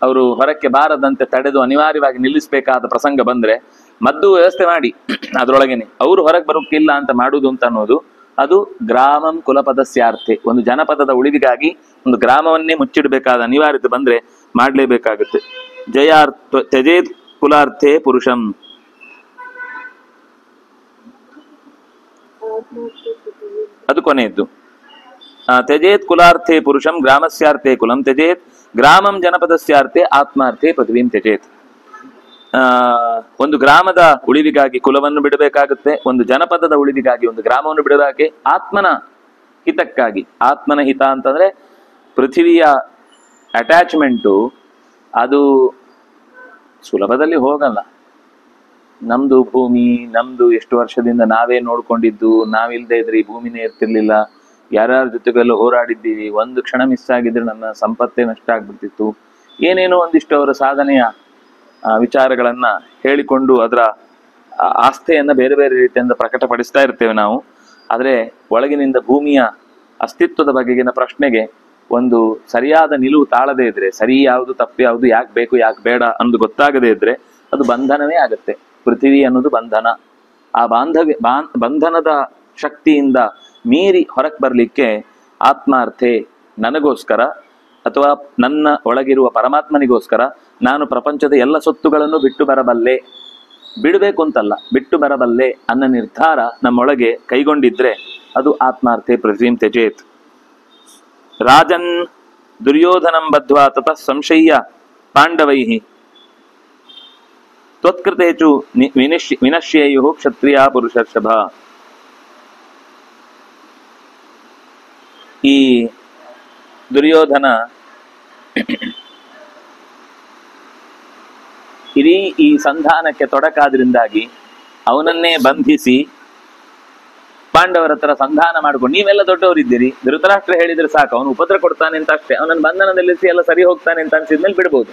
S1: ಅವರು ಹೊರಕ್ಕೆ ಬಾರದಂತೆ ತಡೆದು ಅನಿವಾರ್ಯವಾಗಿ ನಿಲ್ಲಿಸಬೇಕಾದ ಪ್ರಸಂಗ ಬಂದ್ರೆ ಮದ್ದು ವ್ಯವಸ್ಥೆ ಮಾಡಿ ಅದರೊಳಗೇನೆ ಅವರು ಹೊರಗೆ ಬರೋಕ್ಕಿಲ್ಲ ಅಂತ ಮಾಡುವುದು ಅಂತ ಅನ್ನೋದು ಅದು ಗ್ರಾಮಂ ಕುಲಪದಸ್ಯಾರ್ಥೆ. ಒಂದು ಜನಪದದ ಉಳಿವಿಗಾಗಿ ಒಂದು ಗ್ರಾಮವನ್ನೇ ಮುಚ್ಚಿಡಬೇಕಾದ ಅನಿವಾರ್ಯತೆ ಬಂದ್ರೆ ಮಾಡ್ಲೇಬೇಕಾಗುತ್ತೆ. ತ್ಯಜೇತ್ ಕುಲಾರ್ಥೇ ಪುರುಷಂ. ಅದು ಕೊನೆಯದ್ದು. ತ್ಯಜೇತ್ ಕುಲಾರ್ಥೇ ಪುರುಷಂ ಗ್ರಾಮಸ್ಯಾರ್ಥೇ ಕುಲಂ ತ್ಯಜೇತ್ ಗ್ರಾಮಂ ಜನಪದಸ್ಯಾರ್ಥೇ ಆತ್ಮಾರ್ಥೇ ಪೃಥ್ವೀಂ ತ್ಯಜೇತ್. ಒಂದು ಗ್ರಾಮದ ಉಳಿವಿಗಾಗಿ ಕುಲವನ್ನು ಬಿಡಬೇಕಾಗುತ್ತೆ, ಒಂದು ಜನಪದದ ಉಳಿವಿಗಾಗಿ ಒಂದು ಗ್ರಾಮವನ್ನು ಬಿಡಬೇಕಾಗಿ, ಆತ್ಮನ ಹಿತಕ್ಕಾಗಿ. ಆತ್ಮನ ಹಿತ ಅಂತಂದ್ರೆ ಪೃಥ್ವಿಯ ಅಟ್ಯಾಚ್ಮೆಂಟು ಅದು ಸುಲಭದಲ್ಲಿ ಹೋಗಲ್ಲ. ನಮ್ದು ಭೂಮಿ, ನಮ್ದು ಎಷ್ಟು ವರ್ಷದಿಂದ ನಾವೇ ನೋಡ್ಕೊಂಡಿದ್ದು, ನಾವಿಲ್ದೇ ಇದ್ರೆ ಈ ಭೂಮಿನೇ ಇರ್ತಿರ್ಲಿಲ್ಲ. ಯಾರ್ಯಾರ ಜೊತೆಗೆಲ್ಲ ಹೋರಾಡಿದ್ದೀವಿ, ಒಂದು ಕ್ಷಣ ಮಿಸ್ ಆಗಿದ್ರೆ ನನ್ನ ಸಂಪತ್ತೇ ನಷ್ಟ ಆಗ್ಬಿಡ್ತಿತ್ತು. ಏನೇನೋ ಒಂದಿಷ್ಟು ಅವರ ಸಾಧನೆಯ ವಿಚಾರಗಳನ್ನ ಹೇಳಿಕೊಂಡು ಅದರ ಆಸ್ಥೆಯನ್ನ ಬೇರೆ ಬೇರೆ ರೀತಿಯಿಂದ ಪ್ರಕಟಪಡಿಸ್ತಾ ಇರ್ತೇವೆ ನಾವು. ಆದರೆ ಒಳಗಿನಿಂದ ಭೂಮಿಯ ಅಸ್ತಿತ್ವದ ಬಗೆಗಿನ ಪ್ರಶ್ನೆಗೆ ಒಂದು ಸರಿಯಾದ ನಿಲುವು ತಾಳದೇ ಇದ್ರೆ, ಸರಿ ಯಾವುದು ತಪ್ಪು ಯಾವುದು, ಯಾಕೆ ಬೇಕು ಯಾಕೆ ಬೇಡ ಅನ್ನೋದು ಗೊತ್ತಾಗದೇ ಇದ್ರೆ ಅದು ಬಂಧನವೇ ಆಗುತ್ತೆ. ಪೃಥ್ವಿ ಅನ್ನೋದು ಬಂಧನ. ಆ ಬಂಧನದ ಶಕ್ತಿಯಿಂದ ಮೀರಿ ಹೊರಗೆ ಬರಲಿಕ್ಕೆ ಆತ್ಮಾರ್ಥೆ, ನನಗೋಸ್ಕರ ಅಥವಾ ನನ್ನ ಒಳಗಿರುವ ಪರಮಾತ್ಮನಿಗೋಸ್ಕರ ನಾನು ಪ್ರಪಂಚದ ಎಲ್ಲ ಸೊತ್ತುಗಳನ್ನು ಬಿಟ್ಟು ಬರಬಲ್ಲೆ, ಬಿಡಬೇಕು ಅಂತಲ್ಲ, ಬಿಟ್ಟು ಬರಬಲ್ಲೆ ಅನ್ನೋ ನಿರ್ಧಾರ ನಮ್ಮೊಳಗೆ ಕೈಗೊಂಡಿದ್ರೆ ಅದು ಆತ್ಮಾರ್ಥೆ. ಪೃಥ್ವೀಂ ತ್ಯಜೇತ್. ರಾಜನ್ ದುರ್ಯೋಧನಂ ಬದ್ಧ್ವಾ ತತಃ ಸಂಶಯ್ಯ ಪಾಂಡವೈಃ ತ್ವತ್ಕೃತೇಚು ವಿನಶ್ಯೇಯುಃ ಕ್ಷತ್ರಿಯ ಪುರುಷರ್ಷಭ. ಈ ದುರ್ಯೋಧನ ಇಡೀ ಈ ಸಂಧಾನಕ್ಕೆ ತೊಡಕಾದ್ರಿಂದಾಗಿ ಅವನನ್ನೇ ಬಂಧಿಸಿ ಪಾಂಡವರ ಹತ್ರ ಸಂಧಾನ ಮಾಡ್ಕೊಂಡು, ನೀವೆಲ್ಲ ದೊಡ್ಡವರಿದ್ದೀರಿ, ಧೃತರಾಷ್ಟ್ರ ಹೇಳಿದ್ರೆ ಸಾಕು, ಅವನು ಉಪದ್ರ ಕೊಡ್ತಾನೆ ಅಂತ ಅಷ್ಟೇ, ಅವನನ್ನು ಬಂಧನದಲ್ಲಿರಿಸಿ ಎಲ್ಲ ಸರಿ ಹೋಗ್ತಾನೆ ಅಂತ ಅನ್ಸಿದ್ಮೇಲೆ ಬಿಡ್ಬೋದು.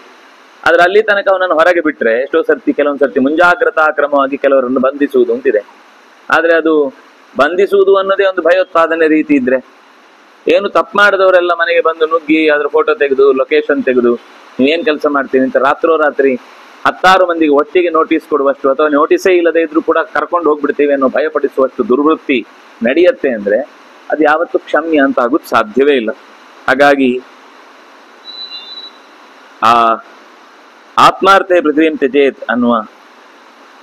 S1: ಆದ್ರೆ ಅಲ್ಲಿ ತನಕ ಅವನನ್ನು ಹೊರಗೆ ಬಿಟ್ರೆ ಎಷ್ಟೋ ಸರ್ತಿ ಕೆಲವೊಂದು ಸರ್ತಿ ಮುಂಜಾಗ್ರತಾ ಕ್ರಮವಾಗಿ ಕೆಲವರನ್ನು ಬಂಧಿಸುವುದು ಅಂತಿದೆ. ಆದ್ರೆ ಅದು ಬಂಧಿಸುವುದು ಅನ್ನೋದೇ ಒಂದು ಭಯೋತ್ಪಾದನೆ ರೀತಿ ಇದ್ರೆ, ಏನು ತಪ್ಪು ಮಾಡಿದವರೆಲ್ಲ ಮನೆಗೆ ಬಂದು ನುಗ್ಗಿ ಅದ್ರ ಫೋಟೋ ತೆಗೆದು ಲೊಕೇಶನ್ ತೆಗೆದು ನೀವೇನ್ ಕೆಲಸ ಮಾಡ್ತೀನಿ ಅಂತ ರಾತ್ರೋರಾತ್ರಿ 10 ಮಂದಿಗೆ ಒಟ್ಟಿಗೆ ನೋಟಿಸ್ ಕೊಡುವಷ್ಟು ಅಥವಾ ನೋಟಿಸೇ ಇಲ್ಲದೆ ಇದ್ರೂ ಕೂಡ ಕರ್ಕೊಂಡು ಹೋಗ್ಬಿಡ್ತೀವಿ ಅನ್ನೋ ಭಯಪಡಿಸುವಷ್ಟು ದುರ್ವೃತ್ತಿ ನಡೆಯುತ್ತೆ ಅಂದ್ರೆ ಅದು ಯಾವತ್ತೂ ಕ್ಷಮ್ಯ ಅಂತ ಆಗೋದು ಸಾಧ್ಯವೇ ಇಲ್ಲ. ಹಾಗಾಗಿ ಆ ಆತ್ಮಾರ್ಥೆ ಪೃಥ್ವೀಂ ತ್ಯಜೇತ್ ಅನ್ನುವ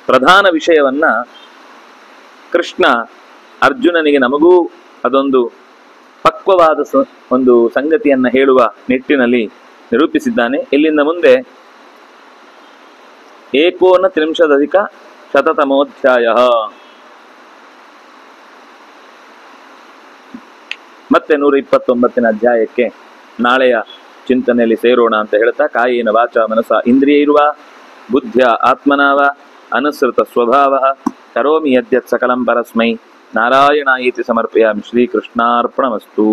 S1: ಪ್ರಧಾನ ವಿಷಯವನ್ನ ಕೃಷ್ಣ ಅರ್ಜುನನಿಗೆ ನಮಗೂ ಅದೊಂದು ಪಕ್ವವಾದ ಒಂದು ಸಂಗತಿಯನ್ನ ಹೇಳುವ ನಿಟ್ಟಿನಲ್ಲಿ ನಿರೂಪಿಸಿದ್ದಾನೆ. ಇಲ್ಲಿಂದ ಮುಂದೆ 39:100 ಮತ್ತೆ 129ನೇ ಅಧ್ಯಾಯಕ್ಕೆ ನಾಳೆಯ ಚಿಂತನೆಯಲ್ಲಿ ಸೇರೋಣ ಅಂತ ಹೇಳ್ತಾ, ಕಾಯೇನ ವಾಚ ಮನಸ ಇಂದ್ರಿಯೈರ್ವ ಬುದ್ಧ್ಯ ಆತ್ಮನಾವ ಅನುಸೃತ ಸ್ವಭಾವ ಕರೋಮಿ ಯದ್ಯತ್ ಸಕಲಂ ಪರಸ್ಮೈ ನಾರಾಯಣಾಯೇತಿ ಸಮರ್ಪಯಾಮಿ. ಶ್ರೀಕೃಷ್ಣಾರ್ಪಣಮಸ್ತು.